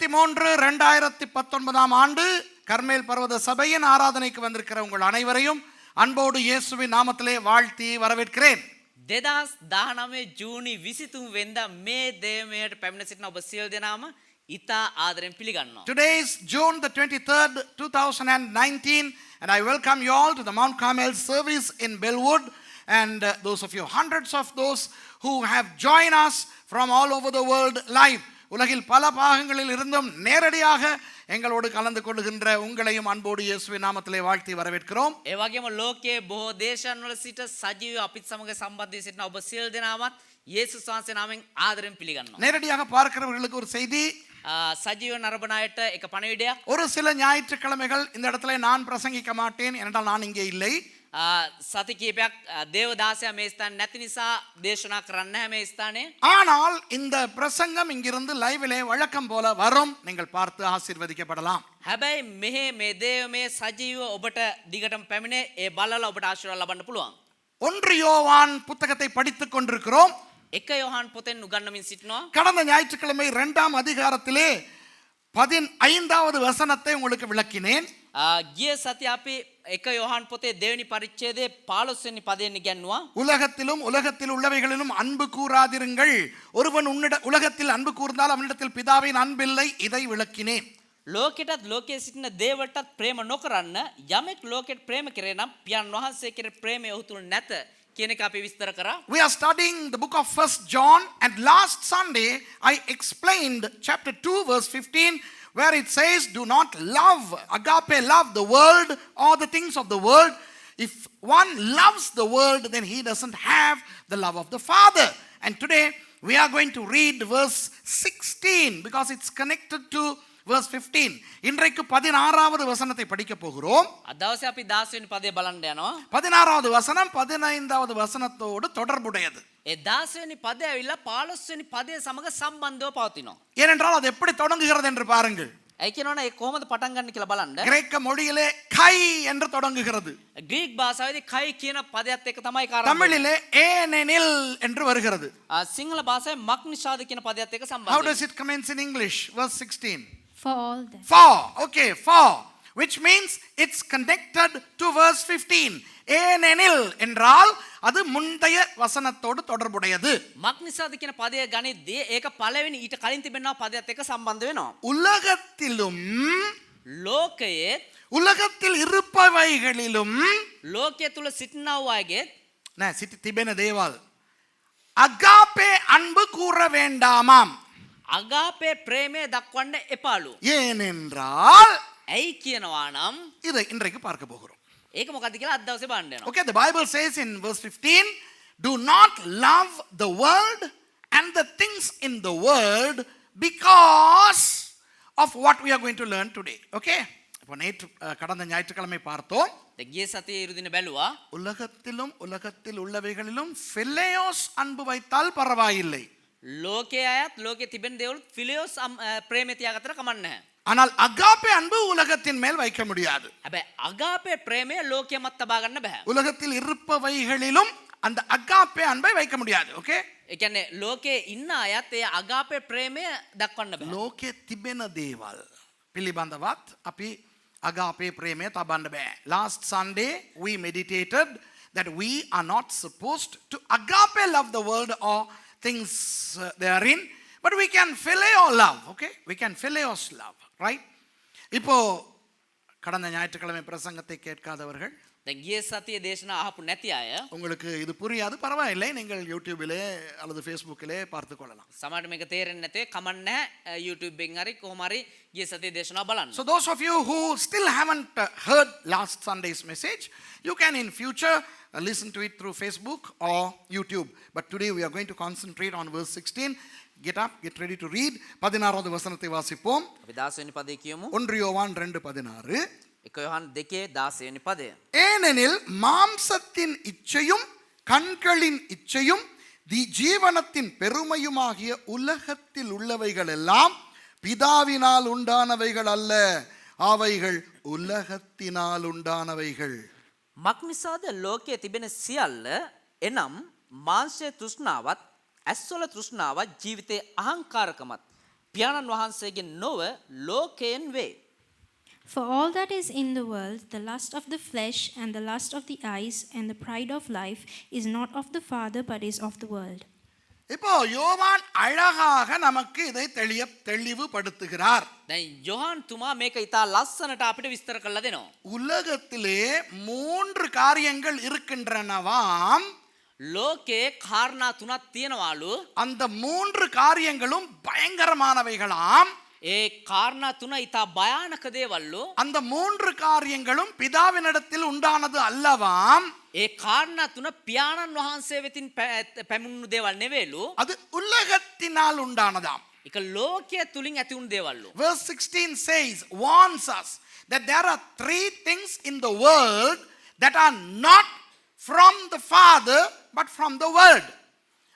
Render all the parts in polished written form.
2019 ஆண்டு கர்மேல் பர்வத சபையின் ஆராதனைக்கு வந்திருக்கிற உங்கள் அனைவரையும் அன்போடு இயேசுவின் நாமத்திலே வாழ்த்தி வரவேற்கிறேன். 2019 ජූනි 23 වෙනිදා මේ දේවමයට පැමිණ සිටින ඔබ සියලු දෙනාම ඉතා ආදරෙන් පිළිගන්නවා. Today is June the 23rd, 2019 and I welcome you all to the Mount Carmel service in Bellwood and those of you, hundreds of those who have joined us from all over the world live. உலகில் பல பாகங்களில் இருந்தும் நேரடியாக எங்களோடு கலந்து கொள்கின்ற உங்களையும் அன்போடு இயேசுவின் நாமத்திலே வாழ்த்தி வரவேற்கிறோம். ඒ වගේම ලෝකයේ බොහෝ දේශන්වල සිට සජීව අපිත් සමග සම්බන්ධ වී සිටින ඔබ සියලු දෙනාමත් යේසුස් වහන්සේ නාමයෙන් ආදරෙන් පිළිගන්නවා. நேரடியாக பார்க்கிறவர்களுக்கு ஒரு செய்தி, සජීව නරඹන අයට එක පණිවිඩයක්. ஒரு சில ஞாயிற்றுக்கிழமைகள் இந்த இடத்துல நான் பிரசங்கிக்க மாட்டேன் ஏனென்றால் நான் இங்கே இல்லை. සති කීපයක් දේවදාසයා මේ ස්ථානේ නැති නිසා දේශනා කරන්න නැහැ මේ ස්ථානේ. ஆனால் இந்த பிரசங்கம் இங்கிருந்து லைவிலே வழக்கம் போல வரும். நீங்கள் பார்த்து ஆசீர்வதிக்கப்படலாம். හැබැයි මෙහි මේ දේවමය සජීව ඔබට දිගටම පැමිණේ ඒ බලලා ඔබට ආශිර්වාද ලබන්න පුළුවන්. 1 யோவான் புத்தகத்தை படித்துக் கொண்டிருக்கிறோம். එක යොහන් පොතෙන් උගන්වමින් සිටිනවා. கடந்த ஞாயிற்றுக்கிழமை 2ஆம் அதிகாரத்திலே 15வது வசனத்தை உங்களுக்கு விளக்கினேன். ගිය සතිය අපි එක යොහන් පොතේ දෙවෙනි පරිච්ඡේදයේ 15 වෙනි පදයෙන් ඉගැන්නුවා. உலகத்திலும் உலகத்தில் உள்ளவைகளிலும் அன்பு கூறாதிருங்கள். ஒருவன் உலகத்தில் அன்பு கூர்ந்தால் அவனிடத்தில் பிதாவின் அன்பில்லை. இதை விளக்கினேன். ලෝකෙටත් ලෝකයේ සිටින දේවටත් ප්‍රේම නොකරන්න යමෙක් ලෝකෙට ප්‍රේම කරේ නම් පියාණන් වහන්සේ කෙරේ ප්‍රේමය ඔහු තුල නැත කියන එක අපි විස්තර කරා. We are studying the book of 1 John and last Sunday I explained chapter 2 verse 15 where it says do not love, agape love the world or the things of the world. If one loves the world then he doesn't have the love of the Father. And today we are going to read verse 16 because it's connected to verse 15. இன்றைக்கு 16வது வசனத்தை படிக்க போகிறோம். අදවසේ අපි 16 වෙනි පදේ බලන්න යනවා. 16வது வசனம் 15வது வசனத்தோடு தொடர்புடையது. ඒ 16 වෙනි පදේ ඇවිල්ලා 15 වෙනි පදේ සමග සම්බන්ධව පවතිනවා. ஏனென்றால் அது எப்படி தொடங்குகிறது என்று பாருங்கள். ඒ කියනවනේ ඒ කොහොමද පටන් ගන්න කියලා බලන්න. கிரேக்க மொழியிலே கை என்று தொடங்குகிறது. ග්‍රීක භාෂාවේදී කයි කියන පදයට එක තමයි කාරණා. தமிழிலே ஏனெனில் என்று வருகிறது. සිංහල භාෂාවේ මක් නිසාද කියන පදයට එක සම්බන්ධයි. How does it commence in English? Verse 16. For all that. For. Okay, for. Which means it's connected to verse 15. ஏனெனில் என்றால் அது முந்தைய வசனத்தோடு தொடர்புடையது. මක් නිසාද කියන පදය ගනිද්දී ඒක පළවෙනි ඊට කලින් තිබෙනා පදයට එක සම්බන්ධ වෙනවා. உலகத்திலும் ලෝකයේ உலகத்தில் இருப்பவைகளிலும் ලෝකයේ තුල සිටිනා වූ අයගේ சிட்டி திபென தேவால் அகாபே அன்பு கூற வேண்டாமாம். අගාපේ ප්‍රේමය දක්වන්න එපාලු. ஏனென்றால் ඇයි කියනවා නම් இதை இன்றைக்கு பார்க்க போகிறோம். ඒක මොකද්ද කියලා අද දවසේ බලන්න යනවා. Okay, the Bible says in verse 15, do not love the world and the things in the world because of what we are going to learn today. Okay? இப்போ நேற்று கடந்த ஞாயிற்றுக்கிழமை பார்த்தோம். ගිය සතියේ ඉරු දින බැලුවා. உலகத்திலும் உலகத்தில் உள்ளவைகளிலும் ஃபிலேயோஸ் அன்பு வைத்தால் பரவாயில்லை. ලෝකයේ අයත් ලෝකයේ තිබෙන දේවල් ෆිලියෝස් ප්‍රේමය තියාගත්තට කමක් නැහැ. ஆனால் அகாபே அன்பு உலகத்தின் மேல் வைக்க முடியாது. හැබැයි අගාපේ ප්‍රේමය ලෝකයේ මත තබා ගන්න බෑ. உலகத்தில் இருப்பவைகளிலும் அந்த அகாபே அன்பை வைக்க முடியாது. ஓகே? ඒ කියන්නේ ලෝකයේ ඉන්න අයත් ඒ අගාපේ ප්‍රේමය දක්වන්න බෑ. ලෝකයේ තිබෙන දේවල් පිළිබඳවත් අපි අගාපේ ප්‍රේමය තබන්න බෑ. Last Sunday we meditated that we are not supposed to agape love the world or things therein, but we can phileo love. Okay? We can phileos love, right? இப்போ கடந்த ஞாயிற்றுக்கிழமை பிரசங்கத்தை கேட்காதவர்கள், දැන් ගිය සතියේ දේශනා අහපු නැති අය உங்களுக்கு இது புரியாது, பரவாயில்லை, நீங்கள் யூடியூபிலே அல்லது ஃபேஸ்புக்கிலே பார்த்து கொள்ளலாம். සමහරට මේක තේරෙන්නේ නැතේ කමක් නැහැ. YouTube එකෙන් හරි කොහොම හරි ගිය සතියේ දේශනාව බලන්න. So those of you who still haven't heard last Sunday's message, you can in future listen to it through Facebook or YouTube. But today we are going to concentrate on verse 16. Get up, get ready to read. 16வது வசனத்தை வாசிப்போம். අපි 10 වෙනි පදේ කියමු. 1 யோவான் 2:16. 1 යොහන් 2:16 වෙනි පදය. ஏனெனில் மாம்சத்தின் இச்சையும் கண்களின் இச்சையும் ஜீவனத்தின் பெருமையுமாகிய உலகத்தில் உள்ளவைகள் எல்லாம் பிதாவினால் உண்டானவைகள் அல்ல, அவைகள் உலகத்தினால் உண்டானவைகள். මක් නිසාද ලෝකයේ තිබෙන සියල්ල එනම් මාංශයේ තෘෂ්ණාවත් ඇස්වල තෘෂ්ණාවත් ජීවිතයේ අහංකාරකමත් පියාණන් වහන්සේගෙන් නොව ලෝකයෙන් වේ. For all that is in the world, the lust of the flesh and the lust of the eyes and the pride of life is not of the Father but is of the world. இப்போ யோவான் அழகாக நமக்கு இதை தெளிவுபடுத்துகிறார். දැන් යොහාන් තුමා මේක ඉතා ලස්සනට අපිට විස්තර කරලා දෙනවා. உலகத்திலே 3 காரியங்கள் இருக்கின்றனவாம். ලෝකේ කාරණා තුනක් තියෙනවලු. அந்த 3 காரியங்களும் பயங்கரமானவைகளாம். ඒ කාරණා තුන ඉතා භයානක දේවල්ලු. அந்த 3 காரியங்களும் பிதாவினிடத்தில் உண்டானது அல்லவாம். ඒ කාරණා තුන පියාණන් වහන්සේ වෙතින් පැමුණු දේවල් නෙවෙලු. அது உலகத்தினால் உண்டானதாம். ඒක ලෝකයේ තුලින් ඇති වුණු දේවල්ලු. Verse 16 says, warns us that there are 3 things in the world that are not from the Father but from the world.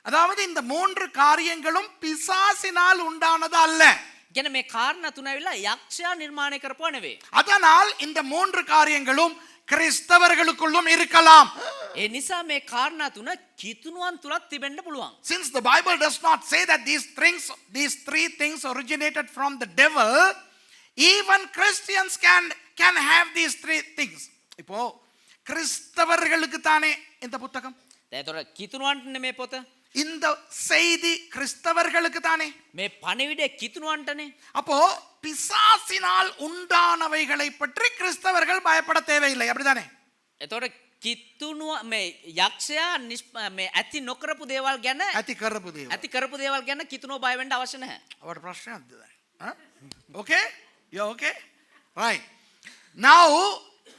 அதாவது இந்த 3 காரியங்களும் பிசாசினால் உண்டானது அல்ல. කියන මේ කාරණා තුන ඇවිල්ලා යක්ෂයා නිර්මාණය කරපුවා නෙවෙයි. அதனால் இந்த 3 காரியங்களும் கிறிஸ்தவர்களுக்குள்ளும் இருக்கலாம். ඒ නිසා මේ කාරණා තුන කිතුණුවන් තුලත් තිබෙන්න පුළුවන්. Since the Bible does not say that these 3 things originated from the devil, even Christians can have these 3 things. இப்போ கிறிஸ்தவர்களுக்கு தானே இந்த புத்தகம். ඒතොර කිතුණුවන්ට නෙමේ පොත. இந்த செய்தி கிறிஸ்தவர்களுக்கு தானே. මේ පණිවිඩය කිතුණුවන්ටනේ. அப்போ பிசாசினால் உண்டானவைகளை பற்றி கிறிஸ்தவர்கள் பயப்பட தேவையில்லை, அப்படிதானே? එතකොට කිතුණුව මේ යක්ෂයා මේ ඇති නොකරපු දේවල් ගැන ඇති කරපු දේවල්. ඇති කරපු දේවල් ගැන කිතුණුව බය වෙන්න අවශ්‍ය නැහැ. Our ප්‍රශ්නයක් දෙන්න. Okay? You okay? Right. Now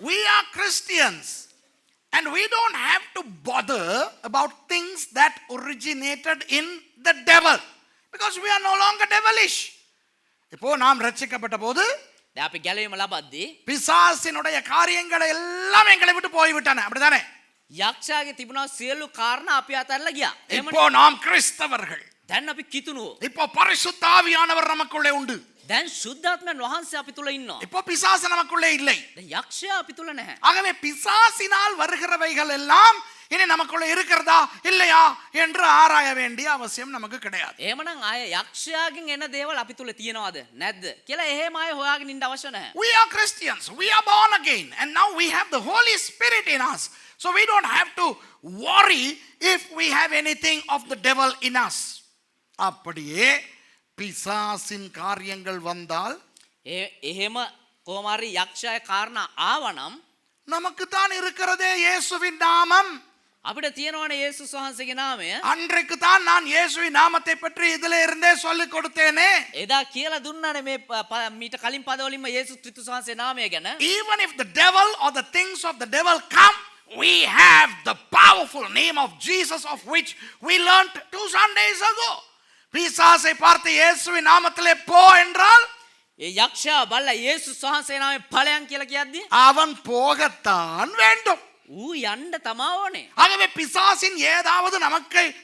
we are Christians. And we don't have to bother about things that originated in the devil. Because we are no longer devilish. இப்போ நாம் ரட்சிக்கப்பட்ட போது දැන් අපි ගැලවීම ලබද්දී பிசாசினுடைய காரியங்களை எல்லாம் எங்களை விட்டு போய்விட்டன, அப்படிதானே? යක්ෂයාගේ තිබුණා සියලු කාරණා අපි අතහැරලා ගියා. இப்போ நாம் கிறிஸ்தவர்கள். දැන් අපි කිතුණුවෝ. இப்போ பரிசுத்த ஆவியானவர் நமக்குள்ளே உண்டு. දැන් සුද්ධාත්මයන් වහන්සේ අපි තුල ඉන්නවා. இப்போ பிசாசு நமக்குள்ளே இல்லை. දැන් යක්ෂයා අපි තුල නැහැ. ஆகவே பிசாசினால் வருகிறவைகள் எல்லாம் இனி நமக்குள்ள இருக்கிறதா இல்லையா என்று ஆராய வேண்டிய அவசியம் நமக்கு கிடையாது. එහෙමනම් ආය යක්ෂයාගෙන් එන දේවල් අපි තුල තියනවාද නැද්ද කියලා එහෙම ආය හොයාගෙන ඉන්න අවශ්‍ය නැහැ. We are Christians. We are born again. And now we have the Holy Spirit in us. So we don't have to worry if we have anything of the devil in us. அப்படியே பிசாசின் காரியங்கள் வந்தால் එහෙම කොමාරි යක්ෂයාගේ කාරණා ආවනම් நமக்கு தான் இருக்கிறதே இயேசுவின் நாமம். අපිට තියෙනවනේ යේසුස් වහන්සේගේ நாமය. அன்றைக்கு தான் நான் இயேசுவின் நாமத்தை பற்றி இதிலே இருந்தே சொல்லிக் கொடுத்தேனே. එදා කියලා දුන්නානේ මේ මීට කලින් පදවලින්ම යේසුස් ක්‍රිස්තුස් වහන්සේ நாமය ගැන. Even if the devil or the things of the devil come, we have the powerful name of Jesus, of which we learned 2 Sundays ago. பிசாசை பார்த்து இயேசுவின் நாமத்திலே போ என்றால் ඒ යක්ෂයා බල්ලා යේසුස් වහන්සේ නාමයෙන් ඵලයන් කියලා කියද්දී அவன் போகத்தான் வேண்டும். ඌ යන්න තමා ඕනේ. ஆகவே பிசாசின் ஏதாவது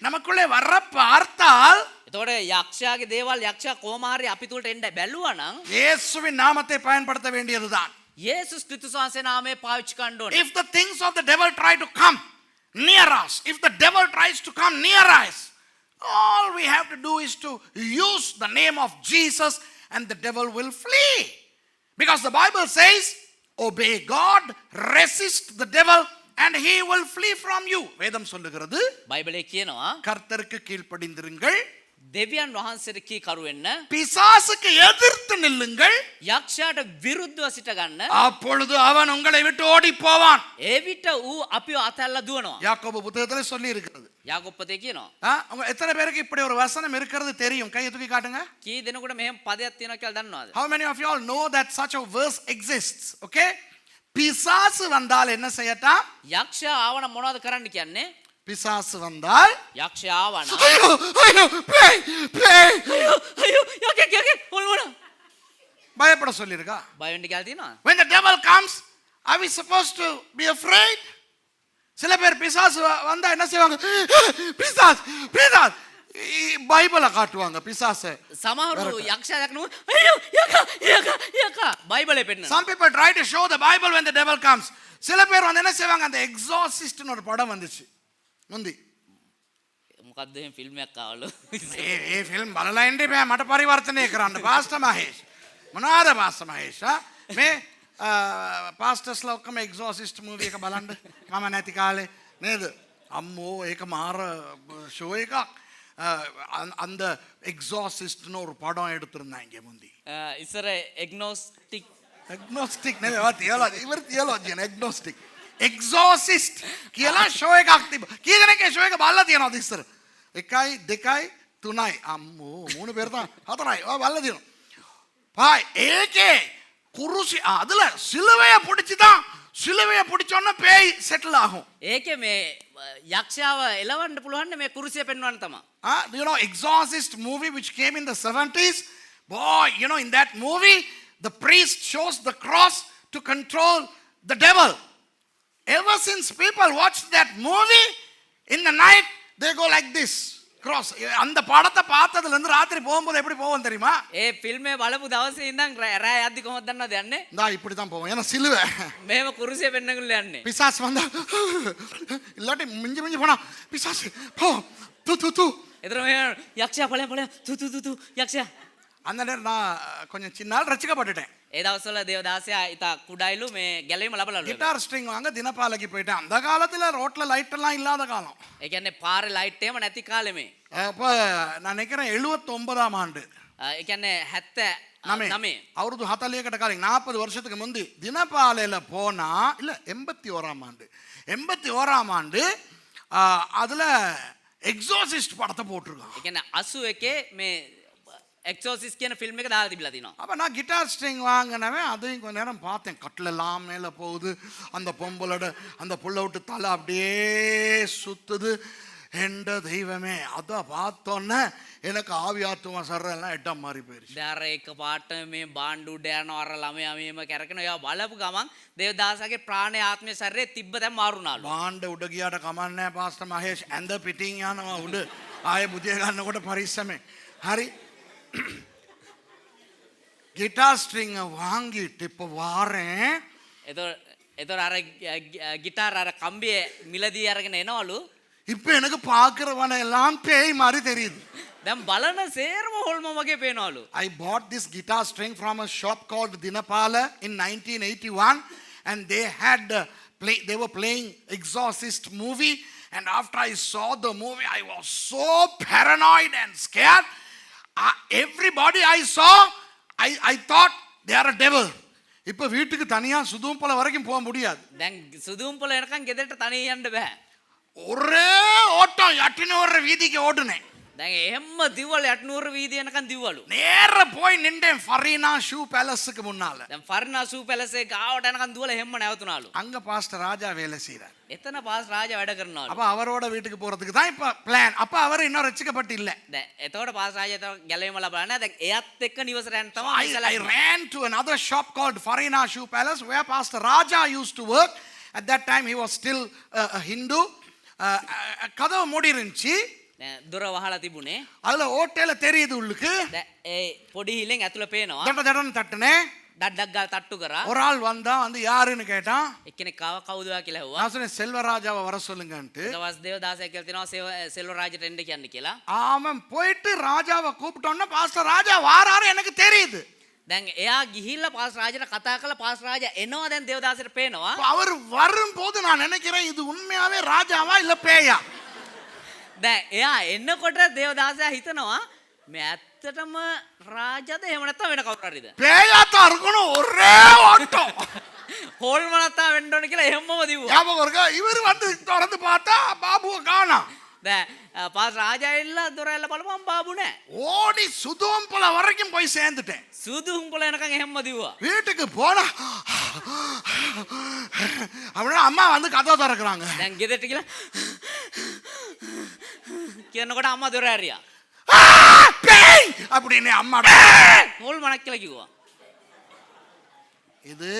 நமக்குள்ளே வர பார்த்தால் එතකොට යක්ෂයාගේ දේවල් යක්ෂයා කොහොම හරි අපි තුලට එන්න බැලුවා නම් இயேசுவின் நாமத்தை பயன்படுத்த வேண்டியதுதான். යේසුස් ක්‍රිස්තුස් වහන්සේ නාමය පාවිච්චි කරන්න ඕනේ. If the things of the devil try to come near us, if the devil tries to come near us, all we have to do is to use the name of Jesus and the devil will flee. Because the Bible says, obey God, resist the devil and he will flee from you. வேதம் சொல்லுகிறது, බයිබලයේ කියනවා கர்த்தருக்கு கீழ்ப்படிந்திருங்கள், දෙවියන් වහන්සේට කීකරු වෙන්න, பிசாசுக்கு எதிர்த்து நில்லுங்கள், යක්ෂයාට විරුද්ධව සිට ගන්න. அப்பொழுது அவன் உங்களை விட்டு ஓடி போவான். ඒ විට ඌ අපිව අතහැරලා දුවනවා. யாக்கோபு புத்தகத்தில் சொல்லி இருக்கிறது. යාකෝබ් පොතේ කියනවා. உங்க எத்தனை பேருக்கு இப்படி ஒரு வசனம் இருக்கிறது தெரியும்? கையை தூக்கி காட்டுங்க. කී දෙනෙකුට මෙහෙම පදයක් තියෙනවා කියලා දන්නවද? How many of you all know that such a verse exists? Okay? பிசாசு வந்தால் என்ன செய்யட்டாம்? යක්ෂයා ආවනම් මොනවද කරන්න කියන්නේ? பிசாசு வந்தால் යක්ෂයා ආවනම් ஐயோ ஐயோ பேய் பேய் අයියෝ යකේ මොනවා? பயப்பட சொல்லிருக்கா? බය වෙන්න කියලා තියෙනවා. When the devil comes, are we supposed to be afraid? சில பேர் பிசாசு வந்தா என்ன செய்வாங்க? பிசாஸ் பிசாஸ் பைபிளை காட்டுவாங்க பிசாசை. සමහරු යක්ෂයා දක්නු අයියෝ යකා බයිබලේ පෙන්නන. Some people try to show the Bible when the devil comes. சில பேர் வந்து என்ன செய்வாங்க? அந்த எக்ஸார்சிஸ்ட்னு ஒரு படம் வந்துச்சு முந்தி. මොකක්ද එහෙම ෆිල්ම් එකක් ආවලු. ඒ ෆිල්ම් බලලා ඉන්න බෑ මට පරිවර්තනය කරන්න පාස්ටර් මහේෂ්. මොනවාද පාස්ටර් මහේෂ්? මේ පාස්ටර්ස්ලා ඔක්කොම එක්සෝසිස්ට් මූවි එක බලන්න මම නැති කාලේ නේද? අම්මෝ ඒක මාර ෂෝ එකක්. அந்த எக்ஸாசிஸ்ட்னு ஒரு படம் எடுத்திருந்தாங்க முந்தி. ඉස්සර එග්නොස්ටික් එග්නොස්ටික් නෙවෙයි තියලොජි ඉවර තියලොජි එග්නොස්ටික් එක්සෝසිස්ට් කියලා ෂෝ එකක් තිබ්බ. කී දෙනෙක් ඒ ෂෝ එක බලලා තියෙනවද ඉස්සර? 1 2 3යි අම්මෝ மூணு பேர் தான் 4යි ඔය බලලා තියෙනවා. பாய் ඒකේ குருசி அதுல சிலுவையை பிடிச்சி தான் சிலுவையை பிடிச்சோன்னா பேய் செட்டில் ஆகும். ඒකේ මේ යක්ෂයාව එලවන්න පුළුවන් මේ කුරුසිය පෙන්වන්න තමයි. You know, Exorcist movie which came in the 70s. Boy, you know, in that movie, the priest shows the cross to control the devil. Ever since people watched that movie, in the night, they go like this. Cross. அந்த படத்தை பார்த்ததுல இருந்து ராத்திரி போகும்போது எப்படி போவோம் தெரியுமா? ඒ film එක බලපු දවසේ ඉඳන් රෑ යද්දි කොහොමද දන්නවද යන්නේ? இந்தா இப்படி தான் போவோம். ஏன்னா சிலுவை. මේව කුරුසිය පෙන්නගල යන්නේ. பிசாசு வந்தா இல்லாட்டி மிஞ்சி மிஞ்சி போனா பிசாசு போ து து து. එතන මේ යක්ෂයා පළයන් තු තු තු තු යක්ෂයා. அந்த நேரம் நான் கொஞ்சம் சின்ன நாள் ரசிக்கப்பட்டுட்டேன். ඒ දවස්වල දේවදාසයා ඉතා කුඩායිලු මේ ගැලවීම ලබලලු. கிட்டார் ஸ்ட்ரிங் வாங்க தினபாலைக்கு போயிட்டேன். அந்த காலத்துல ரோட்ல லைட் எல்லாம் இல்லாத காலம். ඒ කියන්නේ පාරේ ලයිට් එහෙම නැති කාලෙ මේ. அப்போ நான் நினைக்கிறேன் 79ஆம் ஆண்டு. ඒ කියන්නේ 79. அவருது 40කට කලින් 40 வருஷத்துக்கு முந்தி தினபாலையில போனா இல்ல 81ஆம் ஆண்டு 81ஆம் ஆண்டு அதுல எக்ஸோசிஸ்ட் படத்தை போட்டிருக்கான். ඒ කියන්නේ 81 මේ எக்ஸோசிஸ்ட் කියන ෆිල්ම් එක දාලා තිබිලා තිනවා. அப்போ நான் கிட்டார் ஸ்ட்ரிங் வாங்கினவன் அதையும் கொஞ்ச நேரம் பார்த்தேன். கட்டிலெல்லாம் மேலே போகுது, அந்த பொம்பளோட அந்த புள்ள விட்டு தலை அப்படியே சுத்துது. எந்த தெய்வமே அதை பார்த்தோன்னே எனக்கு ஆவியாத்துவம் சர்றெல்லாம் எட்ட மாறி போயிருச்சு. දැන් එක පාට මේ බාණ්ඩු උඩ යනවා අර ළමයා මෙහෙම කරගෙන ඒවා බලපු ගමන් දේවදාසගේ ප්‍රාණ ආත්මය ශරීරේ තිබ්බ දැන් මාරුනාලු. බාණ්ඩ උඩ ගියාට කමන්නේ පාස්ටර් මහේෂ් ඇඳ පිටින් යනවා උඩ. ආයේ බුදිය ගන්නකොට පරිස්සමෙන්. හරි. கிட்டார் ஸ்ட்ரிங் வாங்கிட்டு இப்போ வாரேன். එතකොට අර ගිටාර අර කම්බියේ මිලදී අරගෙන එනවලු. இப்போ எனக்கு பார்க்குறவன எல்லாம் பேய் மாதிரி தெரியுது. දැන් බලන සේරම හොල්ම වගේ පේනවලු. I bought this guitar string from a shop called Dinapala in 1981 and they were playing Exorcist movie, and after I saw the movie I was so paranoid and scared. Everybody I saw I thought they are a devil. இப்போ வீட்டுக்கு தனியா சுதும்பல வரைக்கும் போக முடியாது. දැන් සුදුම්පල එනකන් ගෙදරට තනිය යන්න බෑ. ஒரே ஓட்டம் எட்டினோர வீதிக்கு ஓடுனேன். දැන් එහෙම්ම දිව්වල යටනූර වීදිය යනකන් දිව්වලු. நேர போய் நின்றேன் ஃபரீனா ஷூ பேலஸ்க்கு முன்னால. දැන් ෆර්නා සූ පැලසේ ගාවට යනකන් දුවල එහෙම්ම නැවතුනාලු. அங்க பாஸ்டர் ராஜா வேலை செய்றார். එතන පාස් රාජා වැඩ කරනවලු. அப்ப அவரோட வீட்டுக்கு போறதுக்கு தான் இப்ப பிளான். அப்ப அவர் இன்னும் ரட்சிக்கப்பட்டு இல்ல. දැන් එතකොට පාස් රාජා ගැලවීම ලබලා නැහැ. දැන් එයත් එක්ක නිවසට යන්න තමයි I ran to another shop called Farina Shoe Palace where Pastor Raja used to work. At that time he was still a Hindu. கதவு மூடி இருந்துச்சு. දොර වහලා තිබුණේ. அதுல ஓட்டையில தெரியுது உள்ளுக்கு. දැන් ඒ පොඩි හිලෙන් ඇතුළ පේනවා. தட தடன்னு தட்டுனேன். ඩඩ්ඩක් ගාලා තට්ටු කරා. ஒரு ஆள் வந்தா வந்து யாருன்னு கேட்டான். එක්කෙනෙක් කවුද කියලා ඇහුවා. நான் சொன்னேன் செல்வராஜாவை வர சொல்லுங்கன்ட்டு. දවස් දේවදාසය කියලා තිනවා සෙල්වරාජට එන්න කියන්න කියලා. அவன் போயிட்டு ராஜாவை கூப்பிட்டோன்னா பாஸ்டர் ராஜா வாராரு எனக்கு தெரியுது. දැන් එයා ගිහිල්ලා පාස් රාජට කතා කරලා පාස් රාජා එනවා දැන් දේවදාසයට පේනවා. அவர் வரும்போது நான் நினைக்கிறேன் இது உண்மையாவே ராஜாவா இல்ல பேயா. දැන් එයා එන්නකොට දේවදාසයා හිතනවා මේ ඇත්තටම රාජාද එහෙම නැත්නම් වෙන කවුරු හරිද? பேயா தான் இருக்கணும் ஒரே ஓட்டம். හොල්මනත්තා වෙන්න ඕන කියලා එහෙමම දිව්වා. ஞாபகம் இருக்கா? இவர் வந்து திறந்து பார்த்தா பாபுவை காணோம். දැන් පාස් රාජා එල්ලා දොර ඇල්ල බලපුවම බාබු නැහැ. ஓடி சுதோம்பல வரைக்கும் போய் சேர்ந்துட்டேன். සුදුහුම්පල එනකන් එහෙම්ම දිව්වා. வீட்டுக்கு போனா அப்படின்னா அம்மா வந்து கதவை திறக்கிறாங்க. දැන් ගෙදරට ගිහලා කියනකොට අම්මා දොර ඇරියා. பேய் அப்படின்னு அம்மா. හොල්මනක් කියලා කිව්වා. இது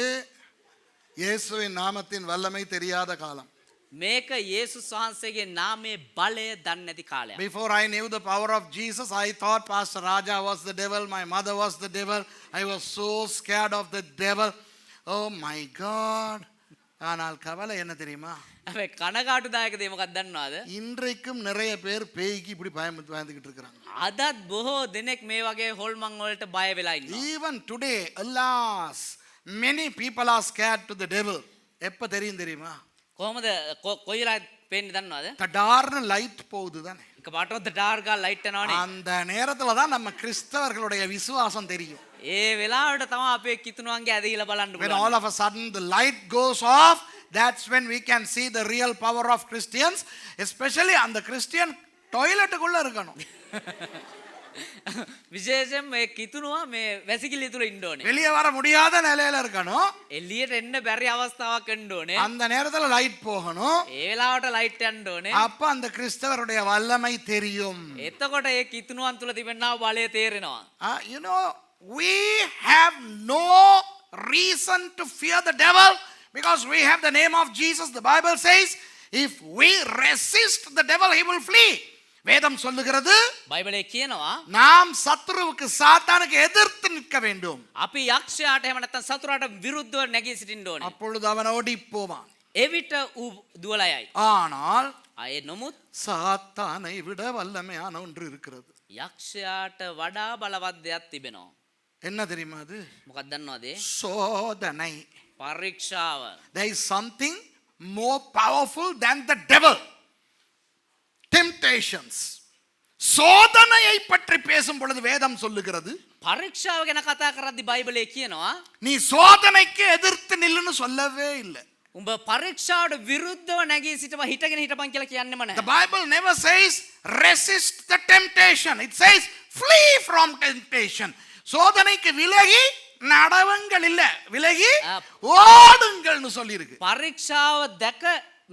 இயேசுவின் நாமத்தின் வல்லமை தெரியாத காலம். මේක යේසුස් වහන්සේගේ නාමයේ බලය දන්නේ නැති කාලයක්. Before I knew the power of Jesus, I thought Pastor Raja was the devil, my mother was the devil. I was so scared of the devil. Oh my God. ஆனால் கவலை என்ன தெரியுமா? හැබැයි කනගාටුදායක දේ මොකක්ද දන්නවද? இன்றைக்கும் நிறைய பேர் பேய்க்கு இப்படி பயந்துகிட்டு இருக்கிறாங்க. අදත් බොහෝ දෙනෙක් මේ වගේ හොල්මන් වලට බය වෙලා ඉන්නවා. Even today, alas, many people are scared to the devil. எப்ப தெரியுமா? කොහොමද කොයිලා පේන්නේ දන්නවද? தடார்னு லைட் போகுது தானே. එක පාටවත් ඩාර්ක් ගාලා ලයිට් යනවනේ. அந்த நேரத்துல தான் நம்ம கிறிஸ்தவர்களுடைய விசுவாசம் தெரியும். ඒ වෙලාවට තමයි අපේ කිතුණුවන්ගේ ඇදහිලා බලන්න When පුළුවන්. all of a sudden the light goes off, that's when we can see the real power of Christians, especially அந்த கிறிஸ்டியன் டாய்லெட்டுக்குள்ள இருக்கணும். විශේෂයෙන් මේ කිතුණුවා මේ වැසිකිලි තුල ඉන්න ඕනේ. வெளியே வர முடியாத நிலையில இருக்கணும். එළියට එන්න බැරි අවස්ථාවක් එන්න ඕනේ. அந்த நேரத்துல லைட் போகணும். ඒ වෙලාවට ලයිට් යන්න ඕනේ. அப்ப அந்த கிறிஸ்தவருடைய வல்லமை தெரியும். එතකොට ඒ කිතුණුවන් තුල තිබෙනා බලය තේරෙනවා. You know, we have no reason to fear the devil because we have the name of Jesus. The Bible says, if we resist the devil, he will flee. வேதம் சொல்லுகிறது, බයිබලයේ කියනවා நாம் சத்துருவுக்கு சாத்தானுக்கு எதிர்த்து நிற்க வேண்டும். අපි යක්ෂයාට එහෙම නැත්නම් සතුරාට විරුද්ධව නැගී සිටින්න ඕනේ. அப்பொழுது அவன் ஓடி போவான். එවිට ඌ දුවලා යයි. ஆனால் ආයේ නොමුත් சாத்தானை விட வல்லமையான ஒன்று இருக்கிறது. යක්ෂයාට වඩා බලවත් දෙයක් තිබෙනවා. என்ன தெரியுமா அது? මොකක්ද දන්නවද? சோதனை. පරීක්ෂාව. There is something more powerful than the devil. Temptations. சோதனையை பற்றி பேசும் பொழுது வேதம் சொல்லுகிறது, පරීක්ෂාව ගැන කතා කරද්දී බයිබලයේ කියනවා நீ சோதனைக்கு எதிர்த்து நில்லுன்னு சொல்லவே இல்லை. උඹ පරීක්ෂාවට විරුද්ධව නැගී සිටව හිටගෙන හිටපන් කියලා කියන්නෙම The නැහැ. Bible never says resist the temptation. It says flee from temptation. சோதனைக்கு விலகி நடவுங்கள் இல்ல, விலகி ஓடுங்கள்னு சொல்லி இருக்கு. පරීක්ෂාව දැක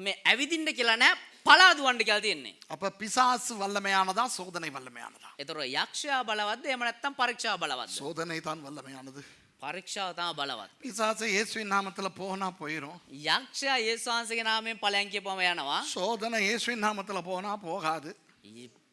මේ ඇවිදින්න කියලා නෑ, පලා දුවන්න කියලා තියෙන්නේ. அப்ப பிசாசு வல்லமையானதா, சோதனை வல்லமையானதா? ඒතර යක්ෂයා බලවත්ද එහෙම නැත්නම් පරීක්ෂාව බලවත්ද? சோதனை தான் வல்லமையானது. පරීක්ෂාව තමයි බලවත්. பிசாசு இயேசுவின் நாமத்துல போனா போயிரும். යක්ෂයා යේසුස් වහන්සේගේ නාමයෙන් ඵලයන් කියපුවම යනවා. சோதனை இயேசுவின் நாமத்துல போனா போகாது.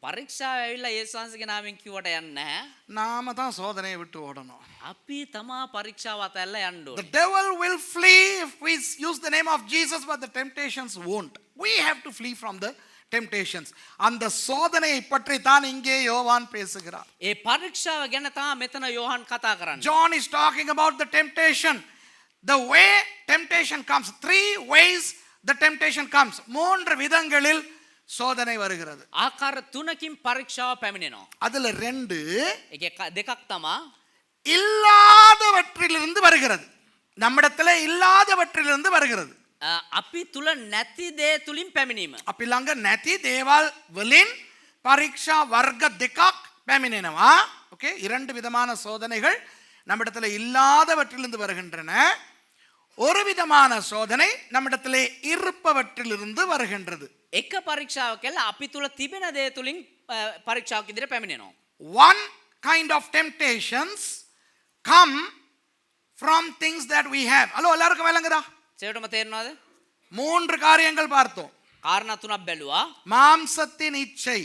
පරීක්ෂාව ඇවිල්ලා යේසුස් වහන්සේගේ නාමයෙන් කිව්වට යන්නේ නැහැ. நாம தான் சோதனையை விட்டு ஓடணும். අපි තමා පරීක්ෂාව අතහැරලා යන්න The ඕනේ. devil will flee if we use the name of Jesus, but the temptations won't. We have to flee from the temptations. அந்த சோதனையை பற்றி தான் இங்கே யோவான் பேசுகிறார். ඒ පරීක්ෂාව ගැන තමයි මෙතන යෝහන් කතා කරන්නේ. John is talking about the temptation. The way temptation comes. 3 ways the temptation comes. 3 விதங்களில் சோதனை வருகிறது. ආකාර 3කින් පරීක්ෂාව පැමිණෙනවා. அதுல 2 දෙකක් තමයි இல்லாதவற்றிலிருந்து வருகிறது. நம்மிடத்துல இல்லாதவற்றிலிருந்து வருகிறது. අපි තුල නැති දේ තුලින් පැමිණීම. අපි ළඟ නැති දේවල් වලින් පරීක්ෂා වර්ග දෙකක් පැමිණෙනවා. ஓகே, 2 விதமான சோதனைகள் நம்மிடத்துல இல்லாதவற்றிலிருந்து வருகின்றன. ஒரு விதமான சோதனை நம்மிடத்திலே இருப்பவற்றிலிருந்து வருகின்றது. එක පරීක්ෂාවක් කියලා අපි තුල තිබෙන දේ තුලින් පරීක්ෂාවක් ඉදිරියට පැමිණෙනවා. One kind of temptations come from things that we have. Hello, எல்லாருக்கும் விளங்குதா? සේවටම තේරෙනවද? 3 காரியங்கள் பார்த்தோம். කාරණා තුනක් බැලුවා. மாம்சத்தின் இச்சை,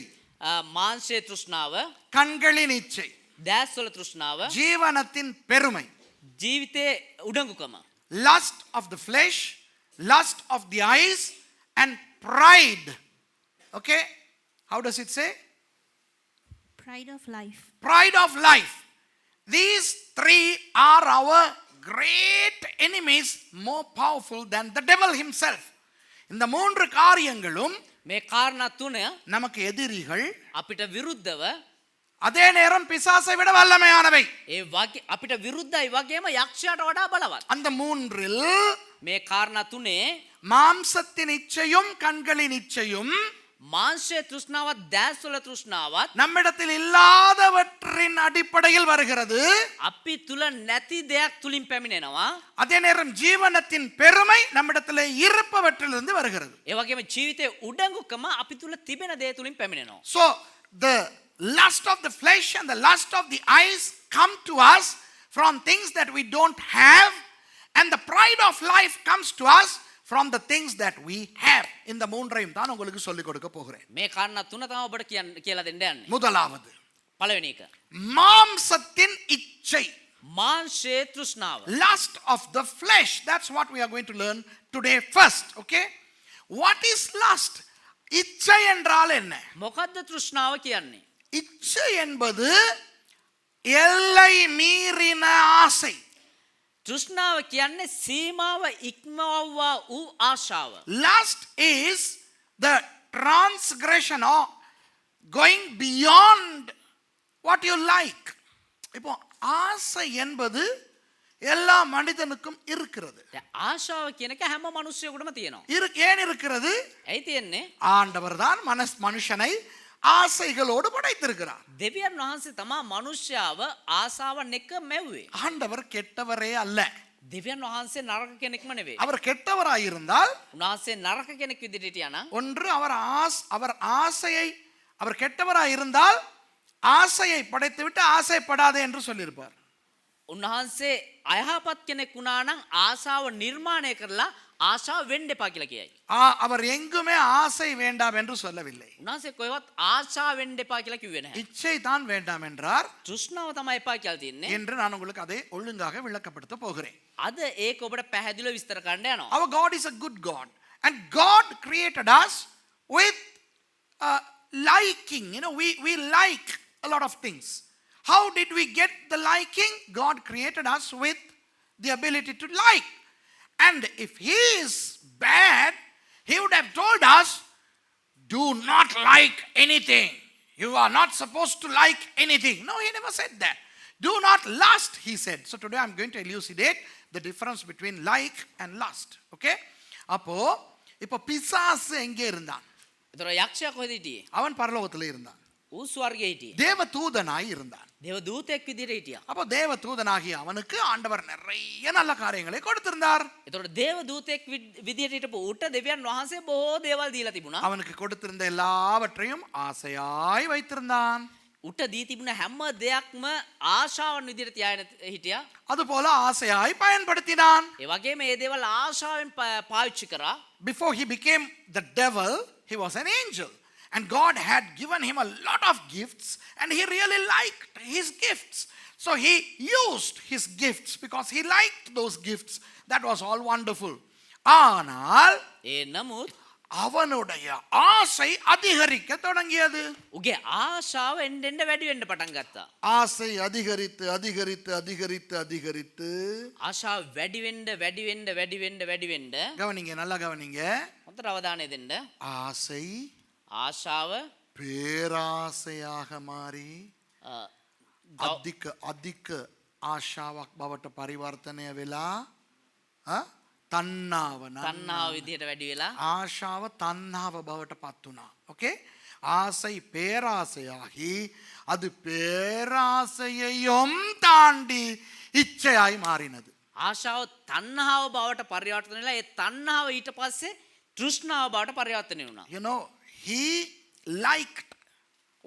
මාංශයේ තෘෂ්ණාව, கண்களின் இச்சை, දැස්වල තෘෂ්ණාව, ஜீவனத்தின் பெருமை. ජීවිතයේ උඩඟුකම. Lust of the flesh, lust of the eyes, and pride. Okay, how does it say? Pride of life. Pride of life. These 3 are our great enemies, more powerful than the devil himself. இந்த 3 காரியங்களும் මේ කාරණා තුන நமக்கு எதிரிகள், අපිට විරුද්ධව, அதே நேரம் பிசாசை விட வல்லமையானவை. ඒ වගේ අපිට විරුද්ධයි වගේම යක්ෂයාට වඩා බලවත්. அந்த 3ல் මේ කාරණා තුනේ மாம்சத்தின் இச்சையும் கண்களின் இச்சையும் මාංශයේ තෘෂ්ණාවත් දැස්වල තෘෂ්ණාවත් நம்மிடத்தில் இல்லாதவற்றின் அடிப்படையில் வருகிறது. අපි තුල නැති දෙයක් තුලින් පැමිණෙනවා. அதே நேரம் ஜீவனத்தின் பெருமை நம்மிடத்தில் இருப்பவற்றிலிருந்து வருகிறது. ඒ වගේම ජීවිතයේ උඩඟුකම අපි තුල තිබෙන දේ තුලින් පැමිණෙනවා. So the lust of the flesh and the lust of the eyes come to us from things that we don't have, and the pride of life comes to us from the things that we have. இந்த 3ஐயும் தான் உங்களுக்கு சொல்லிக் கொடுக்க போகிறேன். මේ කාරණා තුන තමයි ඔබට කියලා දෙන්න යන්නේ. முதலாவது, පළවෙනි එක மாம்சத்தின் இச்சை. මාංශයේ තෘෂ්ණාව. Lust of the flesh. That's what we are going to learn today first. Okay? What is lust? இச்சை என்றால் என்ன? මොකද්ද තෘෂ්ණාව කියන්නේ? இச்சை என்பது எல்லை மீறின ஆசை. තෘෂ්ණාව කියන්නේ සීමාව ඉක්මවවා වූ ආශාව. Lust is the transgression or going beyond what you like. இப்போ ஆசை என்பது எல்லா மனிதனுக்கும் இருக்கிறது. ආශාව කියන එක හැම මිනිස්සෙකුටම තියෙනවා. ஏன் இருக்கிறது? ඇයි තියෙන්නේ? ஆண்டவர் தான் மனுஷனை ஆசைகளோடு படைத்திருக்கிறார். දෙවියන් වහන්සේ තමා මනුෂ්‍යයාව ආසාවන් එක්ක මැව්වේ. ஆண்டவர் கெட்டவரே அல்ல. දෙවියන් වහන්සේ නරක කෙනෙක්ම නෙවෙයි. அவர் கெட்டவராய் இருந்தால் උන්වහන්සේ නරක කෙනෙක් විදිහට හිටියා නම් ஒன்று அவர் ஆசையை அவர் கெட்டவராய் இருந்தால் ஆசையை படைத்துவிட்டு ஆசைப்படாதே என்று சொல்லியிருப்பார். උන්වහන්සේ අයහපත් කෙනෙක් වුණා නම් ආසාව නිර්මාණය කරලා ආශාව වෙන්න එපා කියලා කියයි. அவர் எங்குமே ஆசை வேண்டாம் என்று சொல்லவில்லை. උන්වහන්සේ කොහෙවත් ආශාව වෙන්න එපා කියලා කිව්වේ නැහැ. இச்சை தான் வேண்டாம் என்றார் තෘෂ්ණාව තමයි එපා කියලා තියෙන්නේ. என்று நான் உங்களுக்கு அதை ஒழுங்காக விளக்கப்படுத்த போகிறேன். අද ඒක ඔබට පැහැදිලිව විස්තර කරන්න යනවා. Our God is a good God and God created us with liking. We like a lot of things. How did we get the liking? God created us with the ability to like. And if he is bad, he would have told us, do not like anything. You are not supposed to like anything. No, he never said that. Do not lust, he said. So today I'm going to elucidate the difference between like and lust. Okay? இப்போ பிசாசு எங்கே இருந்தான்? ඒතර යක්ෂයා කොහෙද හිටියේ? அவன் பரலோகத்தில் இருந்தான். ඌ ස්වර්ගයේ හිටියේ. தேவ தூதனாய் இருந்தான். දේව දූතෙක් විදිහට හිටියා. அப்போ தேவ தூதனாகிய அவனுக்கு ஆண்டவர் நிறைய நல்ல காரியங்களை கொடுத்திருந்தார். ඒතර දේව දූතෙක් විදිහට හිටපු ඌට දෙවියන් වහන්සේ බොහෝ දේවල් දීලා තිබුණා. அவனுக்கு கொடுத்திருந்த எல்லாவற்றையும் ஆசையாய் வைத்திருந்தான். ඌට දී තිබුණ හැම දෙයක්ම ආශාවන් විදිහට තියාගෙන හිටියා. அதுபோல ஆசையாய் பயன்படுத்தினான். ඒ වගේම මේ දේවල් ආශාවෙන් පාවිච්චි කරා. Before he became the devil, he was an angel. And God had given him a lot of gifts and he really liked his gifts. So he used his gifts because he liked those gifts. That was all wonderful. ஆனால் ඒ නමුත් அவனுடைய ஆசை அதிகரிக்க தொடங்கியது. උගේ ආශාව එන්න එන්න වැඩි වෙන්න පටන් ගත්තා. ஆசை அதிகரித்து அதிகரித்து அதிகரித்து அதிகரித்து ආශාව වැඩි වෙන්න වැඩි වෙන්න වැඩි වෙන්න වැඩි වෙන්න கவனிங்க, நல்லா கவனிங்க. හොඳට අවධානය දෙන්න. ஆசை ආශාව பேராசையாக மாறி අධික ආශාවක් බවට පරිවර්තනය වෙලා තණ්හාව විදිහට වැඩි වෙලා ආශාව තණ්හාව බවට පත් වුණා. ஓகே? ஆசை பேராசையாகி அது பேராசையையும் தாண்டி இச்சையாய் மாறினது. ආශාව තණ්හාව බවට පරිවර්තන වෙලා ඒ තණ්හාව ඊට පස්සේ තෘෂ්ණාව බවට පරිවර්තනය වුණා. You know, he liked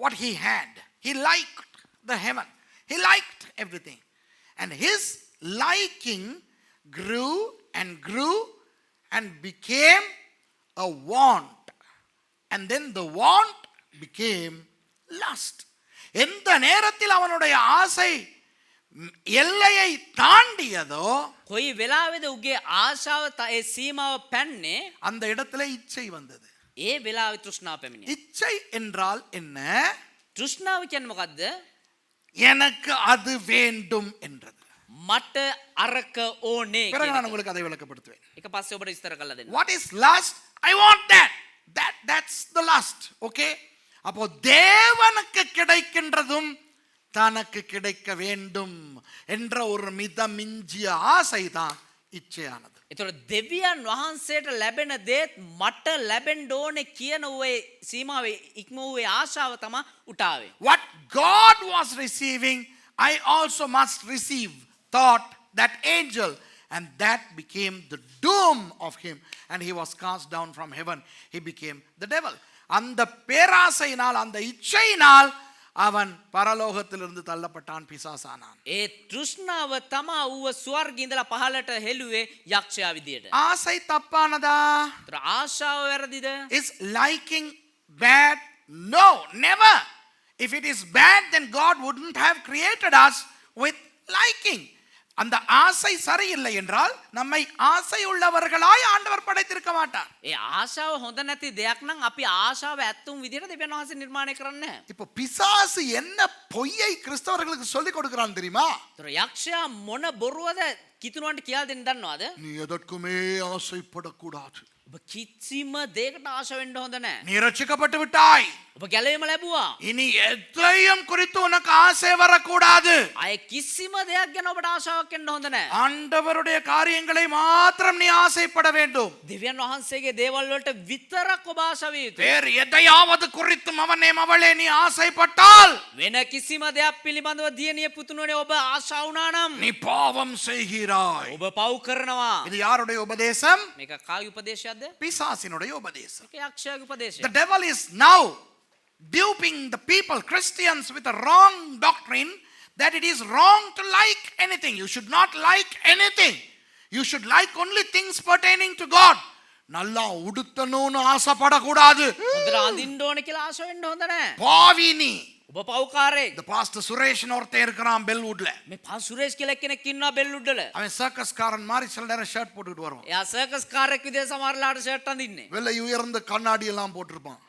what he had. He liked the heaven. He liked everything. And his liking grew and grew and became a want. And then the want became lust. எந்த நேரத்தில் அவனுடைய ஆசை எல்லையை தாண்டியதோ කොයි වෙලාවේද උගේ ආශාව ඒ සීමාව පැන්නේ அந்த இடத்துல இச்சை வந்தது. ඒ වෙලාවේ තෘෂ්ණාව පැමිණියා. இச்சை என்றால் என்ன? තෘෂ්ණාව කියන්නේ මොකද්ද? எனக்கு அது வேண்டும் என்றது. මට අරක ඕනේ பிறகு කියන நான் එක. உங்களுக்கு அதை விளக்கப்படுத்துவேன். ඒක පස්සේ ඔබට විස්තර කරලා දෙන්න. What is lust? I want that. That's the lust. Okay? அப்போ தேவனுக்கு கிடைக்கின்றதும் தனக்கு கிடைக்க வேண்டும் என்ற ஒரு மிதமிஞ்சிய ஆசை தான் இச்சையானது. ඒතර දෙවියන් වහන්සේට ලැබෙන දේත් මට ලැබෙන්න ඕනේ කියන ඔය සීමාවේ ඉක්ම වූ ආශාව තමයි උටාවේ. What God was receiving, I also must receive, thought that angel. And that became the doom of him. And he was cast down from heaven. He became the devil. அந்த பேராசையினால், அந்த இச்சையினால் அவன் பரலோகத்திலிருந்து தள்ளப்பட்டான், பிசாசானான். ඒ තෘෂ්ණාව තමා ඌව ස්වර්ගයේ ඉඳලා පහළට හෙළුවේ යක්ෂයා විදියට. ஆசை தப்பானதா? ඒතර ආශාව වැරදිද? Is liking bad? No, never. If it is bad, then God wouldn't have created us with liking. அந்த ஆசை சரியில்லை என்றால் நம்மை ஆசை உள்ளவர்களாய் ஆண்டவர் படைத்திருக்க மாட்டார். ඒ ආශාව හොඳ නැති දෙයක් නම් අපි ආශාව ඇත්තුම් විදිහට දෙවියන් වහන්සේ නිර්මාණය කරන්නේ නැහැ. இப்போ பிசாசு என்ன பொய்யை கிறிஸ்தவர்களுக்கு சொல்லி கொடுக்கிறான் தெரியுமா? ඒතර යක්ෂයා මොන බොරුවද කිතුණුවන්ට කියලා දෙන්න දන්නවද? நீ எதற்குமே ஆசைப்படக்கூடாது. ඔබ කිසිම දෙයකට ආශ වෙන්න හොඳ නැහැ. நீ ரட்சிக்கப்பட்டு விட்டாய். ඔබ ගැලවීම ලැබුවා. இனி எதையும் குறித்து உனக்கு ஆசை வரக்கூடாது. අය කිසිම දෙයක් ගැන ඔබට ආශාවක් වෙන්න හොඳ නැහැ. ஆண்டவருடைய காரியங்களை மாத்திரம் நீ ஆசைப்பட வேண்டும். දෙවියන් වහන්සේගේ දේවල් වලට විතරක් ඔබ ආශා විය යුතුයි. வேறு எதையாவது குறித்தும் அவனே அவளே நீ ஆசைப்பட்டால் වෙන කිසිම දෙයක් පිළිබඳව දියණිය පුතුණුවනේ ඔබ ආශා වුණා නම් நீ பாவம் செய்கிறாய். ඔබ පව් කරනවා. இது யாருடைய உபதேசம்? මේක කාගේ උපදේශයක්ද? பிசாசினுடைய உபதேசம். මේක යක්ෂයාගේ උපදේශය. The devil is now duping the people, Christians, with a wrong doctrine that it is wrong to like anything. You should not like anything. You should like only things pertaining to God. நல்லா உடுத்தணும்னு ஆசைப்படக்கூடாது. හොඳට අඳින්න ඕනේ කියලා ආශා වෙන්න හොඳ නැහැ. பாவி நீ. ඔබ පව්කාරයෙක්. இந்த பாஸ்டர் சுரேஷ்னு ஒருத்தன் இருக்கிறான் பெல்வுட்ல. මේ පා සුරේෂ් කියලා කෙනෙක් ඉන්නවා බෙල්ලුඩ්ඩල. அவன் சர்க்கஸ்காரன் மாதிரி சில நேரம் ஷர்ட் போட்டுட்டு வருவான். එයා සර්කස් කාර්යයක් විදිහට සමහරලාට ෂර්ට් අඳින්නේ. விலை உயர்ந்த கண்ணாடி எல்லாம் போட்டிருப்பான்.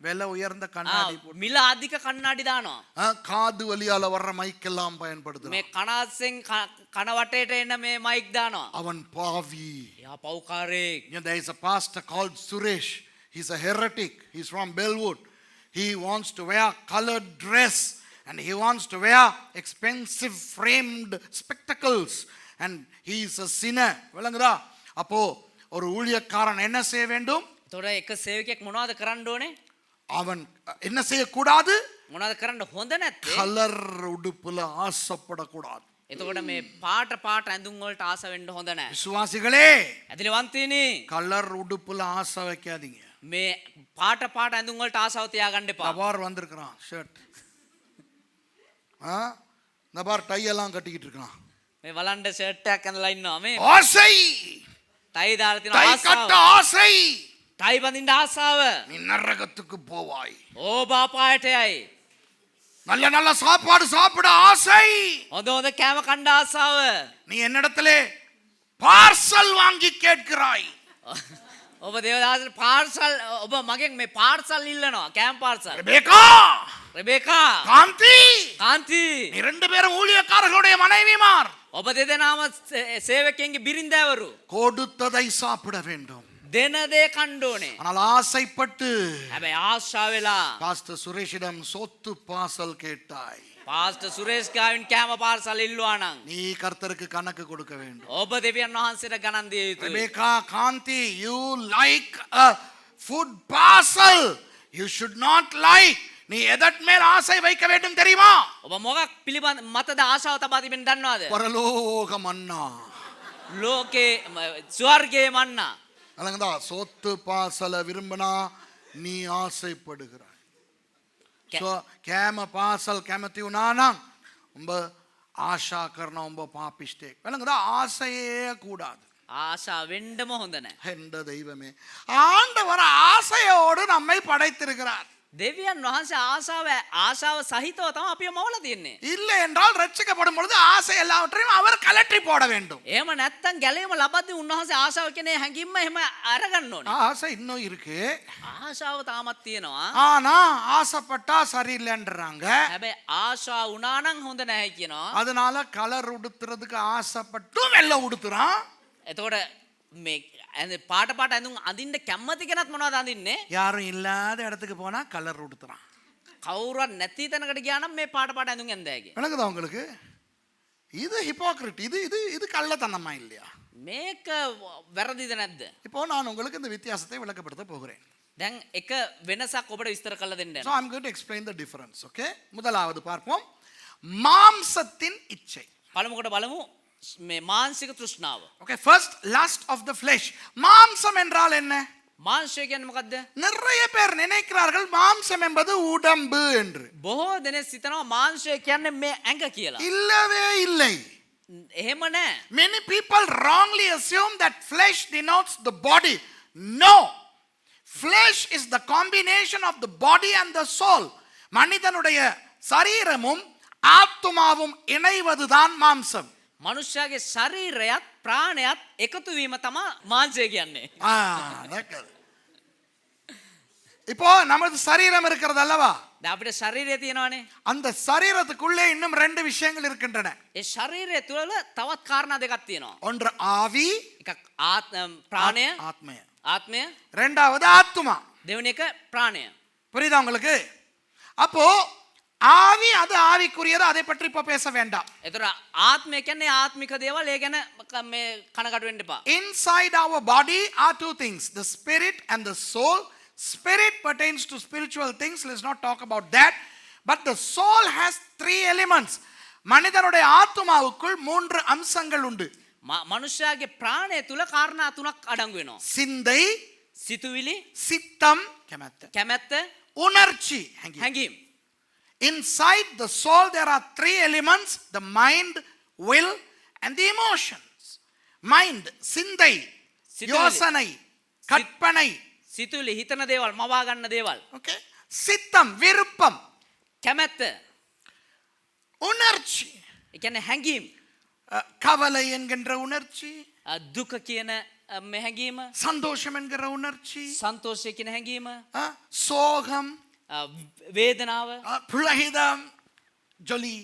விலை உயர்ந்த கண்ணாடி போட்டு මිල අධික කණ්ණාඩි දානවා. காது வழியால வர்ற மைக் எல்லாம் பயன்படுத்துறான். මේ කනාසෙන් කන වටේට එන මේ මයික් දානවා. அவன் பாவி. එයා පව්කාරයෙක්. You know, there is a pastor called Suresh. He's a heretic. He's from Bellwood. He wants to wear colored dress and he wants to wear expensive framed spectacles and he is a sinner. விளங்குதா? அப்போ ஒரு ஊழியக்காரன் என்ன செய்ய வேண்டும்? එතකොට එක සේවකයෙක් මොනවද කරන්න ඕනේ? அவன் என்ன செய்யக்கூடாது? මොනවද කරන්න හොඳ නැත්තේ? கலர் உடுப்புல ஆசைப்படக்கூடாது. එතකොට මේ පාට පාට ඇඳුම් වලට ආස වෙන්න හොඳ නැහැ. விசுவாசிகளே, ඇදලිවන්තයනි கலர் உடுப்புல ஆசை வைக்காதீங்க. මේ පාට පාට ඇඳුම් වලට ආසාව තියාගන්න එපා. நபார் வந்திருக்கிறான் ஷர்ட். நபார் டை எல்லாம் கட்டிக்கிட்டு இருக்கான். මේ වලන්ඩ ෂර්ට් එකක් ඇඳලා ඉන්නවා මේ. ஆசை. ටයි දාලා තියෙන டை ආසාව. கட்ட ஆசை. ටයි බඳින්න ආසාව. நீ நரகத்துக்கு போவாய். ඕබ අපායට යයි. நல்ல நல்ல சாப்பாடு சாப்பிட ஆசை. හොඳ හොඳ කෑම කන්න ආසාව. நீ என்னிடத்திலே பார்சல் வாங்கி கேட்கிறாய். ඔබ දේවදාසට පාර්සල් ඔබ මගෙන් මේ පාර්සල් ඉල්ලනවා කෑම පාර්සල්. ரெபேக்கா, රෙබේකා காந்தி, කාන්ති நீ ரெண்டு பேரும் ஊழியக்காரர்களுடைய மனைவிமார். ඔබ දෙදෙනාම සේවකයන්ගේ බිරින්දෑවරු. கொடுத்ததை சாப்பிட வேண்டும். දෙන දේ කන්න ඕනේ. ஆனால் ஆசைப்பட்டு හැබැයි ආශා වෙලා பாஸ்டர் சுரேஷிடம் சொத்து பாசல் கேட்டாய். පාස්ටර් සුරේෂ් ගාවින් කෑම පාර්සල් ඉල්ලුවා නම් நீ கர்த்தருக்கு கணக்கு கொடுக்க வேண்டும். ඔබ දෙවියන් වහන්සේට ගණන් දිය යුතුයි. Rebecca, Kanti, you like a food parcel. You should not like. நீ எதன் மேல் ஆசை வைக்க வேண்டும் தெரியுமா? ඔබ මොකක් පිළිබඳ මතද ආශාව තබා තිබෙන දන්නවද? பரலோக மன்னா. ලෝකේ ස්වර්ගයේ මන්නා. அலங்கதா சொத்து பாசல விரும்பினா நீ ஆசைப்படுகிறாய். කෑම පාසල් කැමති වුණා නම් උඹ ආශා කරන උඹ පාපිෂ්ටයෙක්. වෙනකද ආසையே கூடாது. ආශා වෙන්නම හොඳ නැහැ. என்ற தெய்வமே, ஆண்டவர் ஆசையோடு நம்மை படைத்திருக்கிறார். දෙවියන් වහන්සේ ආශාව සහිතව තමයි අපිව මවලා තියන්නේ. இல்லை என்றால் ரட்சிக்கப்படும் பொழுது ஆசை எல்லாவற்றையும் அவர் கலற்றி போட வேண்டும். එහෙම නැත්තම් ගැලවීම ලබද්දී උන්වහන්සේ ආශාව කියන හැඟීම එහෙම අරගන්න ඕනේ. ஆசை இன்னும் இருக்கு. ආශාව තාමත් තියෙනවා. ஆனா ஆசைப்பட்டா சரியில்லைன்றாங்க. හැබැයි ආශාව වුණා නම් හොඳ නැහැ කියනවා. அதனால கலர் உடுத்துறதுக்கு ஆசைப்பட்டும் வெள்ளை உடுத்துறான். එතකොට මේ පාට පාට ඇඳුම් අඳින්න කැමති කෙනත් මොනවද අඳින්නේ? யாரும் இல்லாத இடத்துக்கு போனா கலர் உடுத்துறான். කවුරුවත් නැති තැනකට ගියා නම් මේ පාට පාට ඇඳුම් ඇඳෑගේ. விளங்குதா உங்களுக்கு? இது ஹிப்போக்ரிட். இது இது இது கள்ளத்தனமா இல்லையா? මේක වැරදිද නැද්ද? இப்போ நான் உங்களுக்கு இந்த வித்தியாசத்தை விளக்கப்படுத்த போகிறேன். දැන් එක වෙනසක් ඔබට විස්තර කරලා දෙන්න. So I'm going to explain the difference, okay? முதலாவது பார்ப்போம். மாம்சத்தின் இச்சை. පළමුවට බලමු මේ මානසික තෘෂ්ණාව. Okay, first lust of the flesh. மாம்சம் என்றால் என்ன? මාංශය කියන්නේ මොකද්ද? நிறைய பேர் நினைக்கிறார்கள் மாம்சம் என்பது உடம்பு என்று. බොහෝ දෙනෙක් සිතනවා මාංශය කියන්නේ මේ ඇඟ කියලා. இல்லவே இல்லை. එහෙම නෑ. Many people wrongly assume that flesh denotes the body. No. Flesh is the combination of the body and the soul. மனிதனுடைய சரீரமும் ஆத்துமாவும் இணைவதுதான் மாம்சம். මනුෂ්‍යයාගේ ශරීරයත් ප්‍රාණයත් එකතු වීම තමා මාංශය කියන්නේ. ஆ, that's it. இப்போ நமது சரீரம் இருக்கிறது அல்லவா, දැන් අපිට ශරීරය තියෙනවානේ. அந்த சரீரத்துக்குள்ளே இன்னும் 2 விஷயங்கள் இருக்கின்றன. ඒ ශරීරය තුළ තවත් කාරණා දෙකක් තියෙනවා. ஒன்று ஆவி, එකක් ප්‍රාණය, ஆத்மය. ආත්මය, இரண்டாவது ஆத்துமா. දෙවෙනි එක ප්‍රාණය. புரியுதா உங்களுக்கு? அப்போ ஆவி அது ஆவிக்குரியது, அதை பற்றி இப்ப பேச வேண்டாம். එතකොට ආත්මය කියන්නේ ආත්මික දේවල්, ඒ ගැන මේ කනකට වෙන්න එපා. Inside our body are 2 things, the spirit and the soul. Spirit pertains to spiritual things, let's not talk about that. But the soul has 3 elements. மனிதனுடைய ஆத்துமாவுக்குள் 3 அம்சங்கள் உண்டு. මනුෂ්‍යයාගේ ප්‍රාණය තුළ කාරණා 3ක් අඩංගු වෙනවා. சிந்தை, සිතුවිලි, சித்தம், කැමැත්ත, உணர்ச்சி. හැඟීම්. Inside the soul there are 3 elements, the mind, will and the emotions. Mind, சிந்தை, யோசனை, கற்பனை. සිතුවිලි, හිතන දේවල්, මවා ගන්න දේවල්. Okay? சித்தம், விருப்பம். කැමැත්ත, உணர்ச்சி, ඒ කියන්නේ හැඟීම්. கவலை என்கின்ற உணர்ச்சி, දුක කියන මේ හැඟීම, சந்தோஷம் என்கிற உணர்ச்சி, සන්තෝෂය කියන හැඟීම, சோகம், වේදනාව, புலகிதம், ஜொலி.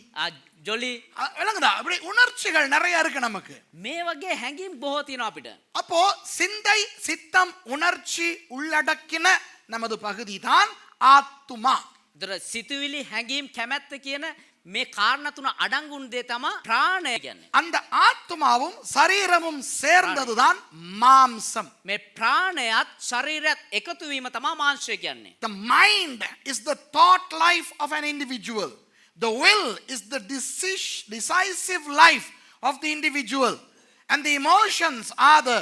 ජොලි. விளங்குதா? அப்படி உணர்ச்சிகள் நிறைய இருக்கு நமக்கு. මේ වගේ හැඟීම් බොහෝ තියෙනවා අපිට. அப்போ சிந்தை, சித்தம், உணர்ச்சி உள்ளடக்கின நமது பகுதி தான் ஆத்துமா. ඒතර සිතුවිලි, හැඟීම්, කැමැත්ත කියන මේ කාරණා තුන අඩංගු වුණ දේ තමයි ප්‍රාණය කියන්නේ. அந்த ஆத்துமாவும் சரீரமும் சேர்ந்ததுதான் மாம்சம். මේ ප්‍රාණයත් ශරීරයත් එකතු වීම තමයි මාංශය කියන්නේ. The mind is the thought life of an individual. The will is the decisive life of the individual. And the emotions are the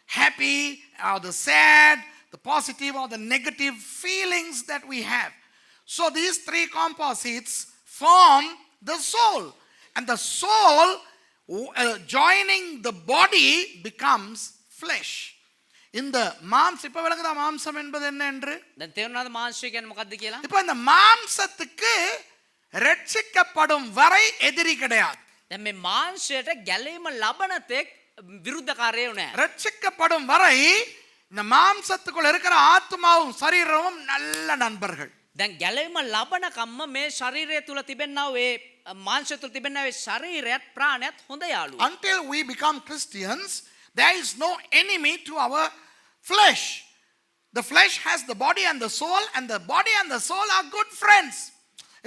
happy or the sad, the positive or the negative feelings that we have. So these 3 composites form the soul. And the soul joining the body becomes flesh. இந்த மாம்சம் இப்ப விளங்குதா மாம்சம் என்பது என்ன என்று? දැන් තේරුණාද මාංශය කියන්නේ මොකක්ද කියලා? இப்ப இந்த மாம்சத்துக்கு ரட்சிக்கப்படும் வரை எதிரி கிடையாது. දැන් මේ මාංශයට ගැලීම ලබන තෙක් විරුද්ධකාරයෝ නැහැ. ரட்சிக்கப்படும் வரை இந்த மாம்சத்துக்குள்ள இருக்கிற ஆத்மாவும் சரீரமும் நல்ல நண்பர்கள். දැන් ගැලීම ලබන කම්ම මේ ශරීරය තුල තිබෙනා ඒ මාංශය තුල තිබෙනා ඒ ශරීරයත් ප්‍රාණයත් හොඳ යාළුවෝ. Until we become Christians, there is no enemy to our flesh. The flesh has the body and the soul, and the body and the soul are good friends.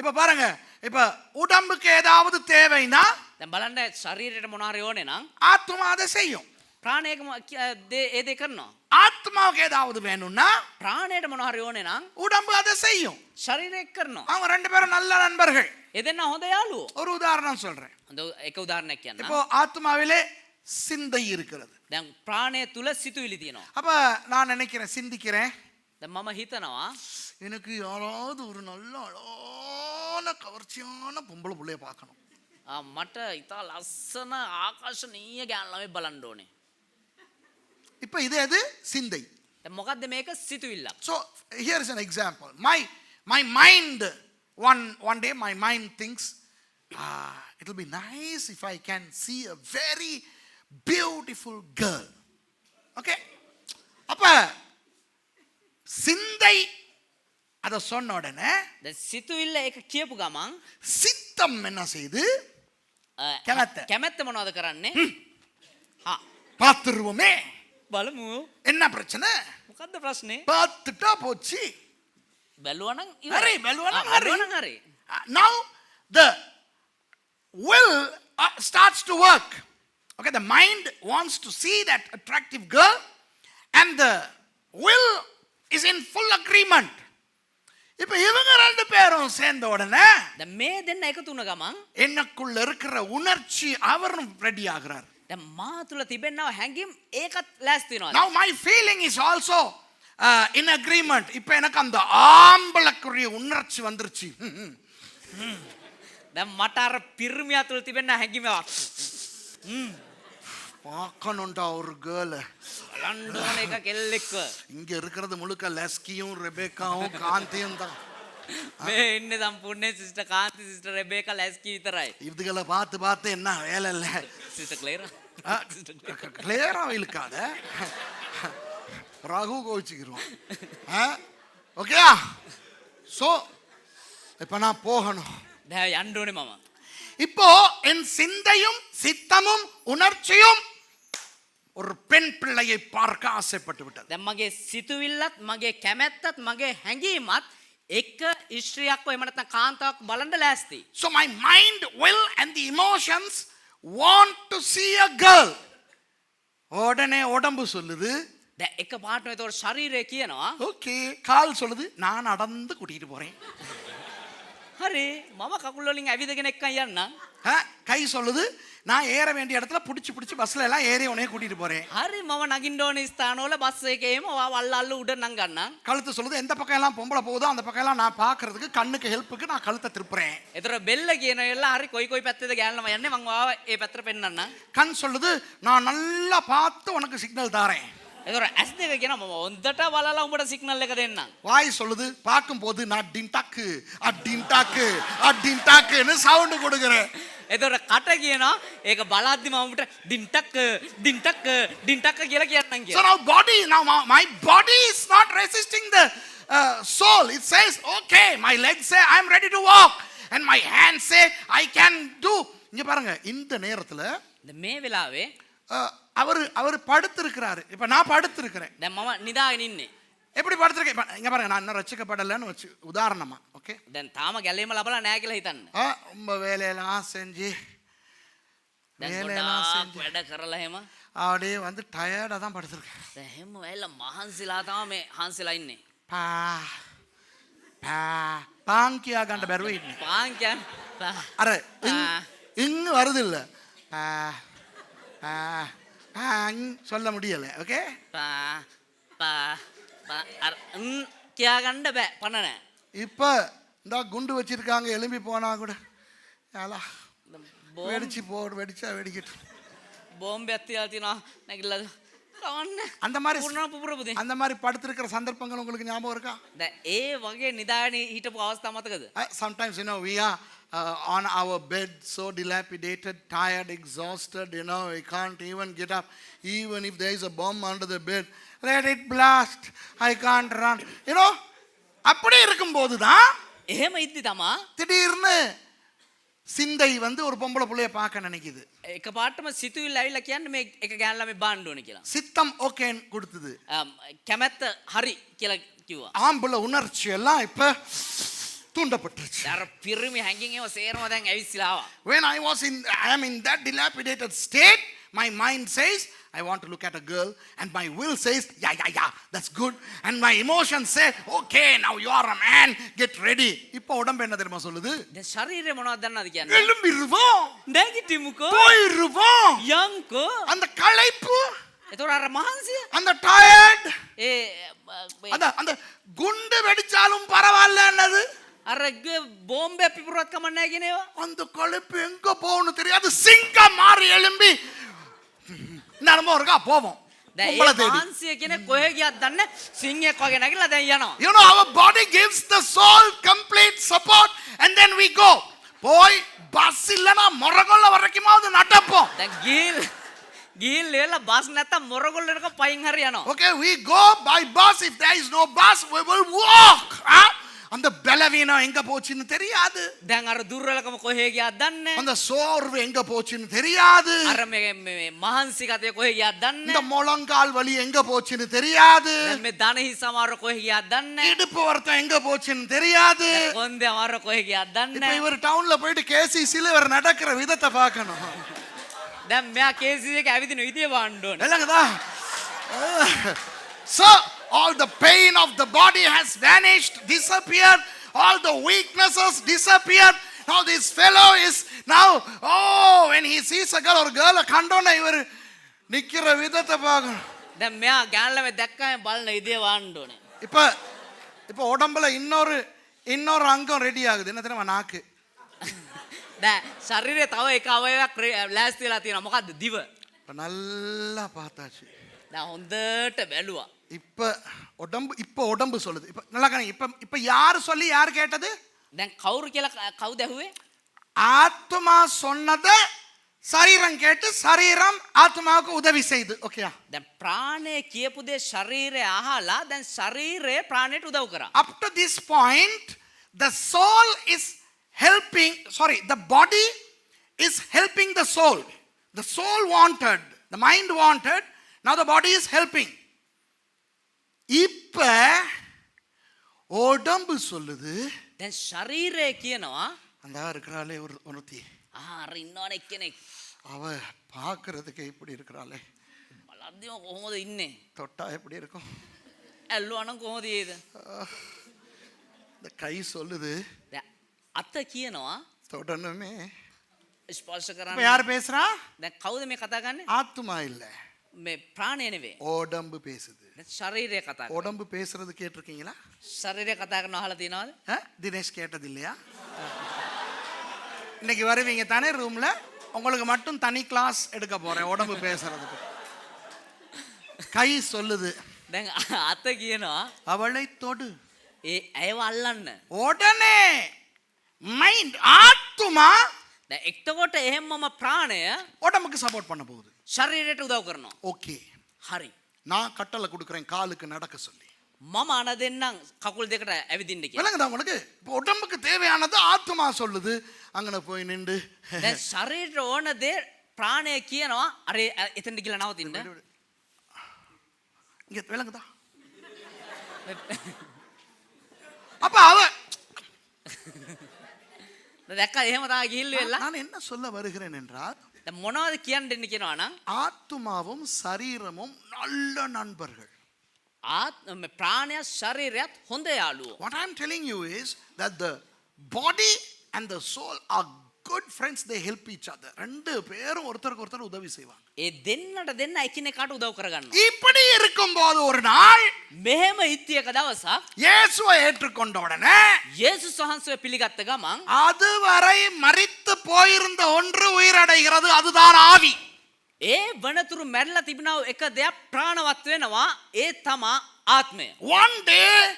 இப்ப பாருங்க, இப்ப உடம்புக்கு ஏதாவது தேவைனா දැන් බලන්න ශරීරයට මොනාරි ඕනේ නම් ஆத்மா அதை செய்யும். ප්‍රාණයක ඒ දේ කරනවා. ஆத்மாவுக்கு ஏதாவது வேணும்னா ප්‍රාණයට මොනාරි ඕනේ නම් உடம்பு அதை செய்யும். ශරීරයක් කරනවා. அவங்க 2 பேரும் நல்ல நண்பர்கள். ඒ දෙන්න හොඳ යාළුවෝ. ஒரு உதாரணம் சொல்றேன். හොඳ එක උදාහරණයක් කියන්න. இப்போ ஆத்மாவிலே சிந்தை இருக்கிறது. දැන් ප්‍රාණය තුල සිතුවිලි තියෙනවා. அப்ப நான் நினைக்கிறேன், சிந்திக்கிறேன், දැන් මම හිතනවා எனக்கு யாராவது ஒரு நல்ல அழகான கவர்ச்சியான பொம்பளை புள்ளைய பார்க்கணும். මට ඉතා ලස්සන ආකර්ශනීය ගෑනු ළමයි බලන්න ඕනේ. இப்ப இது எது? சிந்தை. දැන් මොකද්ද මේක? සිතුවිල්ලක්. So here is an example. My mind one day my mind thinks it will be nice if I can see a very beautiful girl. Okay? அப்ப சிந்தை அத சொன்ன உடனே දැන් සිතුවිල්ල ඒක කියපු ගමන් சித்தம் என்ன செய்து? කැමැත්ත මොනවද කරන්නේ? பார்த்துருவோமே, බලමු. என்ன பிரச்சனை? මොකද්ද ප්‍රශ්නේ? பார்த்துட்டா போச்சு. බැලුවනම් හරි, බැලුවනම් හරි. බැලුවනම් හරි. Now the will starts to work. Okay, the mind wants to see that attractive girl and the will is in full agreement. இப்ப இவங்க 2 பேரும் சேர்ந்த உடனே දැන් මේ දෙන්න එකතු වුණ ගමන් என்னக்குள்ள இருக்கிற உணர்ச்சி அவரும் ரெடி ஆகிறார். දැන් මා තුල තිබෙනව හැඟීම් ඒකත් ලෑස්ති වෙනවා. Now my feeling is also in agreement. இப்ப எனக்கு அந்த ஆம்பளக்குரிய உணர்ச்சி வந்துருச்சு. දැන් මට අර පිරිමියා තුල තිබෙන හැඟීම பார்க்கணும்டா ஒரு கேர்ள். බලන්න ඕන එක කෙල්ලෙක්ව. இங்க இருக்கிறது முழுக்க லெஸ்கியும் ரெபேக்காவும் காந்தியும் தான். මේ ඉන්නේ සම්පූර්ණයෙන් සිස්ටර් කාන්ති සිස්ටර් රෙබේකා ලැස්කි විතරයි. இதுகளை பார்த்து பார்த்து என்ன வேலை இல்லை. සිස්ටර් ක්ලේරා. கிளியரா இழுக்காத, ரகு கோச்சிக்கிறோம். ஓகேயா? ஸோ இப்போ நான் போகணும். දැන් යන්න ඕනේ මම. இப்போ என் சிந்தையும் சித்தமும் உணர்ச்சியும் ஒரு பெண் பிள்ளையை பார்க்க ஆசைப்பட்டு விட்டது. දැන් මගේ සිතුවිල්ලත් මගේ කැමැත්තත් මගේ හැඟීමත් එක ස්ත්‍රියක්ව එහෙම නැත්නම් කාන්තාවක් බලන්න ලෑස්ති. So my mind, will and the emotions want to see a girl. உடனே உடம்பு சொல்லுது දැන් එක පාටම ඒතකොට ශරීරය කියනවා ஓகே, கால் சொல்லுது நான் நடந்து கூட்டிட்டு போறேன். හරි මම කකුල් වලින් ඇවිදගෙන එක්කන් යන්නම්. கை சொல்லுது நான் ஏற வேண்டிய இடத்துல புடிச்சு புடிச்சு பஸ்ல எல்லாம் ஏறி உடனே கூட்டிட்டு போறேன். හරි මම නගින්න ඕනේ ස්ථානවල බස් එකේම ඔයාව අල්ල උඩ නංගන්නම්. கழுத்து சொல்லுது எந்த பக்கம் எல்லாம் பொம்பளை போகுதோ அந்த பக்கம் எல்லாம் நான் பாக்குறதுக்கு கண்ணுக்கு ஹெல்ப்புக்கு நான் கழுத்தை திருப்புறேன். ඒතර බෙල්ල කියන එල්ල හරි කොයි කොයි පැත්තේද ගෑනලම යන්නේ මම ඔයාව ඒ පැත්තට පෙන්නන්නම්. கண் சொல்லுது நான் நல்லா பார்த்து உனக்கு சிக்னல் தாரேன். ඒතර ඇස් දෙක කියනවා මම හොඳට බලලා උඹට සිග්නල් එක දෙන්නම්. வாய் சொல்லுது பார்க்கும்போது நான் டின்டாக்கு அடின்டாக்கு அடின்டாக்குன்னு சவுண்ட் கொடுக்குறேன். ඒතර කට කියනවා ඒක බලද්දි මම උඹට ඩින්ටක් ඩින්ටක් ඩින්ටක් කියලා කියන්නම් So කියලා. now my body is not resisting the soul. It says okay, my legs say I'm ready to walk and my hands say I can do. இங்க பாருங்க, இந்த நேரத்துல මේ වෙලාවේ அவர் படுத்திருக்கிறாரு. இப்ப நான் படுத்திருக்கிறேன். දැන් මම නිදාගෙන ඉන්නේ. எப்படி படுத்திருக்கேன்? இப்ப இங்க பாருங்க, நான் இன்னும் ரட்சிக்கப்படலைன்னு வச்சு உதாரணமா, ஓகே? දැන් තාම ගැලේම ලබලා නැහැ කියලා හිතන්න. ரொம்ப வேலையெல்லாம் செஞ்சு දැන් வேலையெல்லாம் ගොඩාක් செஞ்சு වැඩ කරලා එහෙම அப்படியே வந்து டயர்டா தான் படுத்திருக்கேன். දැන් එහෙම වෙලා මහන්සිලා තමයි මේ හාන්සිලා ඉන්නේ. பா பா பாங்கியா கண்ட பெருவை இன்னி පාන් කියන්නේ அரே இங்க வருது இல்ல, பா பா பாங் சொல்ல முடியல, ஓகே? පා පා පා අර කියා ගන්න බෑ පණ නැහැ. இப்ப இந்த குண்டு வச்சிருக்காங்க, எலும்பி போனா கூட ஏலா வெடிச்சு போடு, வெடிச்சா வெடிக்கட்டும். බෝම්බයක් තියලා තියනවා නැගිලා කවන්න. அந்த மாதிரி පුරන පුපුරපුදේ. அந்த மாதிரி படுத்திருக்கிற சந்தர்ப்பங்கள் உங்களுக்கு ஞாபகம் இருக்கா? දැන් ඒ වගේ නිදාගෙන හිටපු අවස්ථා මතකද? Sometimes we are on our bed so dilapidated, tired, exhausted, we can't even get up. Even if there is a bomb under the bed, let it blast, I can't run. அப்படி இருக்கும்போது தான் එහෙම ඉද්දි තමා திடீர்னு சிந்தை வந்து ஒரு பொம்பளை புள்ளைய பார்க்க நினைக்குது. එක පාටම සිතුවිල්ල ඇවිල්ලා කියන්නේ මේ එක ගෑනලා මේ බාන්න ඕනේ කියලා. சித்தம் ஓகேன்னு கொடுத்தது. කැමැත්ත හරි කියලා කිව්වා. ஆம்பளை உணர்ச்சி எல்லாம் இப்ப தூண்டப்பட்டுருச்சு. අර පිරිමි හැංගින් ඒව සේරම දැන් ඇවිස්සලා ආවා. When I am in that dilapidated state, my mind says I want to look at a girl and my will says yeah, that's good, and my emotions say okay, now you are a man, get ready. இப்போ உடம்பு என்ன தெரியுமா சொல்லுது? දැන් ශරීරය මොනවද දන්නවද කියන්නේ? எழும்பிருவோம், නැගිටිමුකෝ, போயிருவோம். යන්කෝ. அந்த களைப்பு, ඒතොර අර මහන්සිය அந்த tired, ඒ அந்த குண்டு வெடிச்சாலும் பரவாயில்லன்னது, අර බෝම්බයක් පිපුරුවත් කමක් නැහැ කියන ඒවා. அந்த களைப்பு எங்க போகணும் தெரியாது, சிங்கம் மாறி எழும்பி இந்த அனுபவம் இருக்கா? போவோம். දැන් ඒ මහන්සිය කියන්නේ කොහෙ ගියත් දන්නේ සිංහෙක් වගේ නැගිලා දැන් යනවා. Our body gives the soul complete support and then we go. போய் பஸ் இல்லனா மொரகொல்ல வரைக்குமாவது நடப்போம். දැන් ගිහිල් වෙලා බස් නැත්තම් මොරගොල්ල එනක පයින් හරි යනවා. Okay, we go by bus. If there is no bus, we will walk. அந்த பலவீனம் எங்க போச்சுன்னு தெரியாது. දැන් අර දුර්වලකම කොහෙ ගියත් දන්නේ. அந்த சோர்வு எங்க போச்சுன்னு தெரியாது. අර මේ මහන්සි ගතිය කොහෙ ගියත් දන්නේ. இந்த முழங்கால் வலி எங்க போச்சுன்னு தெரியாது. දැන් මේ දණහි සමාර කොහෙ ගියත් දන්නේ. இடுப்பு வருத்தம் எங்க போச்சுன்னு தெரியாது. කොන්දේ අමාර කොහෙ ගියත් இப்ப දන්නේ. இவர் டவுன்ல போயிட்டு கேசிசில இவர் நடக்கிற விதத்தை பார்க்கணும். දැන් මෙයා කේසි එක ඇවිදින විදිය බලන්න ඕනේ. இல்லங்கதா? So all the pain of the body has vanished, disappeared, all the weaknesses disappeared. Now this fellow is now, when he sees a girl or girl கண்டோனே இவர் நிக்கிற விதத்தை பார்க்கணும். දැන් මෙයා ගෑනලම දැක්කම බලන විදිය බලන්න ඕනේ. இப்ப உடம்புல இன்னொரு அங்கம் ரெடி ஆகுது. என்ன தெரியுமா? நாக்கு. දැන් ශරීරයේ තව එක අවයවයක් ලෑස්ති වෙලා තියෙනවා. මොකද්ද? දිව. நல்லா பார்த்தாச்சு. දැන් හොඳට බැලුවා. இப்ப உடம்பு சொல்லுது. இப்ப நல்லா கவனிங்க. இப்ப யார் சொல்லி யார் கேட்டது? දැන් කවුරු කියලා කවුද ඇහුවේ? ஆத்மா சொன்னத சரீரம் கேட்டு சரீரம் ஆத்மாவுக்கு உதவி செய்து. ஓகேயா? දැන් ප්‍රාණය කියපු දේ ශරීරය අහලා දැන් ශරීරය ප්‍රාණයට උදව් කරා. Up to this point the soul is helping, the body is helping the soul. The soul wanted, the mind wanted, now the body is helping. இப்ப உடம்பு சொல்லுது. දැන් ශරීරය කියනවා அந்த இருக்கிறாளே ஒருத்தி, අර ඉන්නවනේ එක්කෙනෙක්. அவ பார்க்கிறதுக்கு இப்படி இருக்கிறாளே, බලද්දිම කොහොමද ඉන්නේ? தொட்டா எப்படி இருக்கும்? ඇල්ලුවා නම් කොහොමද ඒද? இந்த கை சொல்லுது. දැන් අත කියනවා தொடணுமே. ස්පර්ශ இப்ப කරන්න. யார் பேசுறா? දැන් කවුද මේ කතා කරන්නේ? ஆத்மா இல்ல, මේ ප්‍රාණය නෙවෙයි. உடம்பு பேசுது. දැන් ශරීරය කතා කරනවා. உடம்பு பேசுறது கேட்டிருக்கீங்களா? ශරීරය කතා කරනවා අහලා තියෙනවද? தினேஷ் கேட்டது இல்லையா? இன்னைக்கு வருவீங்க தானே ரூம்ல, உங்களுக்கு மட்டும் தனி கிளாஸ் எடுக்க போறேன் உடம்பு பேசுறதுக்கு. கை சொல்லுது. දැන් අත කියනවා அவளை தொடு. ඇයව අල්ලන්න. உடனே மைண்ட் ஆத்மா දැන් එක්තකොට එහෙම්මම ප්‍රාණය உடம்புக்கு சப்போர்ட் பண்ண போகுது. ශරීරයට උදව් කරනවා. ஓகே, හරි. நான் கட்டளை கொடுக்குறேன் காலுக்கு நடக்க சொல்லி. මම අන දෙන්නම් කකුල් දෙකට ඇවිදින්න කියලා. விளங்குதா உங்களுக்கு? இப்போ உடம்புக்கு தேவையானது ஆத்மா சொல்லுது, அங்கன போய் நின்று. දැන් ශරීරයට ඕන දේ ප්‍රාණය කියනවා අර එතනට ගිහලා නවතින්න. இங்க விளங்குதா? அப்ப அவ දැක්ක එහෙම තමයි ගිහිල්ල වෙලා. நான் என்ன சொல்ல வருகிறேன் என்றால், දැන් මොනවද කියන්න දෙන්න කියනවා නම් ஆத்மாவும் சரீரமும் நல்ல நண்பர்கள். ප්‍රාණයත් ශරීරයත් හොඳ යාළුවෝ. What I'm telling you is that the body and the soul are good friends, they help each other. ரெண்டு பேரும் ஒருத்தருக்கு ஒருத்தர் உதவி செய்வாங்க. ඒ දෙන්නට දෙන්න එකිනෙකාට උදව් කරගන්නවා. இப்படி இருக்கும்போது ஒரு நாள் මෙහෙම ඉත්තියක දවසක් இயேசுவை ஏற்றுக்கொண்ட உடனே යේසුස් වහන්සේ පිළිගත්ත ගමන් அதுவரை மரித்து போயிருந்த ஒன்று உயிரடைகிறது, அதுதான் ஆவி. ඒ වනතුරු මැරලා තිබුණා එක දෙයක් ප්‍රාණවත් වෙනවා, ඒ තමා ආත්මය. One day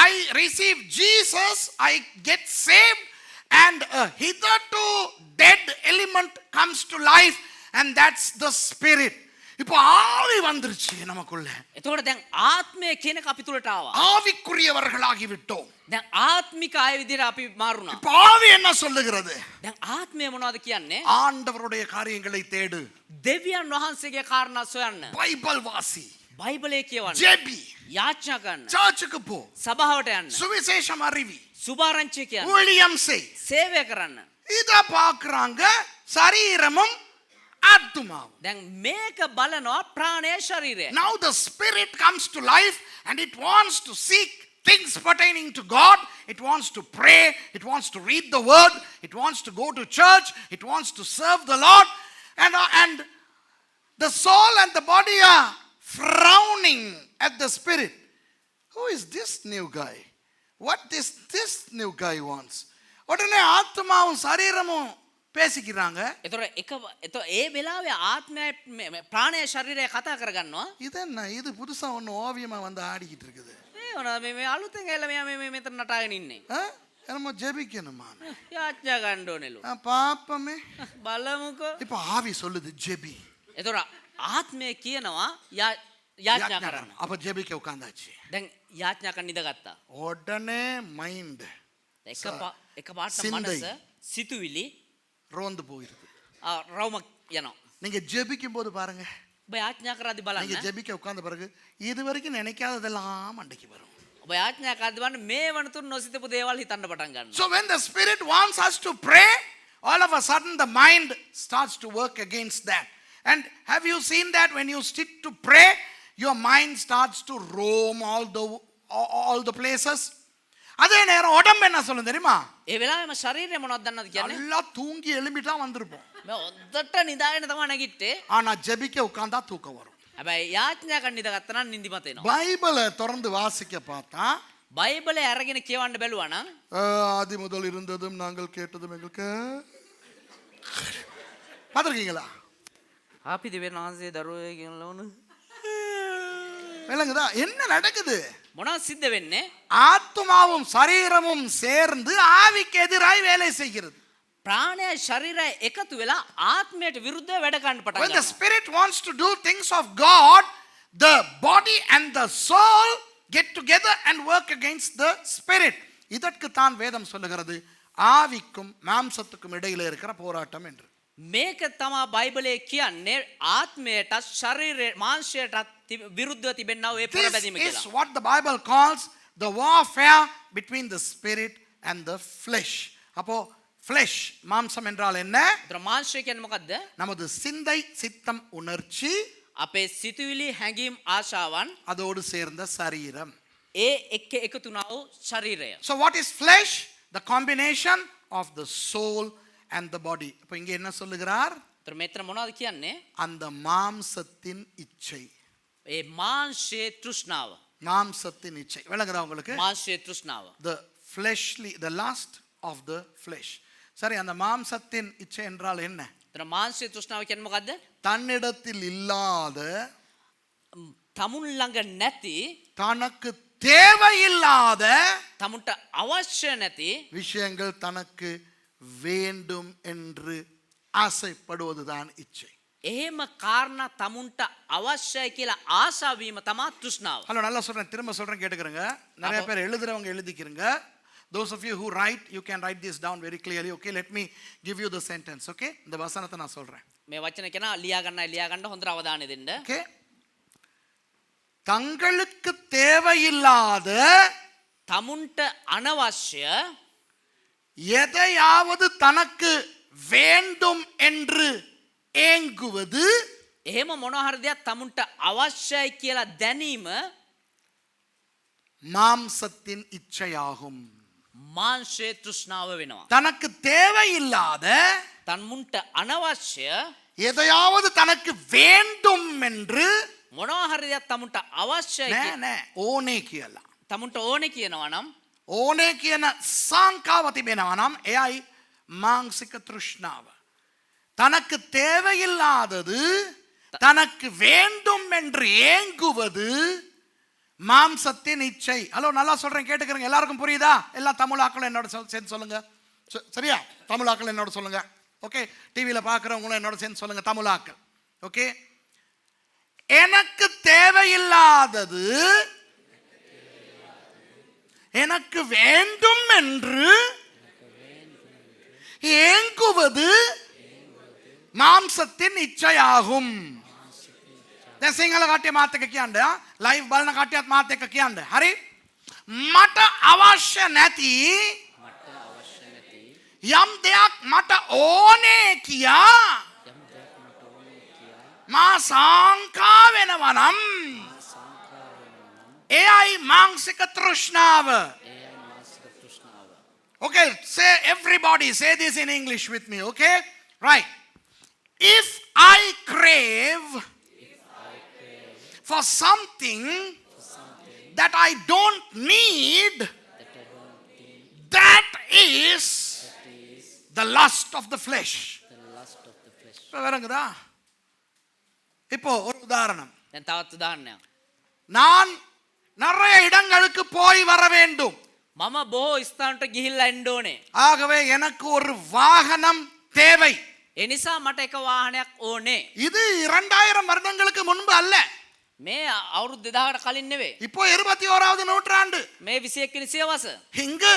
I receive Jesus, I get saved, and a hitherto dead element comes to life, and that's the spirit. இப்போ ஆவி வந்துருச்சு நமக்குள்ள. එතකොට දැන් ආත්මය කියන එක අපි තුලට ආවා. ஆவிக்குரியவர்களாகி விட்டோம். දැන් ආත්මික ආය විදිහට අපි මාරුණා. இப்போ ஆவி என்ன சொல்லுகிறது? දැන් ආත්මය මොනවද කියන්නේ? ஆண்டவருடைய காரியங்களை தேடு, දෙවියන් වහන්සේගේ කාරණා සොයන්න, பைபிள் வாசி, බයිබලයේ කියවන්න, ஜெபி, යාඥා කරන්න, சர்ச்சுக்கு போ, සභාවට යන්න, சுவிசேஷம் அறிவி, සුභාරංචිය කියන්න, ஊழியம் செய். සේවය කරන්න. இத பார்க்கறாங்க சரீரமும் ஆத்மாவும். දැන් මේක බලනවා ප්‍රාණය ශරීරය. Now the spirit comes to life and it wants to seek things pertaining to God. It wants to pray, it wants to read the word, it wants to go to church, it wants to serve the Lord, and the soul and the body are frowning at the spirit. Who is this new guy? What this new guy wants? உடனே ஆத்மாவும் சரீரமும் பேசிக்கிறாங்க. එතකොට ඒ වෙලාවේ ආත්මය ප්‍රාණය ශරීරය කතා කරගන්නවා. இது புதுசா ஒன்று ஓவியமா வந்து ஆடிக்கிட்டு இருக்குது. මේ අලුතෙන් ඇවිල්ලා මෙයා මෙතන නටාගෙන ඉන්නේ. நம்ம ஜெபிக்கணுமா? යාඥා ගන්න ඕනෙලු. பாப்பமே. බලමුකෝ. இப்போ ஆவி சொல்லுது ஜெபி. එතකොට ආත්මය කියනවා යාඥා කරන්න. அப்ப ஜெபிக்க உட்கார்ந்தாச்சு. දැන් යාඥා කරන්න ඉඳගත්තා. உடனே மைண்ட் එකපාරට මනස සිතුවිලි ரோந்து போயிருக்கு. රවුමක් යනවා. நீங்க ஜெபிக்கும் போது பாருங்க, ඔබ යාඥා කරද්දි බලන්න. நீங்க ஜெபிக்க உட்கார்ந்த பிறகு இது வரைக்கும் நினைக்காததெல்லாம் மண்டைக்கு வரும். ඔබ යාඥා කරද්දි බලන්න මේ වනතුරු නොසිතපු දේවල් හිතන්න පටන් ගන්නවා. So when the spirit wants us to pray, all of a sudden the mind starts to work against that. And have you seen that when you stick to pray, your mind starts to roam all the places? அதே நேரம் உடம்பு என்ன சொல்லும் தெரியுமா? ඒ වෙලාවෙම ශරීරය මොනවද දන්නවද කියන්නේ? நல்லா தூங்கி எழும்பிட்டா வந்திருப்போம். මේ ඔද්දට නිදාගෙන තමයි නැගිට්ටේ. ஆனா ஜெபிக்க உட்கார்ந்தா தூக்கம் வரும். හැබැයි යාඥා කරන්න ඉඳගත්තා නම් නිදිමත එනවා. பைபிளை திறந்து வாசிக்க பார்த்தா බයිබලය අරගෙන කියවන්න බැලුවා නම් ஆதி முதல் இருந்ததும் நாங்கள் கேட்டதும் எங்களுக்கு பார்த்திருக்கீங்களா? අපි දෙවියන් වහන්සේ දරුවෝ කියනලවන விளங்குதா? என்ன நடக்குது? මොනවද සිද්ධ වෙන්නේ? ஆத்துமாவும் சரீரமும் சேர்ந்து ஆவிக்கு எதிராய் வேலை செய்கிறது. ප්‍රාණයයි ශරීරයයි එකතු වෙලා ආත්මයට විරුද්ධව වැඩ කරන්න පටන් When the ගන්නවා. spirit wants to do things of God, the body and the soul get together and work against the spirit. இதற்கு தான் வேதம் சொல்லுகிறது ஆவிக்கும் மாம்சத்துக்கும் இடையில இருக்கிற போராட்டம் என்று. මේක තමයි බයිබලයේ කියන්නේ ආත්මයටත් ශරීරය මාංශයටත් විරුද්ධව තිබෙනා වූ ඒ පෙරබැදීම This is කියලා. what the Bible calls the warfare between the spirit and the flesh. அப்போ flesh மாம்சம் என்றால் என்ன? ඒතර මාංශය කියන්නේ මොකද්ද? நமது சிந்தை, சித்தம், உணர்ச்சி, අපේ සිතුවිලි හැඟීම් ආශාවන් அதோடு சேர்ந்த சரீரம். ඒ එක්ක එකතු වුණා වූ ශරීරය. So what is flesh? The combination of the soul and the body. இப்போ இங்கே என்ன சொல்லுகிறார்? ඒතර මෙතන මොනවද කියන්නේ? அந்த மாம்சத்தின் இச்சை. ඒ මාංශයේ තෘෂ්ණාව. மாம்சத்தின் இச்சை. விளங்குதா உங்களுக்கு? මාංශයේ තෘෂ්ණාව. The fleshly, the lust of the flesh. சரி, அந்த மாம்சத்தின் இச்சை என்றால் என்ன? ඒතර මාංශයේ තෘෂ්ණාව කියන්නේ මොකද්ද? தன்னிடத்தில் இல்லாத, තමුන් ළඟ නැති, தனக்கு தேவையில்லாத තමුන්ට අවශ්‍ය නැති விஷயங்கள் தனக்கு வேண்டும் என்று ஆசைப்படுவதுதான் இச்சை. එහෙම කාරණා තමුන්ට අවශ්‍යයි කියලා ආශා වීම තමයි තෘෂ්ණාව. ஹலோ, நல்லா சொல்றேன், திரும்ப சொல்றேன், கேட்டுக்கிறங்க. நிறைய பேர் எழுதுறவங்க எழுதிக்கிறங்க. Those of you who write, you can write this down very clearly. Okay, let me give you the sentence. Okay, இந்த வசனத்தை நான் சொல்றேன். මේ වචන කියන ලියා ගන්න හොඳ අවධානය දෙන්න. Okay, தங்களுக்கு தேவையில்லாத තමුන්ට අනවශ්‍ය எதையாவது தனக்கு வேண்டும் என்று ஏங்குவது එහෙම මොන හරි දෙයක් තමුන්ට අවශ්‍යයි කියලා දැනීම மாம்சத்தின் இச்சையாகும். මාංශයේ තෘෂ්ණාව වෙනවා. தனக்கு தேவையில்லாத තමුන්ට අනවශ්‍ය எதையாவது தனக்கு வேண்டும் என்று මොනවා හරි දෙයක් තමුන්ට අවශ්‍යයි නෑ නෑ ඕනේ කියලා. තමුන්ට ඕනේ කියනවා නම් ඕනේ කියන සංකාව තිබෙනවා නම් එයයි මාංශික තෘෂ්ණාව. தனக்கு தேவையில்லாதது தனக்கு வேண்டும் என்று ஏங்குவது மாம்சத்தின் இச்சை. ஹலோ, நல்லா சொல்றேன், கேட்டுக்கிறேங்க. எல்லாருக்கும் புரியுதா? எல்லா தமிழாக்களும் என்னோட சேர்ந்து சொல்லுங்க. சரியா? தமிழாக்கள் என்னோட சொல்லுங்க. ஓகே, டிவியில் பார்க்குறவங்களும் என்னோட சேர்ந்து சொல்லுங்க. தமிழாக்கள். ஓகே, எனக்கு தேவையில்லாதது எனக்கு வேண்டும் என்று ஏங்குவது මාම්සத்தின் ඉච්ඡයාகும். දැන් සිංහල කට්ටිය මාත් එක්ක කියන්න. ලයිව් බලන කට්ටියත් මාත් එක්ක කියන්න. හරි? මට අවශ්‍ය නැති යම් දෙයක් මට ඕනේ කියා මා සංකා වෙනවා නම් එයයි මාංශික තෘෂ්ණාව. Okay, say everybody, say this in English with me, okay? Right. If I crave for something that I don't need, that is the lust of the flesh. வேறங்கதா? இப்போ ஒரு உதாரணம். දැන් තවත් උදාහරණයක්. நான் நிறைய இடங்களுக்கு போய் வர வேண்டும். මම බොහෝ ස්ථානට ගිහිල්ලා එන්න ඕනේ. ஆகவே எனக்கு ஒரு வாகனம் தேவை. ඒ නිසා මට එක වාහනයක් ඕනේ. இது 2000 வருடங்களுக்கு முன்பு அல்ல. මේ අවුරුදු 2000කට කලින් නෙවෙයි. இப்போ 21வது நூற்றாண்டு. මේ 21 වෙනි සියවස. இங்கு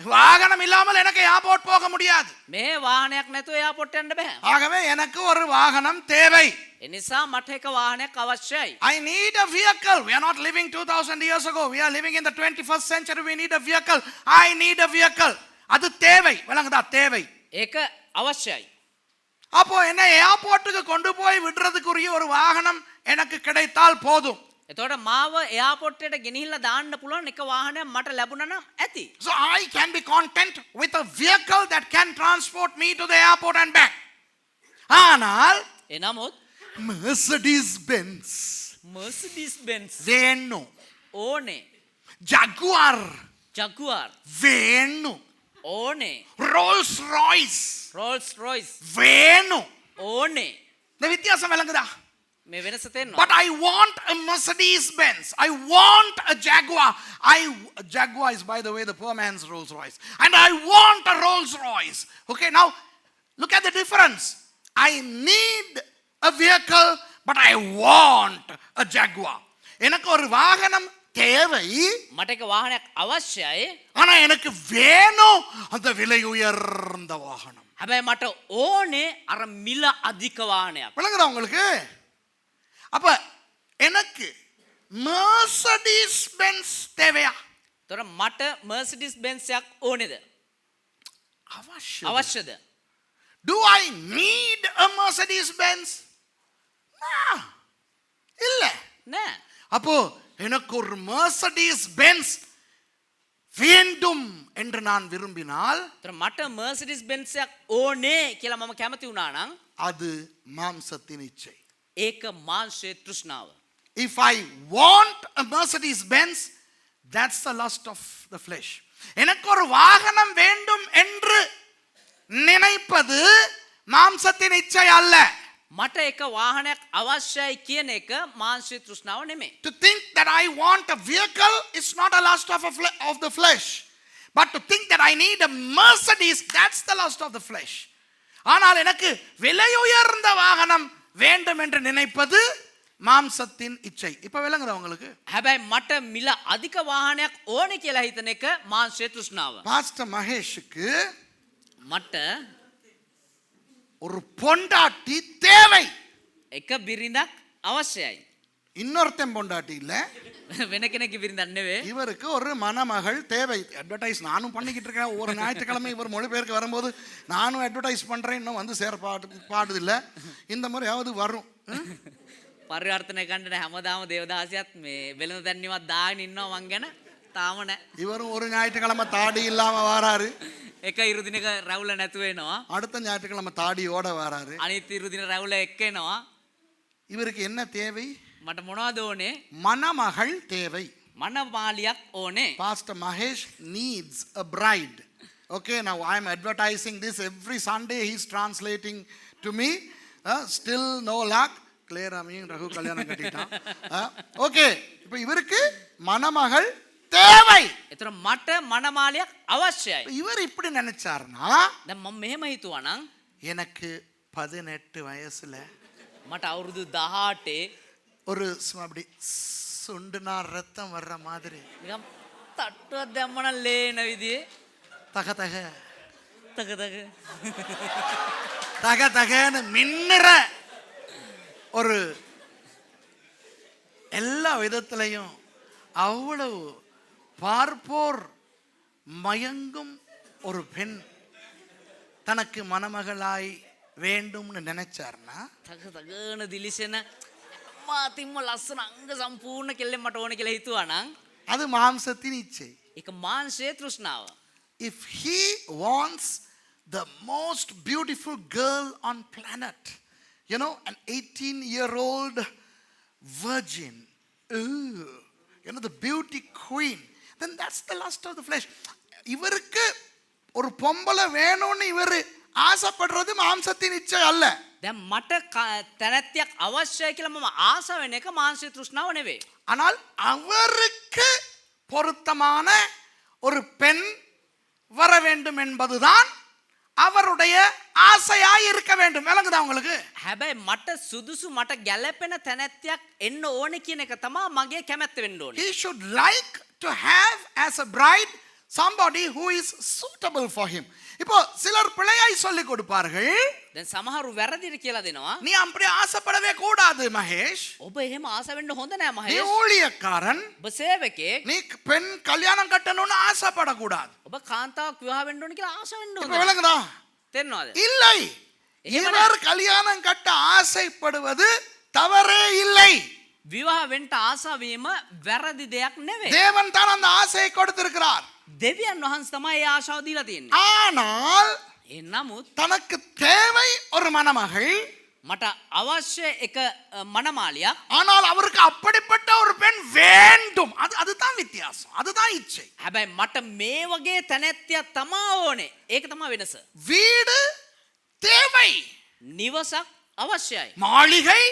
வாகனம் இல்லாமல் எனக்கு ஏர்போர்ட் போக முடியாது. මේ වාහනයක් නැතුව එයාපෝට් යන්න බෑ. ஆகவே எனக்கு ஒரு வாகனம் தேவை. ඒ නිසා මට එක වාහනයක් අවශ්‍යයි. I need a vehicle. We are not living 2000 years ago. We are living in the 21st century. We need a vehicle. I need a vehicle. அது தேவை. விளங்குதா? தேவை. ඒක අවශ්‍යයි. அப்போ என்ன ஏர்போர்ட்டுக்கு கொண்டு போய் விடுறதுக்குரிய ஒரு வாகனம் எனக்கு கிடைத்தால் போதும். එතකොට මාව එයාපෝට් එකට ගෙනිහිල්ලා දාන්න පුළුවන් එක වාහනයක් මට ලැබුණා නම් ඇති. So I can be content with a vehicle that can transport me to the airport and back. ஆனால் එනමුත් Mercedes Benz Mercedes Benz வேணும், ඕනේ. Jaguar Jaguar வேணும், ඕනේ. Rolls Royce Rolls Royce வேணும். ඕනේ. இந்த வித்தியாசம் விளங்குதா? මේ වෙනස තේරෙනවා. But I want a Mercedes Benz. I want a Jaguar. Jaguar is, by the way, the poor man's Rolls Royce. And I want a Rolls Royce. Okay, now look at the difference. I need a vehicle, but I want a Jaguar. எனக்கு ஒரு வாகனம் தேவை, මට එක වාහනයක් අවශ්‍යයි. ஆனா எனக்கு வேணும் அந்த விலை உயர்ந்த வாகனம். හැබැයි මට ඕනේ අර මිල අධික වාහනයක්. விளங்குதா உங்களுக்கு? அப்ப எனக்கு மெர்சடிஸ் பென்ஸ் தேவையா? තොර මට මර්සිඩිස් බෙන්ස් එකක් ඕනේද? அவசியம். අවශ්‍යද? Do I need a Mercedes Benz? இல்ல. නෑ. அப்போ எனக்கு ஒரு மெர்சடிஸ் பென்ஸ் வேண்டும் என்று நான் விரும்பினால் තොර මට මර්සිඩිස් බෙන්ස් එකක් ඕනේ කියලා මම කැමති වුණා නම් அது மாம்சத்தின் இச்சை. ඒක මාංශයේ තෘෂ්ණාව. If I want a Mercedes Benz, that's the lust of the flesh. எனக்கு ஒரு வாகனம் வேண்டும் என்று நினைப்பது மாம்சத்தின் இச்சை அல்ல. මට එක වාහනයක් අවශ්‍යයි කියන එක මාංශයේ තෘෂ්ණාව නෙමෙයි. To think that I want a vehicle is not a lust of the flesh. But to think that I need a Mercedes, that's the lust of the flesh. ஆனால் எனக்கு விலை உயர்ந்த வாகனம் வேண்டும் என்று நினைப்பது மாம்சத்தின் இச்சை. இப்ப விளங்குதா உங்களுக்கு? හැබැයි මට මිල අධික වාහනයක් ඕනේ කියලා හිතන එක මාංශයේ තෘෂ්ණාව. பாஸ்டர் மகேஷுக்கு මට ஒரு பொண்டாட்டி தேவை. එක බිරිඳක් අවශ්‍යයි. இன்னொருத்தன் பொண்டாட்டி இல்ல, වෙන කෙනෙක්ගේ බිරිඳක් නෙවෙයි. இவருக்கு ஒரு மணமகள் தேவை. அட்வர்டைஸ் நானும் பண்ணிக்கிட்டு இருக்கேன். ஒரு ஞாயிற்றுக்கிழமை இவர் மொழிபெயர்க்க வரும்போது நானும் அட்வர்டைஸ் பண்றேன். இன்னும் வந்து சேர பாடுது இல்ல. இந்த முறையாவது வரும். පරිවර්තනය ගන්න හැමදාම දේවදාසියත් මේ වෙළඳ දැන්වීමක් දාගෙන ඉන්නවා මං ගැන තාම නැහැ. இவரும் ஒரு ஞாயிற்றுக்கிழமை தாடி இல்லாம வராரு, එක ඉරු දිනක රැවුල නැතුව එනවා. அடுத்த ஞாயிற்றுக்கிழமை தாடியோட வராரு. අනිත් ඉරු දින රැවුල එක්ක එනවා. இவருக்கு என்ன தேவை? මට මොනවද ඕනේ? மணமகள் தேவை. මනමාලියක් ඕනේ. Pastor Mahesh needs a bride. Okay, now I am advertising this every Sunday. He's translating to me. Still no luck. Clear அம்மையும் ரகு கல்யாணம் கட்டிட்டான். ஓகே, இப்போ இவருக்கு மணமகள் தேவை. ඒතර මට මනමාලියක් අවශ්‍යයි. இவர் இப்படி நினைச்சாருன்னா, දැන් මම මෙහෙම හිතුවා නම් எனக்கு 18 வயசுல මට අවුරුදු 18 ஒரு அப்படி சுண்டுனா ரத்தம் வர்ற மாதிரி නිකම් තට්ටුවක් දැම්ම නම් ලේන විදිහේ தக தக තක තක தக தகன்னு மின்னுற ஒரு எல்லா விதத்திலையும் அவ்வளவு பார்ப்போர் மயங்கும் ஒரு பெண் தனக்கு மணமகளாய் வேண்டும்னு நினைச்சார்னா, තක තකන දිලිසෙන මාතිම්ම ලස්සන අංග සම්පූර්ණ කෙල්ලෙන් මට ඕන කියලා හිතුවා නම් அது மாம்சத்தின் இச்சை. ඒක මාංශයේ තෘෂ්ණාව. If he wants the most beautiful girl on planet, you know, an 18-year-old virgin, you know, the beauty queen, then that's the lust of the flesh. இவருக்கு ஒரு பொம்பளை வேணும்னு இவர் ஆசைப்படுறது மாம்சத்தின் இச்சை அல்ல. දැන් මට තැනැත්තියක් අවශ්‍යයි කියලා මම ආස වෙන එක මාංශයේ තෘෂ්ණාව නෙවෙයි. ஆனால் அவருக்கு பொருத்தமான ஒரு பெண் வர வேண்டும் என்பதுதான் அவருடைய ஆசையாய் இருக்க வேண்டும். விளங்குதா உங்களுக்கு? හැබැයි මට සුදුසු මට ගැළපෙන තැනැත්තියක් එන්න ඕනේ කියන එක තමයි මගේ කැමැත්ත වෙන්න ඕනේ. He should like to have as a bride somebody who is suitable for him. இப்போ சிலர் பிழையாய் சொல்லிக் கொடுப்பார்கள், දැන් සමහරු වැරදිට කියලා දෙනවා. நீ அப்படி ஆசைப்படவே கூடாது மகேஷ், ඔබ එහෙම ආස වෙන්න හොඳ නෑ நீ මහේෂ්. ஊழியக்காரன், ඔබ සේවකයෙක්. நீ பெண் கல்யாணம் கட்டணும்னு ஆசைப்படக்கூடாது. ඔබ කාන්තාවක් විවාහ වෙන්න ඕනේ කියලා ආස වෙන්න இப்போ හොඳ. விளங்குதா? තේරෙනවද? இல்லை, இவர் கல்யாணம் கட்ட ஆசைப்படுவது தவறே இல்லை. විවාහ වෙන්න ආස වීම වැරදි දෙයක් නෙවෙයි. தேவன் தான் அந்த ஆசையை கொடுத்திருக்கிறார். දෙවියන් වහන්සේ තමයි ඒ ආශාව දීලා තියෙන්නේ. ஆனால் ඒ නමුත් தனக்கு தேவை ஒரு மணமகள், මට අවශ්‍ය එක මනමාලියක්. ஆனால் அவருக்கு அப்படிப்பட்ட ஒரு பெண் வேண்டும். அதுதான் வித்தியாசம், அதுதான் இச்சை. හැබැයි මට මේ වගේ තැනැත්තියක් තමා ඕනේ. ඒක තමයි වෙනස. வீடு தேவை, නිවසක් අවශ්‍යයි. மாளிகை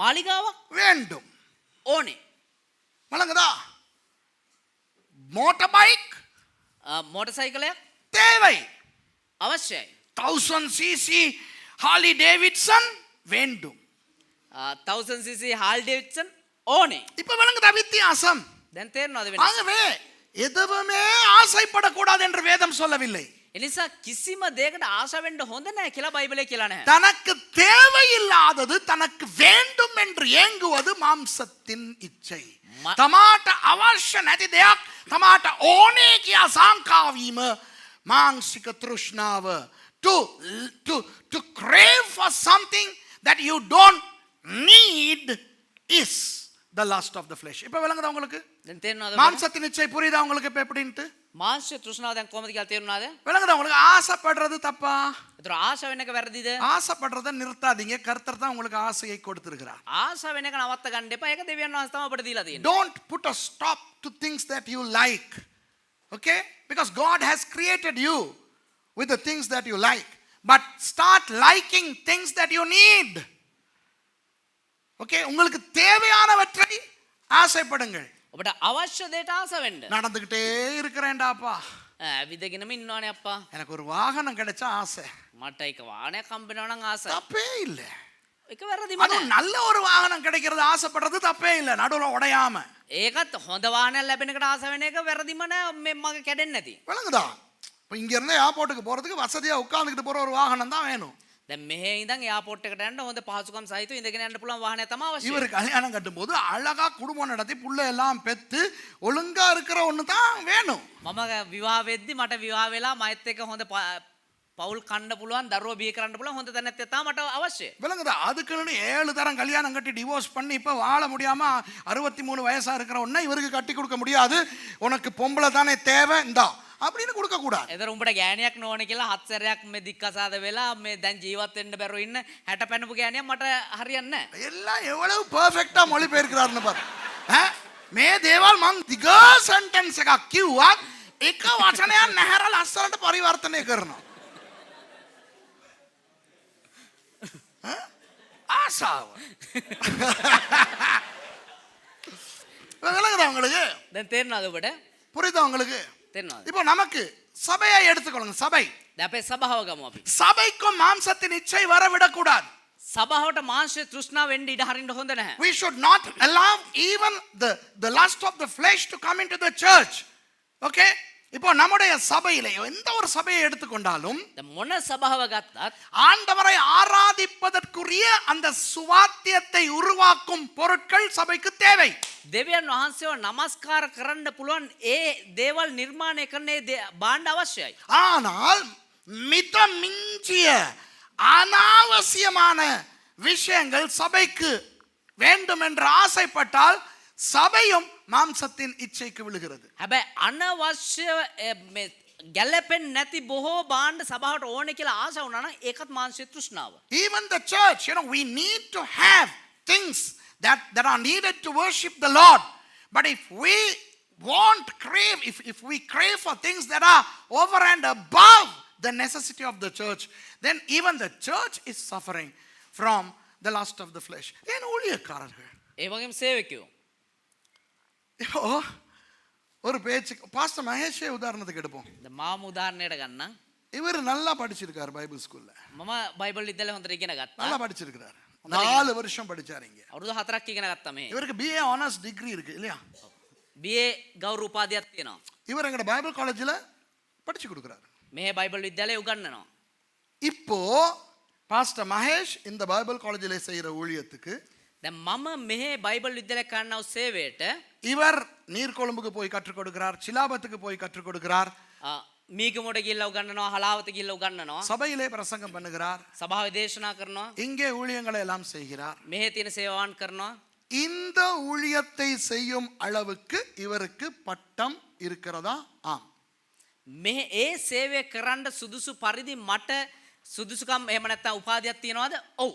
මාලිගාවක් வேண்டும். ඕනේ. வழங்குதா? மோட்டார் பைக் මෝටර් සයිකලයක් தேவை. අවශ්‍යයි. 1000cc ஹார்லி டேவிட்சன் வேண்டும். 1000cc හාල් ඩේවිඩ්සන් ඕනේ. இப்ப விளங்குதா வித்தியாசம்? දැන් තේරෙනවද වෙනස? ஆகவே எதுவுமே ஆசைப்படக்கூடாது என்று வேதம் சொல்லவில்லை. එනිසා කිසිම දෙයකට ආශා වෙන්න හොඳ නැහැ කියලා බයිබලයේ කියලා නැහැ. தனக்கு தேவையில்லாதது தனக்கு வேண்டும் என்று ஏங்குவது மாம்சத்தின் இச்சை. තමාට අවශ්‍ය නැති දෙයක් තමාට ඕනේ කියා සංකාවීම මාංශික තෘෂ්ණාව. To crave for something that you don't need is the lust of the flesh. இப்ப விளங்குதா உங்களுக்கு? දැන් තේරෙනවද? மாம்சத்தின் இச்சை புரியுதா உங்களுக்கு இப்ப எப்படின்ட்டு? මාංශ තෘෂ්ණාව දැන් කොහොමද කියලා තේරුණාද? விளங்குதா உங்களுக்கு? ஆசைப்படுறது தப்பா? ඒතර ආශා වෙන එක වැරදිද? ஆசைப்படுறதை நிறுத்தாதீங்க. கர்த்தர் தான் உங்களுக்கு ஆசையை கொடுத்திருக்கிறார். ආශා වෙන එක නවත්ත ගන්න එපා. ඒක දෙවියන් වහන්සේ තමයි අපිට දීලා තියෙන්නේ. Don't put a stop to things that you like. Okay? Because God has created you with the things that you like. But start liking things that you need. Okay? உங்களுக்கு தேவையானவற்றை ஆசைப்படுங்கள். ඔබට අවශ්‍ය දෙයට ආශා වෙන්න. நடந்துக்கிட்டே இருக்கிறேன்டாப்பா. ඇවිදගෙනම ඉන්නවනේ අප්පා. எனக்கு ஒரு வாகனம் கிடைச்சா ஆசை. මට එක වාහනයක් හම්බෙනවා නම් ආසයි. தப்பே இல்லை. ඒක වැරදිම அதுவும் නෑ. நல்ல ஒரு வாகனம் கிடைக்கிறது ஆசைப்படுறது தப்பே இல்லை. நடுவுல உடையாம. ඒකත් හොඳ වාහනයක් ලැබෙන එකට ආස වෙන එක වැරදිම නෑ. මගේ කැඩෙන්නේ නැති. விளங்குதா? இப்போ இங்க இருந்து ஏர்போர்ட்டுக்கு போறதுக்கு வசதியா உட்கார்ந்துக்கிட்டு போற ஒரு வாகனம் தான் வேணும். දැන් මෙහෙ ඉඳන් එයාපෝට් එකට යන්න හොඳ පහසුකම් සහිතව ඉඳගෙන යන්න පුළුවන් වාහනයක් තමයි අවශ්‍ය. இவர் கல்யாணம் கட்டும்போது அழகா குடும்பம் நடத்தி புள்ள எல்லாம் பெத்து ஒழுங்கா இருக்கிற ஒண்ணு தான் வேணும். මම විවාහ වෙද්දි මට විවාහ වෙලා මයිත් එක්ක හොඳ පවුල් කන්න පුළුවන් දරුවෝ බිහි කරන්න පුළුවන් හොඳ තැනක් තමයි මට අවශ්‍ය. விளங்குதா? அதுக்குன்னு 7 தரம் கல்யாணம் கட்டி டிவோர்ஸ் பண்ணி இப்ப வாழ முடியாம 63 வயசா இருக்கிற ஒண்ணா இவருக்கு கட்டி கொடுக்க முடியாது. உனக்கு பொம்பளை தானே தேவை இந்தா அப்படின்னு கொடுக்க கூடாது. එතර උඹට ගෑණියක් නොවනේ කියලා හත් සැරයක් මේ දික්කසාද වෙලා මේ දැන් ජීවත් වෙන්න බැරුව ඉන්න 60 පැනපු ගෑණියක් මට හරියන්නේ නැහැ. எல்லாம் எவ்வளவு பெர்ஃபெக்ட்டா மொழிபெயர்க்கிறாருன்னு பாரு. මේ දේවල් මං දිග සෙන්ටෙන්ස් එකක් කිව්වත් එක වචනයක් නැහැර ලස්සනට පරිවර්තනය කරනවා. ஆசாව. விளங்குதா உங்களுக்கு? දැන් තේරෙනවද ඔබට? புரியுதா உங்களுக்கு? තේරෙනවද? இப்போ நமக்கு சபையை எடுத்துக்கொள்ளுங்க. சபை. දැන් අපේ සභාව ගමු අපි. சபைக்கும் மாம்சத்தின் இச்சை வரவிடக்கூடாது. සභාවට මාංශ තෘෂ්ණාව වෙන්න ඉඩ හරින්න හොඳ නැහැ. We should not allow even the lust of the flesh to come into the church. Okay? இப்போ நம்முடைய சபையிலே எந்த ஒரு சபையை எடுத்துக்கொண்டாலும் දැන් මොන සභාව ගත්තත් ஆண்டவரை ஆராதிப்பதற்குரிய அந்த சுவாத்தியத்தை உருவாக்கும் பொருட்கள் சபைக்கு தேவை. දෙවියන් වහන්සේව නමස්කාර කරන්න පුළුවන් ඒ දේවල් නිර්මාණය කරන ඒ භාණ්ඩ අවශ්‍යයි. ஆனால் மித மிஞ்சிய அனாவசியமான விஷயங்கள் சபைக்கு வேண்டும் என்று ஆசைப்பட்டால் சபையும் மாம்சத்தின் இச்சைக்கு விழுகிறது. හැබැයි අනවශ්‍ය ගැලපෙන්නේ නැති බොහෝ භාණ්ඩ සභාවට ඕනේ කියලා ආශ වුණා නම් ඒකත් මානසික තෘෂ්ණාව. Even the church, we need to have things that are needed to worship the Lord. But if we if we crave for things that are over and above the necessity of the church, then even the church is suffering from the lust of the flesh. ஏன் ஊழியக்காரர்கள்? ඒ වගේම සේවකයෝ. இப்போ ஒரு பேச்சு pastor மகேஷே உதாரணத்துக்கு எடுப்போம். ද මාම උදාහරණයට ගන්නම්. இவர் நல்லா படிச்சிருக்காரு பைபிள் ஸ்கூல்ல. මම බයිබල් විද්‍යාලේ හොඳට ඉගෙන ගත්තා. நல்லா படிச்சிருக்காரு. 4 வருஷம் படிச்சாரு இங்க. අවුරුදු 4ක් ඉගෙන ගත්තා මේ. இவருக்கு BA honors degree இருக்கு இல்லையா? BA ගෞරව උපාධියක් තියෙනවා. இவர் எங்க பைபிள் காலேஜ்ல படிச்சு கொடுக்குறாரு. මේ බයිබල් විද්‍යාලේ උගන්වනවා. இப்போ பாஸ்டர் மகேஷ் இந்த பைபிள் காலேஜிலே செய்யற ஊழியத்துக்கு දැන් මම මෙහි බයිබල් විද්‍යාලේ කරනව සේවයට இவர் நீர்கொழும்புக்கு போய் கற்றுக் கொடுக்கிறார், சிலாபத்துக்கு போய் கற்றுக் கொடுக்கிறார், මීගමුවට ගිහිල්ලා උගන්වනවා, හලාවත ගිහිල්ලා උගන්වනවා, சபையிலே பிரசங்கம் பண்ணுகிறார், සභාවේ දේශනා කරනවා, இங்கே ஊழியங்களை எல்லாம் செய்கிறார். මෙහි තියෙන සේවාවන් කරනවා. இந்த ஊழியத்தை செய்யும் அளவுக்கு இவருக்கு பட்டம் இருக்கிறதா? ஆம். මේ ඒ සේවය කරන්න සුදුසු පරිදි මට සුදුසුකම් එහෙම නැත්නම් උපාධියක් තියනවාද? ඔව්.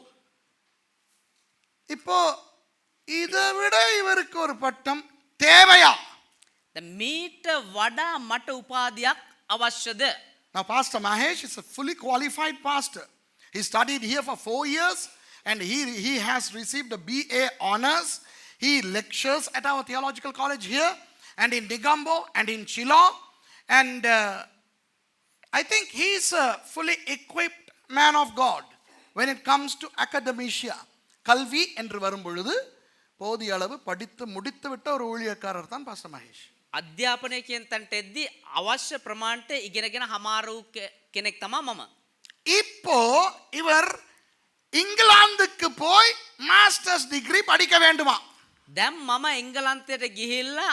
இப்போ இதை விட இவருக்கு ஒரு பட்டம் தேவையா? දැන් මීට වඩා මට උපාධියක් අවශ්‍යද? Now Pastor Mahesh is a fully qualified pastor. He studied here for 4 years and he has received a BA honors. He lectures at our theological college here and in Negombo and in Shiloh, and I think he is a fully equipped man of God when it comes to academia. கல்வி என்று வரும் பொழுது போதிய அளவு படித்து முடித்து விட்ட ஒரு ஊழியக்காரர் தான் பாஸ்டர் மகேஷ். අධ්‍යාපනය කියන තැනට එද්දී අවශ්‍ය ප්‍රමාණයට ඉගෙනගෙන හමාරු කෙනෙක් තමයි මම. இப்போ இவர் இங்கிலாந்துக்கு போய் மாஸ்டர்ஸ் டிகிரி படிக்க வேண்டுமா? දැන් මම එංගලන්තයට ගිහිල්ලා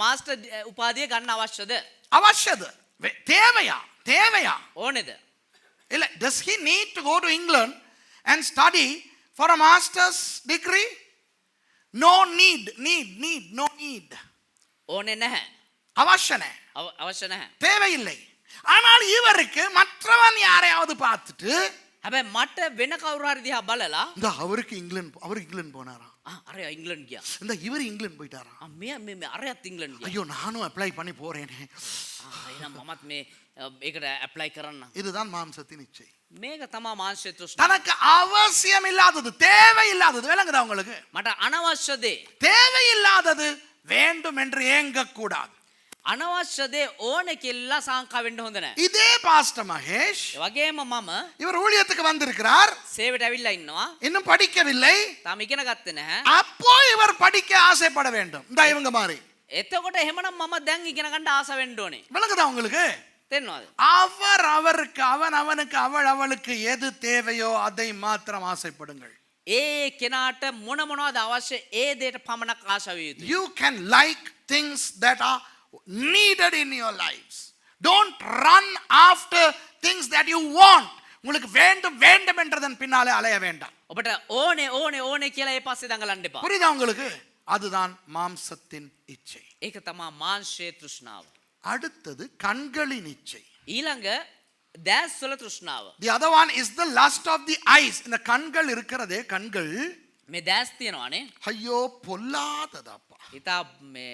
මාස්ටර් උපාධිය ගන්න අවශ්‍යද? அவசியது தேவையா? தேவையா? ඕනේද? இல்ல, does he need to go to England and study for a master's degree? No need. No need. ඕනේ නැහැ. அவசியனே, අවශ්‍ය නැහැ. தேவையில்லை. ஆனால் இவருக்கு மற்றவன் யாரையாவது பார்த்துட்டு, හැබැයි මට වෙන කවුරු හරි දිහා බලලා இந்த அவருக்கு இங்கிலாந்து போனாரா, අරයා ඉංග්ලන්ඩ් ගියා. இந்த இவர் இங்கிலாந்து போயிட்டாரா, මේ අරයාත් ඉංග්ලන්ඩ් ගියා. ஐயோ நானும் அப்ளை பண்ணி போறேனே. එහෙනම් මමත් මේ ඒකට ඇප්ලයි කරන්න. இதுதான் மாம்சத்தின் இச்சை. මේක තමයි මාංශයේ තෘෂ්ණාව. தனக்கு அவசியம் இல்லாதது, தேவையில்லாதது, விளங்குதா உங்களுக்கு? මට අනවශ්‍ය දේ, தேவையில்லாதது வேண்டும் என்று ஏங்க கூடாது. අනවශ්‍ය දේ ඕනේ කියලා සංකා වෙන්න හොඳ නැහැ. இதே பாஸ்டர் மகேஷ் ඒ වගේම මම இவர் ஊழியத்துக்கு வந்திருக்கிறார், සේවයට ඇවිල්ලා ඉන්නවා. இன்னும் படிக்கவில்லை. තාම ඉගෙන ගත්තේ නැහැ. அப்போ இவர் படிக்க ஆசைப்பட வேண்டும். இந்த இவங்க மாதிரி එතකොට එහෙමනම් මම දැන් ඉගෙන ගන්න ආස වෙන්න ඕනේ. விளங்குதா உங்களுக்கு? තේරෙනවද? அவருக்கு அவனுக்கு அவளுக்கு எது தேவையோ அதை மாத்திரம் ஆசைப்படுங்கள். ඒ කෙනාට මොනවද අවශ්‍ය ඒ දේට පමණක් ආශා විය යුතුයි. You can like things that are needed in your lives. Don't run after things that you want. உங்களுக்கு வேண்டும் என்றதன் பின்னாலே அலைய வேண்டாம். ඔබට ඕනේ කියලා ඒ පස්සේ දඟලන්න එපා. புரியுதா உங்களுக்கு? அதுதான் மாம்சத்தின் இச்சை. ඒක තමයි මාංශයේ තෘෂ්ණාව. அடுத்தது கண்களின் இச்சை. ඊළඟ දැස් වල තෘෂ්ණාව. The other one is the lust of the eyes. இந்த கண்கள் இருக்கிறதே, கண்கள் මේ දැස් තියෙනවානේ. ஐயோ பொல்லாததாப்பா. ඊට මේ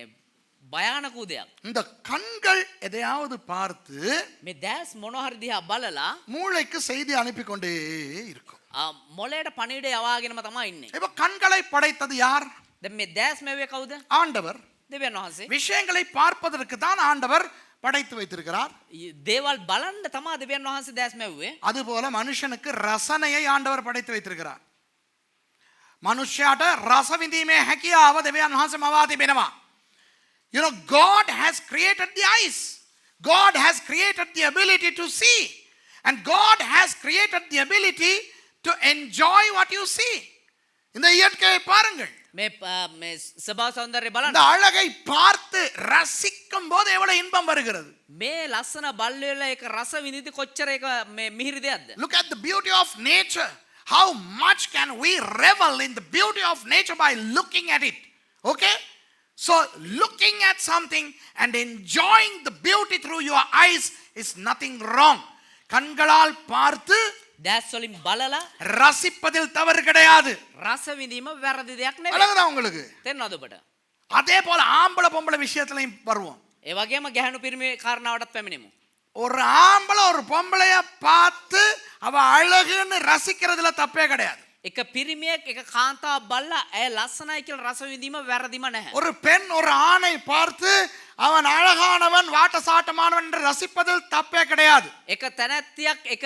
භයානක දෙයක්. இந்த கண்கள் எதையாவது பார்த்து මේ දැස් මොන හරි දිහා බලලා மூளைக்கு செய்தி அனுப்பி கொண்டே இருக்கும். මොලේට පණිවිඩය යවාගෙනම තමයි ඉන්නේ. இப்ப கண்களை படைத்தது யார்? දැන් මේ දැස් මෙවේ කවුද? ஆண்டவர். දෙවියන් වහන්සේ. விஷயங்களை பார்ப்பதற்கு தான் ஆண்டவர் படைத்து வைத்திருக்கிறார். දේවල් බලන්න තමයි දෙවියන් වහන්සේ දැස් මෙව්වේ. அதுபோல மனுஷனுக்கு ரசனையை ஆண்டவர் படைத்து வைத்திருக்கிறார். மனுஷයාට රස විඳීමේ හැකියාව දෙවියන් වහන්සේ මවා තිබෙනවා. You know, God has created the eyes. God has created the ability to see. And God has created the ability to enjoy what you see. இந்த இயற்கையை பாருங்கள். මේ සබා සෞන්දර්යය බලන්න. இந்த அழகை பார்த்து ரசிக்கும் போது எவ்வளவு இன்பம் வருகிறது. මේ ලස්සන බල්ලෙල එක රස විඳිති කොච්චර එක මේ මිහිරි දෙයක්ද? Look at the beauty of nature. How much can we revel in the beauty of nature by looking at it? Okay? So looking at something and enjoying the beauty through your eyes is nothing wrong. கண்களால் பார்த்து දැස් වලින් බලලා ரசிப்பதில் தவறு கிடையாது. රස විඳීම වැරදි දෙයක් නෙවෙයි. அழகுதா உங்களுக்கு? තේරෙනවද ඔබට? அதே போல ஆம்பளை பொம்பளை விஷயத்திலையும் வருவோம். ඒ වගේම ගැහණු පිරිමි කාරණාවටත් පැමිණෙමු. ஒரு ஆம்பளை ஒரு பொம்பளைய பார்த்து அவ அழகுன்னு ரசிக்கிறதுல தப்பே கிடையாது. එක පිරිමියෙක් එක කාන්තාවක් බලලා ඇය ලස්සනයි කියලා රස විඳීම වැරදිම නැහැ. ஒரு பெண் ஒரு ஆணை பார்த்து அவன் அழகானவன் வாட்டசாட்டமானவன் என்று ரசிப்பதில் தப்பே கிடையாது. එක තැනැත්තියක් එක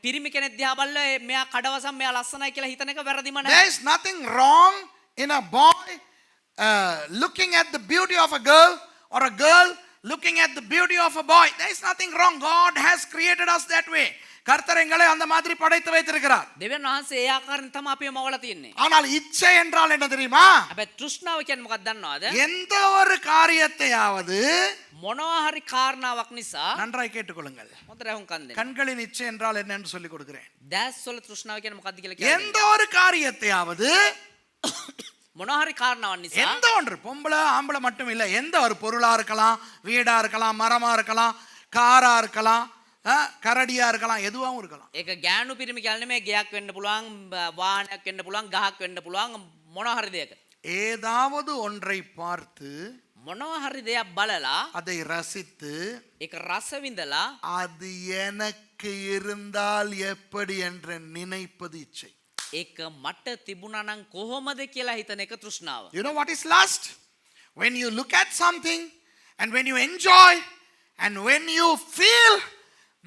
පිරිමි කෙනෙක් දිහා බලලා මෙයා කඩවසම් මෙයා ලස්සනයි කියලා හිතන එක වැරදිම නැහැ. There is nothing wrong in a boy looking at the beauty of a girl or a girl looking at the beauty of a boy. There is nothing wrong. God has created us that way. கர்த்தர் எங்களை அந்த மாதிரி படைத்து வைத்திருக்கிறார். දෙවියන් වහන්සේ ඒ ආකාරයෙන් තමයි අපිව මවලා තියන්නේ. ஆனால் இச்சை என்றால் என்ன தெரியுமா? හැබැයි තෘෂ්ණාව කියන්නේ මොකක්ද දන්නවද? எந்த ஒரு காரியத்தையாவது මොනවා හරි කාරණාවක් නිසා நன்றாய் கேட்டுக்கொள்ளுங்கள். හොඳට අහුම්කම් දෙන්න. கண்களின் இச்சை என்றால் என்னன்னு சொல்லி கொடுக்கிறேன். දැස් වල තෘෂ්ණාව කියන්නේ මොකක්ද කියලා කියන්නේ. எந்த ஒரு காரியத்தையாவது මොනවා හරி කාරණාවක් නිසා எந்த ஒன்று, பொம்பளை ஆம்பளை மட்டும் இல்லை, எந்த ஒரு பொருளா இருக்கலாம், வீடா இருக்கலாம், மரமா இருக்கலாம், காரா இருக்கலாம், கரடியா இருக்கலாம், எதுவாகவும் இருக்கலாம். ඒක ගෑනු පිරිමි කියලා නෙමෙයි, ගයක් වෙන්න පුළුවන්, වාහනයක් වෙන්න පුළුවන්, ගහක් වෙන්න පුළුවන්, මොනවා හරි දෙයක. ஏதாவது ஒன்றை பார்த்து මොනවා හරි දෙයක් බලලා அதை ரசித்து ඒක රස විඳලා அது எனக்கு இருந்தால் எப்படி என்று நினைப்பது இச்சை. ඒක මට තිබුණා නම් කොහොමද කියලා හිතන එක තෘෂ්ණාව. You know what is lust? When you look at something and when you enjoy and when you feel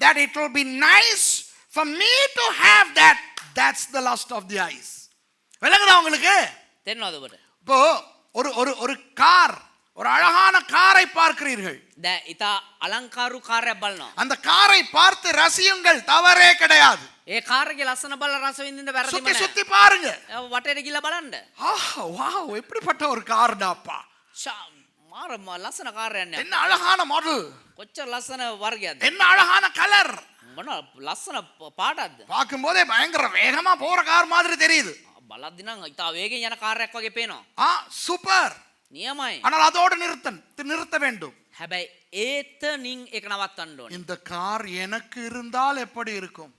that it will be nice for me to have that, that's the lust of the eyes. விளங்குதா உங்களுக்கு? තේරෙනවද ඔබට? இப்போ ஒரு car, ஒரு அழகான காரை பார்க்கிறீர்கள். දැන් ඊට අලංකාරු කාර්යයක් බලනවා. அந்த காரை பார்த்து ரசியுங்கள், தவறே கிடையாது. ඒ කාර් එකේ ලස්සන බලලා රස විඳින්න වැරදිම சுத்தி නෑ. சுத்தி பாருங்க. වටේට ගිහලා බලන්න. வாவ், எப்படிப்பட்ட ஒரு கார்டாப்பா. මාර ලස්සන කාර්යයක් නේ. என்ன அழகான மாடல், කොච්චර ලස්සන වර්ගයක්ද? என்ன அழகான கலர். මොන ලස්සන පාටක්ද? பார்க்கும்போதே பயங்கர வேகமா போற கார் மாதிரி தெரியுது. බලද්දි නම් ඊට වේගෙන් යන කාර්යයක් වගේ පේනවා. சூப்பர். නියමයි. ஆனால் அதோடு நிறுத்த வேண்டும். හැබැයි ඒතනින් ඒක නවත්තන්න ඕනේ. இந்த கார் எனக்கு இருந்தால் எப்படி இருக்கும்?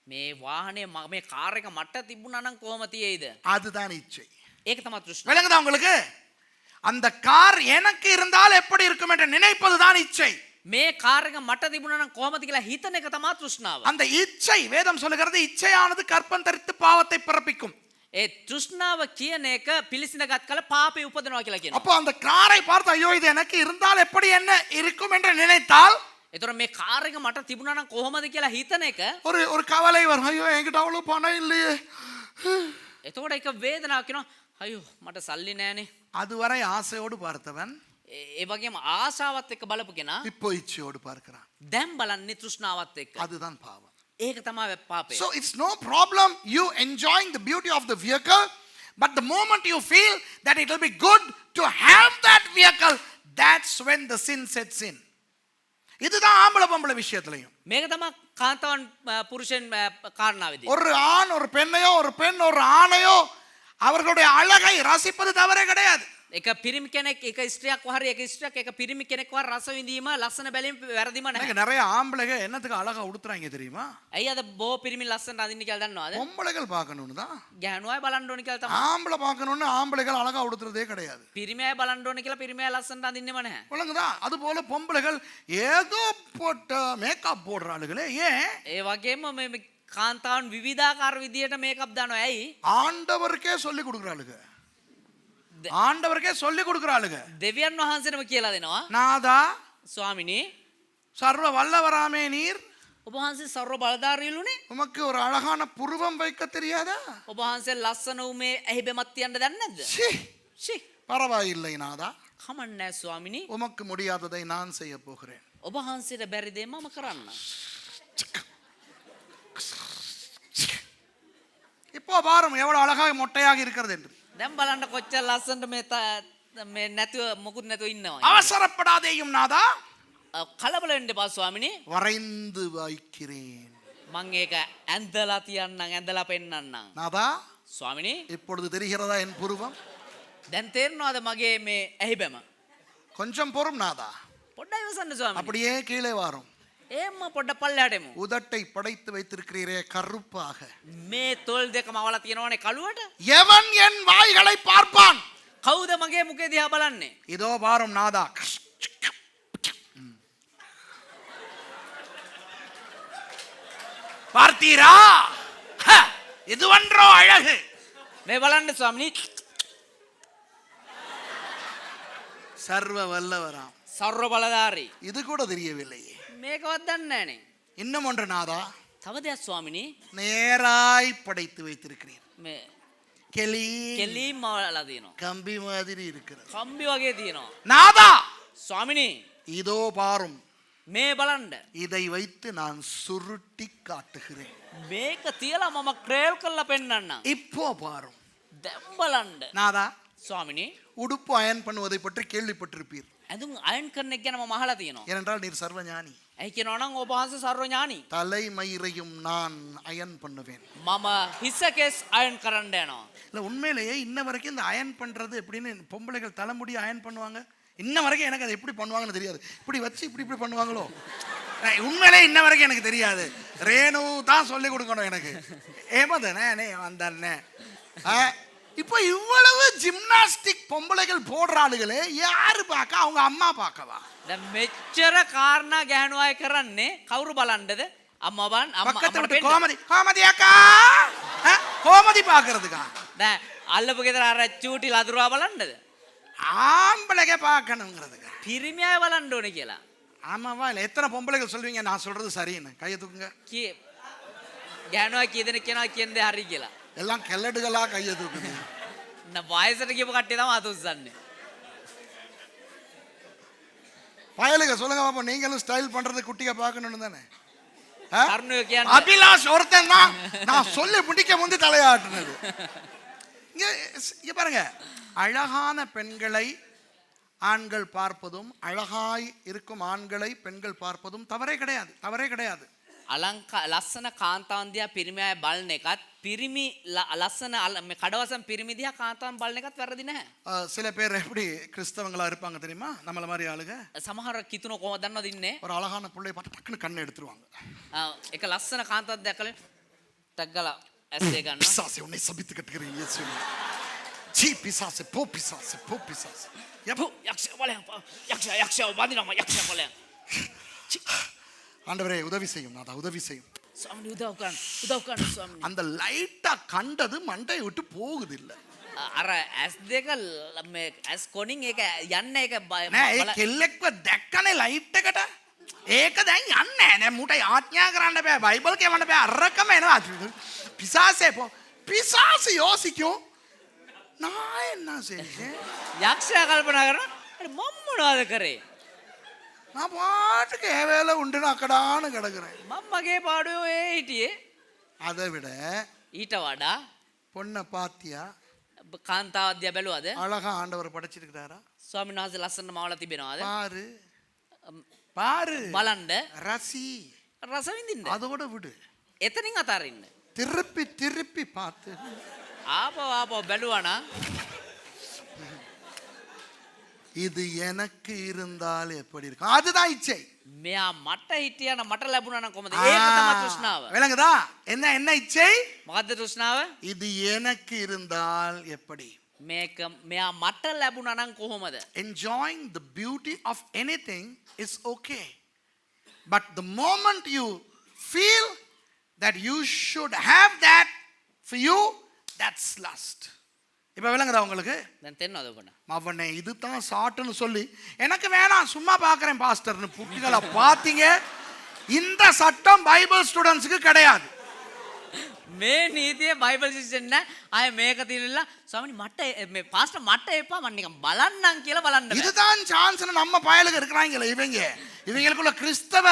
මේ වාහනේ මේ කාර් එක මට තිබුණා නම් කොහොම තියෙයිද? அதுதான் இச்சை. ඒක තමයි තෘෂ්ණාව. விளங்குதா உங்களுக்கு? அந்த கார் எனக்கு இருந்தால் எப்படி இருக்கும் என்று நினைப்பதுதான் இச்சை. මේ කාර් එක මට තිබුණා නම් කොහොමද කියලා හිතන එක තමයි තෘෂ්ණාව. அந்த இச்சை, வேதம் சொல்லுகிறது, இச்சையானது கற்பம் தரித்து பாவத்தை பிறப்பிக்கும். ඒ තෘෂ්ණාව කියන එක පිළිසිඳගත් කල පාපේ උපදිනවා කියලා කියනවා. அப்போ அந்த காரை பார்த்து ஐயோ இது எனக்கு இருந்தால் எப்படி என்ன இருக்கும் என்று நினைத்தால், ඒතර මේ කාර් එක මට තිබුණා නම් කොහොමද කියලා හිතන එක ஒரு கவலை வரும். ஐயோ என்கிட்ட அவ்வளவு பணம் இல்லையே. එතකොට ඒක වේදනාවක් වෙනවා. අයියෝ මට සල්ලි නෑනේ. அதுவரை ஆசையோடு பார்த்தவன் ඒ වගේම ආශාවත් එක්ක බලපු කෙනා இப்போ இச்சையோடு பார்க்கிறான். දැන් බලන්නේ තෘෂ්ණාවත් එක්ක. அதுதான் பாவம். ඒක තමයි පාපය. So it's no problem you enjoying the beauty of the vehicle, but the moment you feel that it will be good to have that vehicle, that's when the sin sets in. இதுதான் ஆம்பளை பொம்பளை விஷயத்துலயும். මේක තමයි කාන්තාවන් පුරුෂයන් කාරණාවේදී. ஒரு ஆண் ஒரு பெண்ணையோ, ஒரு பெண் ஒரு ஆணையோ அவர்களுடைய அழகை ரசிப்பது தவறே கிடையாது. එක පිරිමි කෙනෙක් එක ස්ත්‍රියක් වහරි එක ස්ත්‍රියක් එක පිරිමි කෙනෙක් වහරි රස විඳීම ලස්සන බැලීම වැරදිම නැහැ. எனக்கு நிறைய ஆம்பளைங்க என்னத்துக்கு அழகா உடுத்துறாங்க தெரியுமா? ඇයි අද බොහෝ පිරිමි ලස්සන අඳින්න කියලා දන්නවද? பொம்பளைகள் பார்க்கணும்னு தான். ගැහණු අය බලන්න ඕනේ කියලා තමයි. ஆம்பளை பார்க்கணும்னு ஆம்பளைகள் அழகா உடுத்துறதே கிடையாது. පිරිමි අය බලන්න ඕනේ කියලා පිරිමි අය ලස්සනට අඳින්නෙම නැහැ. ஒழுங்குதா? அது போல பொம்பளைகள் ஏதோ போட்ட மேக்கப் போடுற ஆளுகளே ஏன்? ඒ වගේම මේ කාන්තාවන් විවිධාකාර විදියට මේකප් දානවා. ඇයි? ஆண்டவருக்கே சொல்லி கொடுக்குறாளுங்க. ஆண்டவருக்கே சொல்லி கொடுக்குறாளுங்க. දෙවියන් වහන්සේනම කියලා දෙනවා. நாதா ස්වාමිනේ சர்வ வல்லவராமே நீர், ඔබ වහන්සේ ਸਰව බලධාරීලුනේ. உமக்கு ஒரு அழகான புருவம் வைக்க தெரியாதா? ඔබ වහන්සේ ලස්සන වූ මේ ඇහි බෙමත් තියන්න දන්නේ නැද්ද? ෂි பரவாயில்லை நாதா, කමන්නේ නැහැ ස්වාමිනේ. உமக்கு முடியாததை நான் செய்ய போகிறேன். ඔබ වහන්සේට බැරි දේ මම කරන්න. இப்போ பாரும் எவ்வளவு அழகாக மொட்டையாக இருக்கிறது என்று. දැන් බලන්න කොච්චර ලස්සනට මේ නැතුව මොකුත් නැතුව ඉන්නවා. அவசரப்படாதேயும் நாதா, කලබල වෙන්න එපා ස්වාමිනේ. வரைந்து வைக்கிறேன். මම ඒක ඇඳලා තියන්නම්, ඇඳලා පෙන්නන්නම්. நாதா, ස්වාමිනේ இப்பொழுது தெரிகிறதா என் புருவம்? දැන් තේරෙනවද මගේ මේ ඇහි බැම? கொஞ்சம் பொறும் நாதா. පොඩ්ඩක් ඉවසන්න ස්වාමිනේ. அப்படியே கீழே வரும். එහෙම පොඩ්ඩක් පල්ලෙහාට එමු. உதட்டை படைத்து வைத்திருக்கிறீரே கருப்பாக. මේ තොල් දෙකම අවලා තියෙනවනේ කළුවට. எவன் என் வாய்களை பார்ப்பான்? කවුද මගේ මුඛේ දිහා බලන්නේ? இதோ பாரும் நாதா. பார்த்தீரா? இது ஒன்றோ அழகு. මේ බලන්න ස්වාමිනේ. சர்வ வல்லவராம். ਸਰව බලධාරී. இது கூட தெரியவில்லையே. මේකවත් දන්නේ නැහනේ. இன்னும் ஒன்று நாதா, තව දෙයක් ස්වාමිනේ. நேராய் படைத்து வைத்திருக்கிறீர். මේ කෙලී කෙලින්ම අවලා තියෙනවා. கம்பி மாதிரி இருக்கிறது. කම්බි වගේ තියෙනවා. நாதா, ස්වාමිනේ இதோ பாரும், මේ බලන්න. இதை வைத்து நான் சுருட்டி காட்டுகிறேன். මේක තියලා මම ක්‍රේල් කරලා පෙන්නන්නම්. இப்போ பாரும். දැන් බලන්න. நாதா, ස්වාමිනේ உடுப்பு அயன் பண்ணுவதை பற்றி கேள்விப்பட்டிருப்பீர். ඇඳුම් අයන් කරන එක ගැන මම අහලා තියෙනවා. ஏனென்றால் நீர் சர்வஞானி. ඇයි කියනවා නම් ඔබ වහන්සේ සර්වඥානි. தலைமயிரையும் நான் அயன் பண்ணுவேன். මම හිස කෙස් අයන් කරන්න යනවා. இல்லை உண்மையிலேயே இன்ன வரைக்கும் இந்த அயன் பண்ணுறது எப்படின்னு பொம்பளைகள் தலைமுடி அயன் பண்ணுவாங்க. இன்ன வரைக்கும் எனக்கு அது எப்படி பண்ணுவாங்கன்னு தெரியாது. இப்படி வச்சு இப்படி இப்படி பண்ணுவாங்களோ, உண்மையிலே இன்ன வரைக்கும் எனக்கு தெரியாது. ரேணு தான் சொல்லி கொடுக்கணும் எனக்கு. ஏமாதானே வந்தானே. இப்போ இவ்வளவு ஜிம்னாஸ்டிக் பொம்பளைகள் போடுற ஆளுகளே யாரு பார்க்க? அவங்க அம்மா பார்க்கவா? දැන් මෙච්චර කාරණා ගැහණු අය කරන්නේ කවුරු බලන්නද? අම්මා බලන්න. பக்கத்து අම්මා விட்டு கோமதி, கோமதி அக்கா கோமதி பார்க்கறதுக்கா? දැන් අල්ලපු ගෙදර අර චූටි ලදරුවා බලන්නද? ஆம்பளைங்க பார்க்கணுங்கிறதுக்கா? පිරිමියා බලන්න ඕනේ කියලා. ஆமாவா இல்லை? எத்தனை பொம்பளைகள் சொல்லுவீங்க நான் சொல்றது சரின்னு? கையை தூக்குங்க. කී ගෑනුවා කී දෙනෙක් කියනවා කියන්නේ හරි කියලා. எல்லாம் கெல்லடுகளா கையை தூக்குங்க. වයසට ගියපු කට්ටිය තමයි අත උස්සන්නේ. பயலுங்க சொல்லுங்க பாப்போம், நீங்களும் ஸ்டைல் பண்றது குட்டியை பார்க்கணும்னு தானே? තරුණයෝ කියන්නේ அபிலாஷ் ஒருத்தன் தான் நான் சொல்லி முடிக்க முந்தி தலையாட்டுனது. இங்க பாருங்க, அழகான பெண்களை ஆண்கள் பார்ப்பதும் அழகாய் இருக்கும் ஆண்களை பெண்கள் பார்ப்பதும் தவறே கிடையாது, தவறே கிடையாது. ලස්සන කාන්තාවන් දිහා පිරිමියා බලන එකත් පිරිමි ලස්සන මේ කඩවසම් පිරිමි දිහා කාන්තාවන් බලන එකත් වැරදි නැහැ. சில பேர் எப்படி கிறிஸ்தவங்களா இருப்பாங்க தெரியுமா? நம்மள மாதிரி ஆளுங்க සමහර කිතුන කොහොමද දන්නවද ඉන්නේ? ஒரு அழகான புள்ளைய பார்த்து டக்குன்னு கண்ணை எடுத்துருவாங்க. එක ලස්සන කාන්තාවක් දැකලා ටක් ගාලා ඇස් දෙක ගන්නවා. பிசாசே உன்னை சபித்து கட்டுகிறேன் இயேசுவே. ஜீ பிசாசே, போ பிசாசே, போ பிசாசே. යපු යක්ෂ බලයන් යක්ෂ වදිනවා යක්ෂ බලයන්. ஆண்டவரே உதவி செய்யும், நாதா உதவி செய்யும். ස්වාමීනි උදව් කරන්න ස්වාමීනි. அந்த லைட்டா கண்டது மண்டையை விட்டு போகுது இல்ல. අර ඇස් දෙක මේ ඇස් කොණින් ඒක යන්නේ ඒක නෑ ඒ කෙල්ලෙක්ව දැක්කනේ ලයිට් එකට. ඒක දැන් යන්නේ නෑ. මූට යාඥා කරන්න බෑ, බයිබල් කියවන්න බෑ, අරකම එනවා. பிசாசே போ. பிசாசு யோசிக்கும், நான் என்ன செய்றேன்? යක්ෂයා කල්පනා කරනවා මම මොනවද කරේ? நான் பாட்டுக்கு என் வேலை உண்டுன்னு அக்கடான்னு கிடக்குறேன். මම මගේ පාඩුවේ හිටියේ. அதை விட ඊට වඩා பொண்ணை பாத்தியா? කාන්තාවක් දිහා බැලුවද? அழகா ஆண்டவர் படைச்சிருக்கிறாரா? ස්වාමීන් වහන්සේ ලස්සන මවලා තිබෙනවද? பாரு பாரு, බලන්න ரசி. රස විඳින්න. அதோட விடு, එතනින් අතාරින්න. திருப்பி திருப்பி பார்த்து ආපහු බැලුවා නම් இது எனக்கு இருந்தால் எப்படி இருக்கும்? அதுதான் இச்சை. මෙයා මට හිටියා නම් මට ලැබුණා නම් කොහමද? ඒක තමයි තෘෂ්ණාව. விளங்குதா? என்ன என்ன இச்சை? මොකද්ද තෘෂ්ණාව? இது எனக்கு இருந்தால் எப்படி? මේක මෙයා මට ලැබුණා නම් කොහොමද? Enjoying the beauty of anything is okay, but the moment you feel that you should have that for you, that's lust. இப்ப விளங்குதா உங்களுக்கு? දැන් තේරෙනවද ඔබට? அவனை இதுதான் சாட்டுன்னு சொல்லி எனக்கு வேணாம் சும்மா பார்க்குறேன் பாஸ்டர்னு புட்டிகளை பார்த்தீங்க. இந்த சட்டம் பைபிள் ஸ்டூடெண்ட்ஸுக்கு கிடையாது. මේ නීතිය බයිබල් සිස්ටම් නෑ. ආයේ මේක තියලා ස්වාමීනි මට මේ පාස්ටර් මට එපා මම නිකන් බලන්නම් කියලා බලන්න බෑ. இதுதான் சான்ஸ்னு நம்ம பயலுக்கு இருக்கிறாங்களே இவங்களுக்குள்ள கிறிஸ்தவ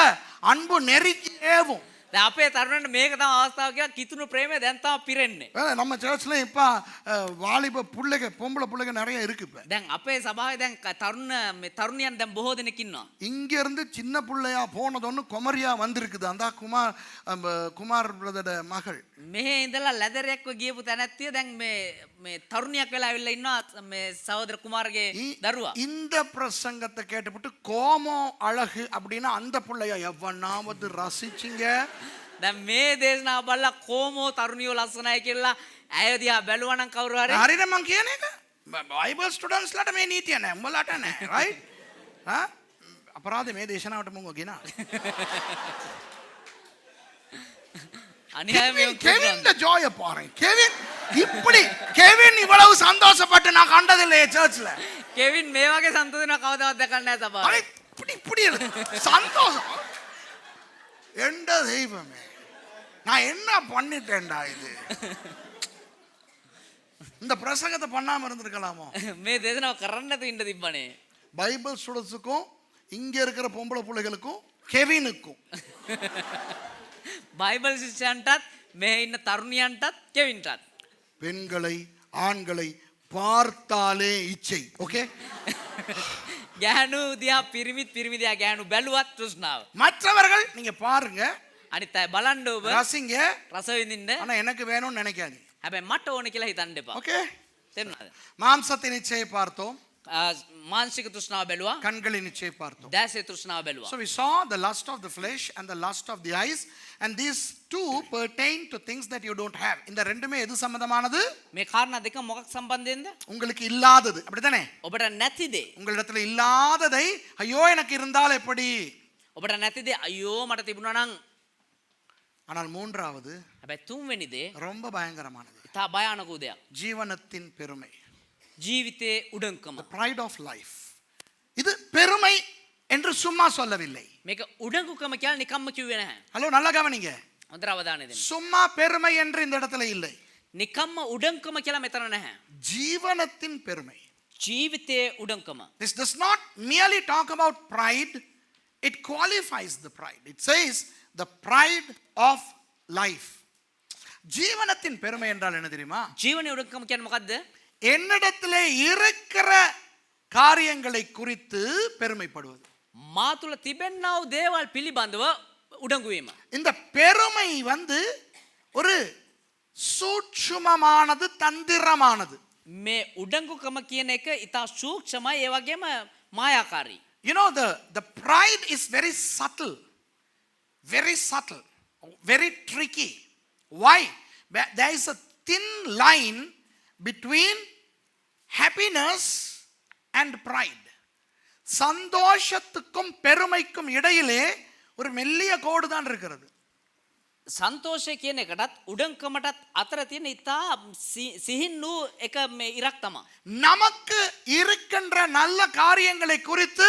அன்பு நெருக்கி ஏவும். දැන් අපේ තරුණයන්ට මේක තමයි අවස්ථාව කියලා කිතුණු ප්‍රේමය දැන් තමයි පිරෙන්නේ. நம்ம சர்ச்ல இப்ப வாலிப புள்ளைங்க பொம்பளை புள்ளைங்க நிறைய இருக்கு. இப்ப දැන් අපේ සභාවේ දැන් තරුණයන් දැන් බොහෝ දෙනෙක් ඉන්නවා. இங்க இருந்து சின்ன புள்ளையா போனதொன்னு குமரியா வந்திருக்குது. அந்த குமார் பிரதரோட மகள். මෙහෙ ඉඳලා ලැදරයක්ව ගියපු තැනැත්තිය දැන් මේ තරුණියක් වෙලා ඇවිල්ලා ඉන්නවා මේ සහෝදර කුමාරගේ දරුවා. இந்த பிரசங்கத்தை கேட்டுவிட்டு கோமோ அழகு அப்படின்னா அந்த புள்ளைய எவனாவது ரசிச்சிங்க? දැන් මේ දේශනාව බලලා කොමෝ තරුණියෝ ලස්සනයි කියලා ඇය දිහා බැලුවා නම් කවුරු හරි හරිද මං කියන එක? බයිබල් ස්ටුඩන්ට්ස්ලාට මේ නීතිය නැහැ, උඹලාට නැහැ, රයිට්? අපරාධ මේ දේශනාවට මම ගෙනා. கெவின் ஜாய பாருங்க. கெவின் இப்படி கெவின் இவ்வளவு சந்தோஷப்பட்டு நான் கண்டதில்லையே சர்ச்ல. කෙවින් මේ වගේ සන්තෝෂයක් කවදාවත් දැකන්නේ නැහැ සභාවේ. இப்படி இப்படி சந்தோஷம். எந்த தெய்வமே, நான் என்ன பண்ணிட்டேன்டா இது? இந்த பிரசங்கத்தை பண்ணாம இருந்திருக்கலாமோ? මේ දේශනාව කරන්න නැතුව ඉන්න තිබ්බනේ. பைபிள் ஸ்டூடெண்ட்ஸுக்கும் இங்க இருக்கிற பொம்பளை பிள்ளைகளுக்கும் கெவினுக்கும் බයිබල් ශිෂ්‍යයන්ටත් මේ ඉන්න තරුණියන්ටත් කෙවින්ටත් பெண்களை ஆண்களை பார்த்தாலே இச்சை. ஓகே, ගැහණු දිහා පිරිමිත් පිරිමි දිහා ගැහණු බැලුවත් තෘෂ්ණාව. மற்றவர்கள் நீங்க பாருங்க, අනිත් අය බලන්න ඔබ ரசிங்க, රස විඳින්න. ஆனா எனக்கு வேணும்னு நினைக்காதீங்க. හැබැයි මට ඕනේ කියලා හිතන්න එපා. ஓகே, තේරුණාද? மாம்சத்தின் இச்சையை பார்த்தோம், මානසික තෘෂ්ණාව බැලුවා. கண்களின் இச்சையை பார்த்தோம். දැසේ තෘෂ්ණාව බැලුවා. So we saw the lust of the flesh and the lust of the eyes, and these two pertain to things that you don't have. இந்த ரெண்டுமே எது சம்பந்தமானது? මේ කාරණා දෙක මොකක් සම්බන්ධයෙන්ද? உங்களுக்கு இல்லாதது, அப்படிதானே? ඔබට නැති දේ. உங்களிடத்துல இல்லாததை ஐயோ எனக்கு இருந்தால் எப்படி? ඔබට නැති දේ අයියෝ මට තිබුණා නම් ஆனால் மூன்றாவது හැබැයි තුන්වෙනි දේ ரொம்ப பயங்கரமானது. ඉතා භයානක දෙයක්. ஜீவனத்தின் பெருமை. ජීවිතයේ උඩඟකම. The pride of life. இது பெருமை என்று சும்மா சொல்லவில்லை. මේක උඩඟුකම කියලා නිකම්ම කිව්වේ නැහැ. ஹலோ நல்லா கவனிங்க. හොඳට අවධානය දෙන්න. சும்மா பெருமை என்று இந்த இடத்துல இல்லை. නිකම්ම උඩඟකම කියලා මෙතන නැහැ. ஜீவனத்தின் பெருமை. ජීවිතයේ උඩඟකම. This does not merely talk about pride, it qualifies the pride. It says the pride of life. ஜீவனத்தின் பெருமை என்றால் என்ன தெரியுமா? ජීවනයේ උඩඟකම කියන්නේ මොකද්ද? என்னிடத்திலே இருக்கிற காரியங்களை குறித்து பெருமைப்படுவது. මා තුල තිබෙන්නා වූ දේවල් පිළිබඳව උඩඟු වීම. இந்த பெருமை ஒரு சூட்சுமமானது, தந்திரமானது. මේ උඩඟුකම කියන එක ඉතා සූක්ෂමයි ඒ වගේම මායාකාරී. You know, the pride is very subtle, very tricky. Why? There is a thin line between happiness and pride. சந்தோஷத்துக்கும் பெருமைக்கும் இடையிலே ஒரு மெல்லிய கோடு தான் இருக்கிறது. සන්තෝෂය කියන එකටත් උඩඟකමටත් අතර තියෙන ඉතා සිහින් වූ එක මේ ඉරක් තමයි. நமக்கு இருக்கின்ற நல்ல காரியங்களை குறித்து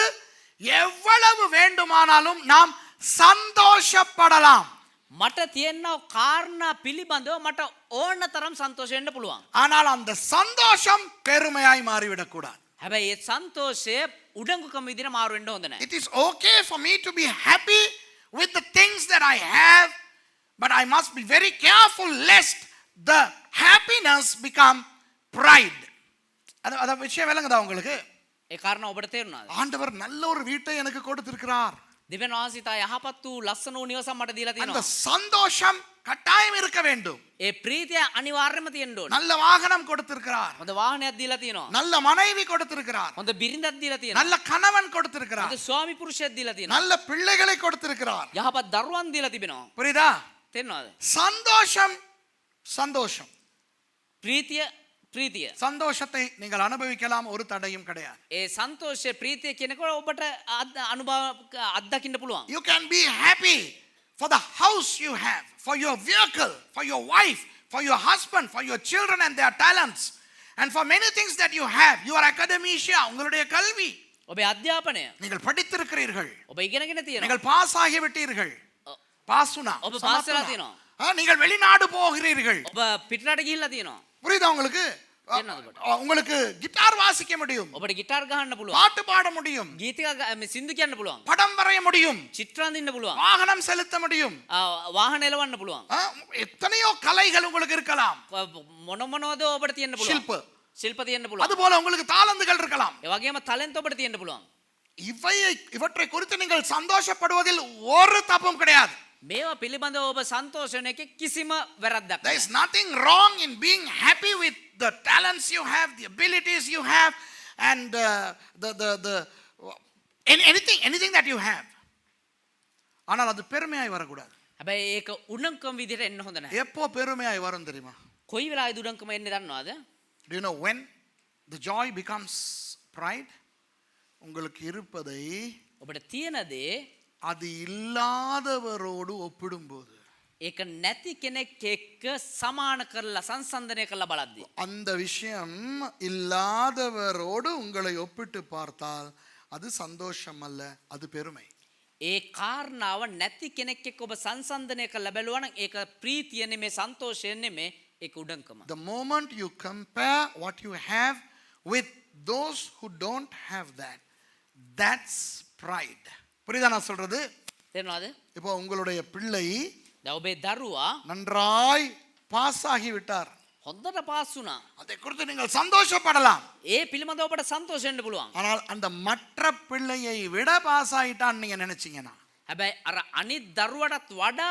எவ்வளவு வேண்டுமானாலும் நாம் சந்தோஷப்படலாம். මට තියෙනා කාරණා පිළිබඳව මට ඕන තරම් සන්තෝෂ වෙන්න පුළුවන්. ஆனால் அந்த சந்தோஷம் பெருமையாய் மாறிவிடக் கூடாது. හැබැයි ඒ සන්තෝෂය උඩඟුකම විදිහට මාරු වෙන්න හොඳ නැහැ. It is okay for me to be happy with the things that I have, but I must be very careful lest the happiness become pride. அத விஷயம் விளங்குதா உங்களுக்கு? ඒ කාරණා ඔබට තේරුණාද? ஆண்டவர் நல்ல ஒரு வீட்டை எனக்கு கொடுத்திருக்கிறார். දෙවියන් වහන්සේ තා යහපත් වූ ලස්සන වූ නිවසක් මට දීලා அந்த තියෙනවා. சந்தோஷம் கட்டாயம் இருக்க வேண்டும். ඒ ප්‍රීතිය අනිවාර්යයෙන්ම තියෙන්න ඕන. நல்ல வாகனம் கொடுத்திருக்கிறார். හොඳ වාහනයක් දීලා තියෙනවා. நல்ல மனைவி கொடுத்திருக்கிறார். හොඳ බිරිඳක් දීලා තියෙනවා. நல்ல கணவன் கொடுத்திருக்கிறார். හොඳ ස්වාමි පුරුෂයෙක් දීලා තියෙනවා. நல்ல பிள்ளைகளை கொடுத்திருக்கிறார். යහපත් දරුවන් දීලා තිබෙනවා. புரியுதா? තේරෙනවද? சந்தோஷம். ප්‍රීතිය. சந்தோஷத்தை நீங்கள் அனுபவிக்கலாம், ஒரு தடையும் கிடையாது. ඒ සන්තෝෂය ප්‍රීතිය කියනකොට ඔබට අනුභව අත්දකින්න පුළුවන්. You can be happy for the house you have, for your vehicle, for your wife, for your husband, for your children and their talents, and for many things that you have. Your academia, உங்களுடைய கல்வி, ඔබේ අධ්‍යාපනය, நீங்கள் படித்திருக்கிறீர்கள், ඔබ ඉගෙනගෙන තියෙනවා. நீங்கள் pass ஆகிவிட்டீர்கள். பாசுனா ඔබ පාස් වෙලා තියෙනවා. நீங்கள் வெளிநாடு போகிறீர்கள். ඔබ පිටරට ගිහිල්ලා තියෙනවා. புரியுதா உங்களுக்கு? உங்களுக்கு கிட்டார் வாசிக்க முடியும், ඔබට ගිටාර් ගහන්න පුළුවන්, பாட்டு பாட முடியும், ගීතික සින්දු කියන්න පුළුවන්, படம் வரைய முடியும், චිත්‍ර අඳින්න පුළුවන්, வாகனம் செலுத்த முடியும். වාහන එලවන්න පුළුවන්. எத்தனையோ கலைகள் உங்களுக்கு இருக்கலாம். මොන මොනවද ඔබට තියෙන්න පුළුවන්. ශිල්ප තියෙන්න පුළුවන්. அதுபோல உங்களுக்கு தாளந்துகள் இருக்கலாம். ඒ වගේම ටැලන්ට් ඔබට තියෙන්න පුළුවන්. இவற்றை குறித்து நீங்கள் சந்தோஷப்படுவதில் ஒரு தப்பும் கிடையாது. මේවා පිළිබඳව ඔබ සන්තෝෂ වෙන එකේ කිසිම වැරද්දක් There නැහැ. is nothing wrong in being happy with the talents you have, the abilities you have, and anything that you have. ஆனால் அது பெருமையாய் வரக்கூடாது. හැබැයි ඒක උණංකම් විදිහට එන්න හොඳ නැහැ. எப்போ பெருமையாய் வரும் தெரியுமா? කොයි වෙලාවෙද උණංකම එන්නේ දන්නවද? Do you know when the joy becomes pride? உங்களுக்கு இருப்பதை ඔබට තියෙන දේ அது இல்லாதவரோடு ஒப்பிடும்போது, ඒක නැති කෙනෙක් එක්ක සමාන කරලා සංසන්දනය කරලා බලද්දී, அந்த விஷயம் இல்லாதவரோடு உங்களை ஒப்பிட்டு பார்த்தால் அது சந்தோஷம் அல்ல, அது பெருமை. ඒ කාරණාව නැති කෙනෙක් එක්ක ඔබ සංසන්දනය කරලා බැලුවා නම් ඒක ප්‍රීතිය නෙමේ, සන්තෝෂය නෙමේ, ඒක උඩඟකම. The moment you compare what you have with those who don't have that, that's pride. புரியுதா நான் சொல்றது? තේරෙනවද? இப்போ உங்களுடைய பிள்ளை දැන් ඔබේ දරුවා நன்றாய் பாஸ் ஆகி விட்டார், හොඳට පාස් වුණා. அதை குறித்து நீங்கள் சந்தோஷப்படலாம். ඒ පිළිබඳව ඔබට සන්තෝෂ වෙන්න පුළුවන්. ஆனால் அந்த மற்ற பிள்ளையை விட பாஸ் ஆயிட்டான்னு நீங்க நினைச்சீங்கன்னா, හැබැයි අර අනිත් දරුවටත් වඩා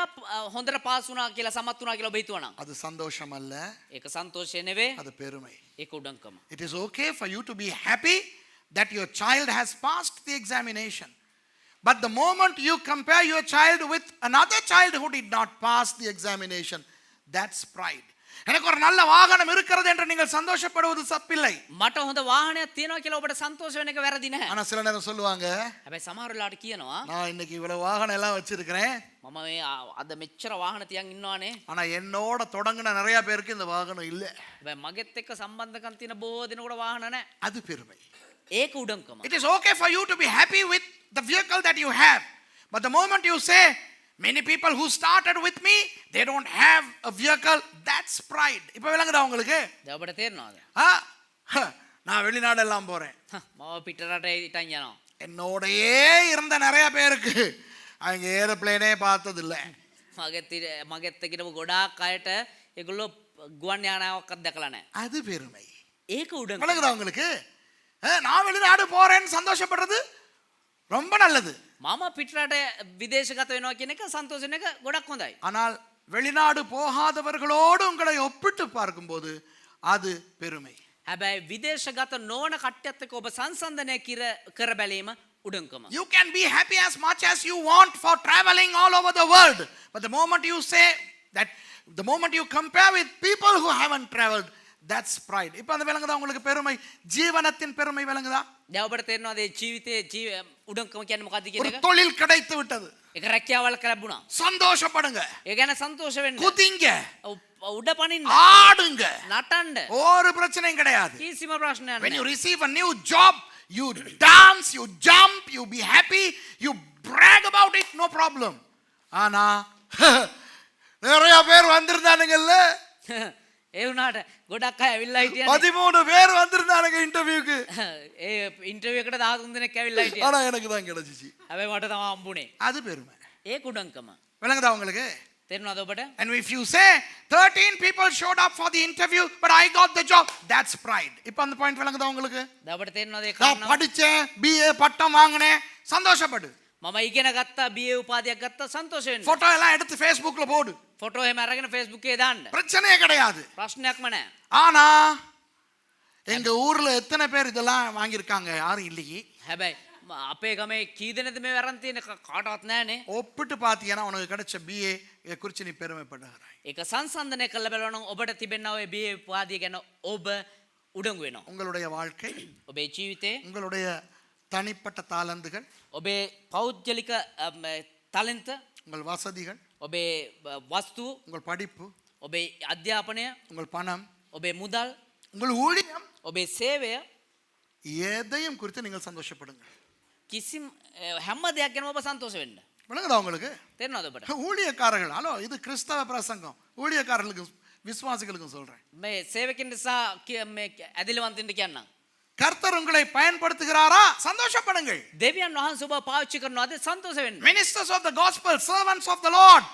හොඳට පාස් වුණා කියලා සමත් වුණා කියලා ඔබ හිතුවා නම් அது சந்தோஷம் அல்ல, ඒක සන්තෝෂය නෙවෙයි, அது பெருமை. ඒක උඩඟකම. It is okay for you to be happy that your child has passed the examination. But the moment you compare your child with another child who did not pass the examination, that's pride. எனக்கு ஒரு நல்ல வாகனம் இருக்கிறது என்று நீங்கள் சந்தோஷப்படுவது தப்பில்லை. මට හොඳ වාහනයක් තියෙනවා කියලා ඔබට සන්තෝෂ වෙන එක වැරදි නැහැ. ஆனா சில நேரம் சொல்லுவாங்க, හැබැයි සමහර වෙලාවට කියනවා நான் இன்னைக்கு இவ்வளவு வாகனம் எல்லாம் வச்சிருக்கிறேன், මම මේ අද මෙච්චර වාහන තියන් ඉන්නවානේ. ஆனா என்னோட தொடங்கின நிறைய பேருக்கு இந்த வாகனம் இல்லை. හැබැයි මගෙත් එක්ක සම්බන්ධකම් තියෙන බොහෝ දෙනෙකුට වාහන නැහැ. அது பெருமை. ඒක උඩඟකම. It is okay for you to be happy with the vehicle that you have, but the moment you say, many people who started with me, they don't have a vehicle, that's pride. இப்ப விளங்குதா உங்களுக்கு? දැන් ඔබට තේරෙනවද? நான் வெளிநாடெல்லாம் போறேன், මම පිටරට ඉතින් යනවා. என்னோடயே இருந்த நிறைய பேருக்கு அவங்க ஏரோப்ளேனே பார்த்தது இல்லை. මගෙත් එක්ක ගොඩාක් අයට ඒගොල්ලෝ ගුවන් යානාවක්වත් දැකලා නැහැ. அது பெருமை. ඒක උඩඟකම. விளங்குதா உங்களுக்கு? நான் வெளிநாடு போறேன்னு சந்தோஷப்படுறது ரொம்ப நல்லது. මම පිටරට විදේශගත වෙනවා කියන එක සන්තෝෂ වෙන එක ගොඩක් හොඳයි. ஆனால் வெளிநாடு போகாதவர்களோடு உங்களை ஒப்பிட்டு பார்க்கும்போது அது பெருமை. හැබැයි විදේශගත නොවන කට්ටියත් එක්ක ඔබ සංසන්දනය කර බැලීම උඩඟකම. You can be happy as much as you want for traveling all over the world, but the moment you say that, the moment you compare with people who haven't traveled, that's pride. இப்ப அந்த விளங்குதா உங்களுக்கு பெருமை? ஜீவனத்தின் பெருமை விளங்குதா? දැන් ඔබට තේරෙනවද මේ ජීවිතයේ උඩඟකම කියන්නේ මොකද්ද කියන ஒரு එක? தொழில் கிடைத்து விட்டது, ඒක රැකියාවල් ලැබුණා. சந்தோஷப்படுங்க, ඒ ගැන සන්තෝෂ වෙන්න. குதிங்க, උඩ පනින්න. ஆடுங்க, නටන්න. ஒரு பிரச்சனையும் கிடையாது. කිසිම ප්‍රශ්නයක් When you නැහැ. receive a new job, you dance, you jump, you be happy, you brag about it, no problem. ஆனா நிறைய பேர் வந்திருந்தானுங்கல்ல, ඒ වුණාට ගොඩක් අය ඇවිල්ලා හිටියනේ. 13 பேர் வந்திருந்தானுங்க இன்டர்வியூக்கு. ඒ ඉන්ටර්විව් එකට 13 දෙනෙක් ඇවිල්ලා හිටියා. ஆனா எனக்கு தான் கிடைச்சிச்சு. හැබැයි මට තමයි හම්බුනේ. அது பெருமை. ඒක උඩඟකම. விளங்குதா உங்களுக்கு? තේරෙනවද ඔබට? And if you say 13 people showed up for the interview but I got the job, that's pride. இப்போ அந்த பாயிண்ட் விளங்குதா உங்களுக்கு? දැන් ඔබට තේරෙනවද ඒක நான் කාරණාව? படிச்சேன், BA பட்டம் வாங்கினேன், சந்தோஷப்படு. මම ඉගෙන ගත්තා, BA උපාධියක් ගත්තා, සන්තෝෂ වෙන්න. போட்டோ எல்லாம் எடுத்து Facebookல போடு, ෆොටෝ එහෙම අරගෙන Facebook එකේ දාන්න. பிரச்சனையே கிடையாது. ප්‍රශ්නයක්ම නැහැ. ஆனா எங்க ஊர்ல எத்தனை பேர் இதெல்லாம் வாங்கியிருக்காங்க? யாரும் இல்லையே. හැබැයි අපේ ගමේ කී දෙනෙක්ද මේ වරන් තියෙන කාටවත් නැහනේ. ஒப்பிட்டு பார்த்தீங்கன்னா உனக்கு கிடைச்ச BA குறித்து நீ பெருமைப்படுகிறாய். ඒක සංසන්දනය කරලා බලනවා නම් ඔබට තිබෙනා ඔය BA උපාධිය ගැන ඔබ උඩඟු වෙනවා. உங்களுடைய வாழ்க்கை, ඔබේ ජීවිතේ, உங்களுடைய தனிப்பட்ட தாளந்துகள், ඔබේ පෞද්ගලික තලන්ත, உங்கள் வசதிகள், ඔබේ වස්තු, உங்கள் படிப்பு, ඔබේ අධ්‍යාපනය, உங்கள் பணம், ඔබේ මුදල්, உங்கள் ஊழியம், ඔබේ சேවය, எதையும் குறித்து நீங்கள் சந்தோஷப்படுங்கள். කිසිම හැම දෙයක් ගැනම ඔබ සන්තෝෂ වෙන්න. விளங்குதா உங்களுக்கு? තේරෙනවද ඔබට? ஊழியக்காரர்கள், ஹலோ இது கிறிஸ்தவ பிரசங்கம், ஊழியக்காரர்களுக்கும் விசுவாசிகளுக்கும் சொல்றேன். මේ සේවකින් නිසා මේ ඇදිලිවන්තින්ට කියන්නම්. கர்த்தர் உங்களை பயன்படுத்துகிறாரா? சந்தோஷப்படுங்கள். දෙවියන් වහන්සේ ඔබ පාවිච්චි කරනවාද? සන්තෝෂ වෙන්න. Ministers of the gospel, servants of the Lord,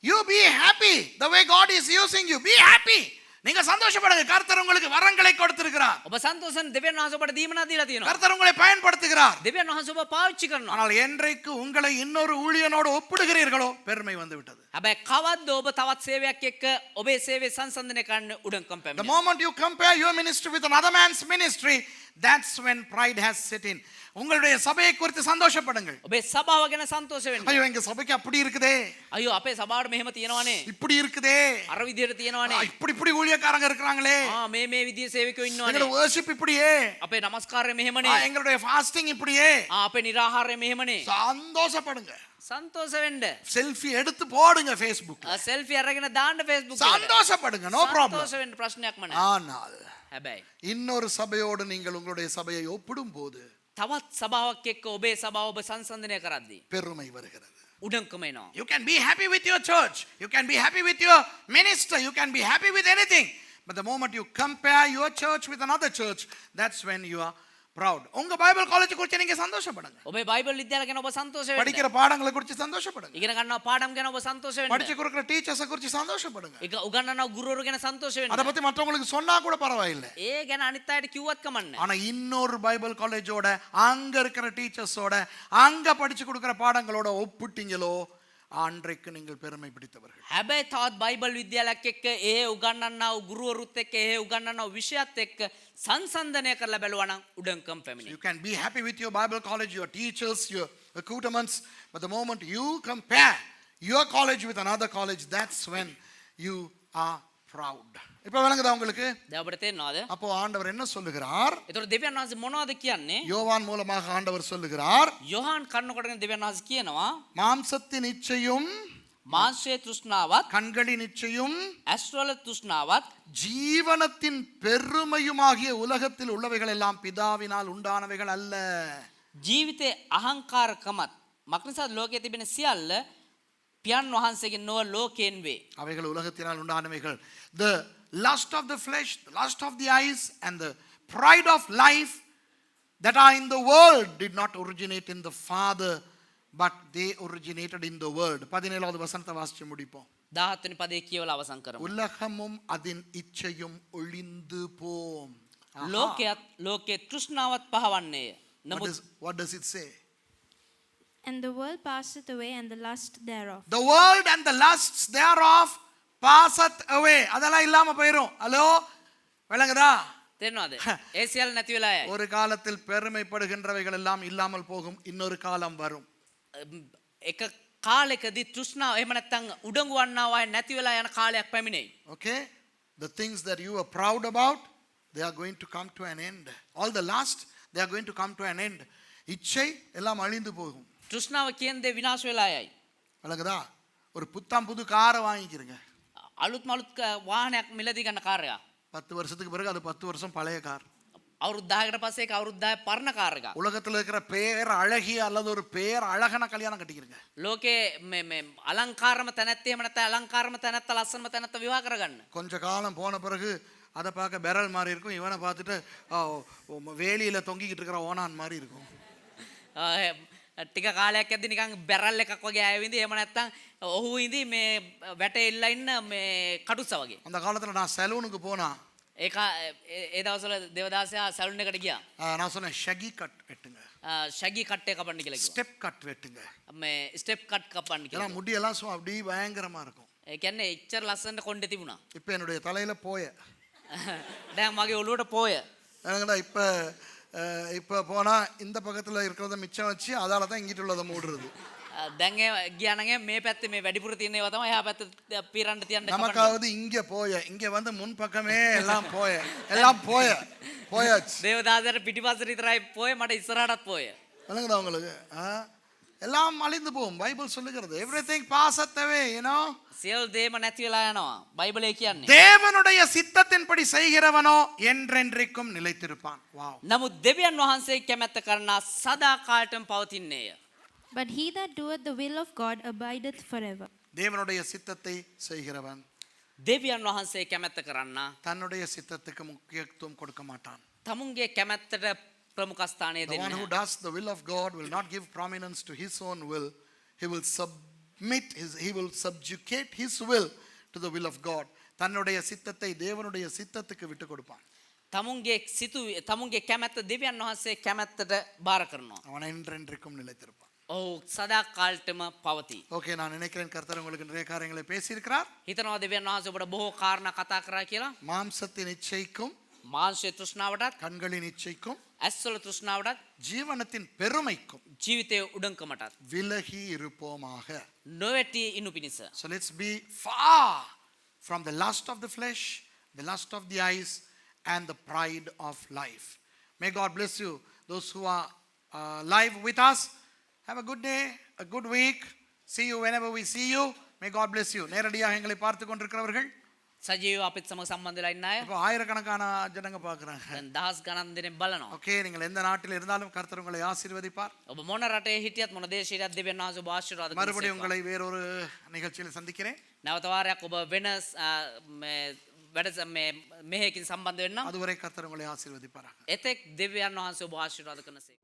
you be happy the way God is using you. Be happy. நீங்க சந்தோஷப்படுங்க. கர்த்தர் உங்களுக்கு வரங்களை கொடுத்திருக்கிறார். ඔබ සන්තෝෂෙන් දෙවියන් වහන්සේ ඔබට දීමනා දීලා තියෙනවා. கர்த்தர் உங்களை பயன்படுத்துகிறார். දෙවියන් වහන්සේ ඔබ පාවිච්චි කරනවා. ஆனால் என்றைக்கு உங்களை இன்னொரு ஊழியனோடு ஒப்பிடுகிறீர்களோ பெருமை வந்து விட்டது. හැබැයි කවද්ද ඔබ තවත් සේවයක් එක්ක ඔබේ සේවය සංසන්දනය කරන්න උඩඟකම් The පැමිණෙනවා. moment you compare your ministry with another man's ministry, that's when pride has set in. உங்களுடைய சபையை குறித்து சந்தோஷப்படுங்கள். ඔබේ සභාව ගැන සන්තෝෂ වෙන්න. ஐயோ எங்க சபைக்கு அப்படி இருக்குதே, අයියෝ අපේ සභාවට මෙහෙම තියෙනවනේ. இப்படி இருக்குதே, අර විදියට තියෙනවනේ. இப்படி ஊழியக்காரங்க இருக்கிறாங்களே, මේ විදිය සේවකයෝ எங்களுடைய ඉන්නවනේ. worship இப்படியே, අපේ නමස්කාරය මෙහෙමනේ. எங்களுடைய fasting இப்படியே. අපේ නිරාහාරය මෙහෙමනේ. சந்தோஷப்படுங்க. සන්තෝෂ වෙන්න. செல்ஃபி எடுத்து போடுங்க Facebook. සෙල්ෆි අරගෙන දාන්න Facebook එකට. சந்தோஷப்படுங்க, நோ ப்ராப்ளம். සන්තෝෂ වෙන්න ප්‍රශ්නයක්ම නැහැ. ஆனால் හැබැයි இன்னொரு சபையோடு நீங்கள் உங்களுடைய சபையை ஒப்பிடும் போது තවත් සභාවක් එක්ක ඔබේ සභාව ඔබ සංසන්දනය කරද්දී பெருமை வருகிறது. උඩඟකම එනවා. You can be happy with your church, you can be happy with your minister, you can be happy with anything, but the moment you compare your church with another church, that's when you are proud. உங்க Bible college குறித்து நீங்க சந்தோஷப்படுங்க. ඔබේ Bible විද්‍යාල ගැන ඔබ සන්තෝෂ වෙන්න. படிக்கிற பாடங்களை குறித்து சந்தோஷப்படுங்க. ඉගෙන ගන්නවා පාඩම් ගැන ඔබ සන්තෝෂ වෙන්න. படிச்சு கொடுக்கிற டீச்சர்ஸை குறித்து சந்தோஷப்படுங்க. ඒක උගන්වනවා ගුරුවරු ගැන සන්තෝෂ அதை වෙන්න. பத்தி மற்றவங்களுக்கு சொன்னா கூட பரவாயில்லை. ඒ ගැන අනිත් අයට කිව්වත් කමන්නේ. ஆனா இன்னொரு பைபிள் காலேஜோட அங்க இருக்கிற டீச்சர்ஸோட அங்க படிச்சு கொடுக்கிற பாடங்களோட ஒப்பிட்டீங்களோ அன்றைக்கு நீங்கள் பெருமை பிடித்தவர்கள். හැබැයි තවත් බයිබල් විද්‍යාලයක් එක්ක ඒ උගන්වන්නා වූ ගුරුවරුත් එක්ක ඒ උගන්වන්නා වූ විෂයත් එක්ක සංසන්දනය කරලා බැලුවා නම් උඩඟකම් පැමිණේ. You can be happy with your Bible college, your teachers, your accoutrements, but the moment you compare your college with another college, that's when you are proud. இப்போ விளங்குதா உங்களுக்கு? දැන් ඔබට තේරෙනවද? அப்போ ஆண்டவர் என்ன சொல்லுகிறார்? ඒතකොට දෙවියන් වහන්සේ මොනවද කියන්නේ? யோவான் மூலமாக ஆண்டவர் சொல்லுகிறார், යොහාන් කන්නකොටගෙන දෙවියන් වහන්සේ කියනවා மாம்சத்தின் இச்சையும் මාංශයේ තෘෂ්ණාවත් கண்களின் இச்சையும் ඇස්වල තෘෂ්ණාවත් ஜீவனத்தின் பெருமையுமாகிய உலகத்தில் உள்ளவைகள் எல்லாம் பிதாவினால் உண்டானவைகள் அல்ல. ජීවිතේ අහංකාරකමත් මක්නිසාද ලෝකයේ තිබෙන සියල්ල පියන් වහන්සේගෙන් නොව ලෝකයෙන් වේ. அவைகள் உலகத்தினால் உண்டானவைகள். The lust of the flesh, the lust of the eyes and the pride of life that are in the world did not originate in the Father, but they originated in the world. 17வது வசனத்தை வாசிச்சு முடிப்போம். 17 වෙනි පදේ කියවලා අවසන් කරමු. உலகமும் அதன் இச்சையும் ஒளிந்து போம். ලෝකයත් ලෝකයේ තෘෂ්ණාවත් පහවන්නේය. නමුත් What does it say? And the world passeth away, and the lust thereof. The world and the lusts thereof passeth away. அதெல்லாம் இல்லாம போயிரும். ஹலோ விளங்குதா? තේරෙනවද? ඒ සියල්ල නැති වෙලා යයි. ஒரு காலத்தில் பெருமைப்படுகின்றவைகள் எல்லாம் இல்லாமல் போகும். இன்னொரு காலம் வரும். එක කාලයකදී තෘෂ්ණාව එහෙම නැත්නම් උඩඟු වන්නා වගේ නැති වෙලා යන කාලයක් පැමිණෙයි. Okay? The things that you are proud about, they are going to come to an end. All the lust, they are going to come to an end. இச்சை எல்லாம் அழிந்து போகும். තෘෂ්ණාව කියන දේ විනාශ වෙලා යයි. விளங்குதா? ஒரு புத்தாம் புது காரை வாங்கிக்கிறீங்க. අලුත් මලුත් වාහනයක් මිලදී ගන්න කාර්යය. 10 வருஷத்துக்கு பிறகு அது 10 வருஷம் பழைய கார். අවුරුදු 10කට පස්සේ ඒක අවුරුදු 10 පරණ කාර් එකක්. உலகத்தில் இருக்கிற பேர் அழகிய அல்லது ஒரு பேர் அழகான கல்யாணம் கட்டிக்கிறீங்க. ලෝකේ මේ අලංකාරම තැනැත්ත එහෙම නැත්නම් අලංකාරම තැනැත්ත ලස්සනම තැනැත්ත විවාහ කරගන්න. கொஞ்ச காலம் போன பிறகு அதை பார்க்க பெரல் மாதிரி இருக்கும், இவனை பார்த்துட்டு வேலியில தொங்கிக்கிட்டு இருக்கிற ஓனான் மாதிரி இருக்கும். ටික කාලයක් යද්දි නිකන් බැරල් එකක් වගේ ආයෙවින්ද එහෙම නැත්නම් ඔහු ඉඳි මේ වැටේ ඉල්ලා ඉන්න මේ කටුස්ස වගේ. அந்த காலத்தில் நான் சலூனுக்கு போனா ඒක ඒ දවස්වල දේවදාසයා සැලුන් එකට ගියා. நான் சொன்னேன் ஷகி கட் வெட்டுங்க, ෂැගි කට් එක කපන්න කියලා කිව්වා. ஸ்டெப் கட் வெட்டுங்க. මේ ස්ටෙප් කට් කපන්න ஏன்னா කියලා. முடியெல்லாம் சும்மா அப்படியே பயங்கரமா இருக்கும். ඒ කියන්නේ එච්චර ලස්සනට කොණ්ඩේ තිබුණා. இப்போ என்னுடைய தலையில போய දැන් මගේ ඔළුවට පෝය. எனக்குடா இப்போ போனா இந்த பக்கத்தில் இருக்கிறத மிச்சம் வச்சு அதால தான் இங்கிட்டு உள்ளதை மூடுறது. දැන් ඒ ගියා නම් මේ පැත්තේ මේ වැඩිපුර තියෙන ඒවා තමයි එහා පැත්තේ පීරන්න තියන්න කපන්න. நமக்காவது இங்க போய, இங்க வந்து முன் பக்கமே எல்லாம் போய, எல்லாம் போயாச்சு. දේවදාසයට පිටිපස්සට විතරයි පෝය, මට ඉස්සරහටත් පෝය. விளங்குதா உங்களுக்கு? எல்லாம் அழிந்து போகும். பைபிள் சொல்லுகிறது everything passeth away, you know. සියලු දේම නැති වෙලා යනවා. බයිබලයේ කියන්නේ. தேவனுடைய சித்தத்தின்படி செய்கிறவனோ என்றென்றைக்கும் நிலைத்திருப்பான். வாவ். නමුත් දෙවියන් වහන්සේ කැමැත්ත කරනා සදා කාලටම පවතින්නේය. But he that doeth the will of God abideth forever. தேவனுடைய சித்தத்தை செய்கிறவன் දෙවියන් වහන්සේ කැමැත්ත කරන්නා தன்னுடைய சித்தத்துக்கு முக்கியத்துவம் கொடுக்க மாட்டான். තමුන්ගේ කැමැත්තට ප්‍රමුඛ ස්ථානය The one දෙන්නේ who නැහැ. does the will of God will not give prominence to his own will. He will subjugate his will to the will of God. தன்னுடைய சித்தத்தை தேவனுடைய சித்தத்துக்கு விட்டு கொடுப்பான். තමුන්ගේ කැමැත්ත දෙවියන් වහන්සේ කැමැත්තට බාර කරනවා. அவன் என்றென்றைக்கும் நிலைத்திருப்பான். ඔහු සදා කාලටම පවතී. ஓகே, நான் நினைக்கிறேன் கர்த்தர் உங்களுக்கு நிறைய காரியங்களை பேசியிருக்கிறார். හිතනවා දෙවියන් වහන්සේ ඔබට බොහෝ කාරණා කතා කරා කියලා. மாம்சத்தின் இச்சைக்கும் මාංශයේ තෘෂ්ණාවටත් கண்களின் இச்சைக்கும் ඇස්වල තෘෂ්ණාවටත් ஜீவனத்தின் பெருமைக்கும் ජීවිතයේ උඩඟකමටත් விலகி இருப்போமாக. නොවැටි ඉනු පිණිස. So let's be far from the lust of the flesh, the lust of the eyes and the pride of life. May God bless you. Those who are live with us, have a good day, a good week. See you whenever we see you. May God bless you. நேரடியாக எங்களை பார்த்து கொண்டிருக்கிறவர்கள் සජීව අපිත් සමග සම්බන්ධ වෙලා ඉන්න අය இப்போ ஆயிரக்கணக்கான ஜனங்க பார்க்குறாங்க. දැන් දහස් ගණන් දෙනෙක් බලනවා. ஓகே, நீங்கள் எந்த நாட்டில் இருந்தாலும் கர்த்தர் உங்களை ஆசீர்வதிப்பார். ඔබ මොන රටේ හිටියත් මොන දේශේ හිටියත් දෙවියන් වහන්සේ ඔබ ආශිර්වාද மறுபடியும் කරනවා. உங்களை வேறொரு நிகழ்ச்சியில் சந்திக்கிறேன். නැවත වාරයක් ඔබ වෙන වැඩ මෙහෙකින් සම්බන්ධ වෙන්නම්. அதுவரை கர்த்தர் உங்களை ஆசீர்வதிப்பாராக. එතෙක් දෙවියන් වහන්සේ ඔබ ආශිර්වාද කරනසේ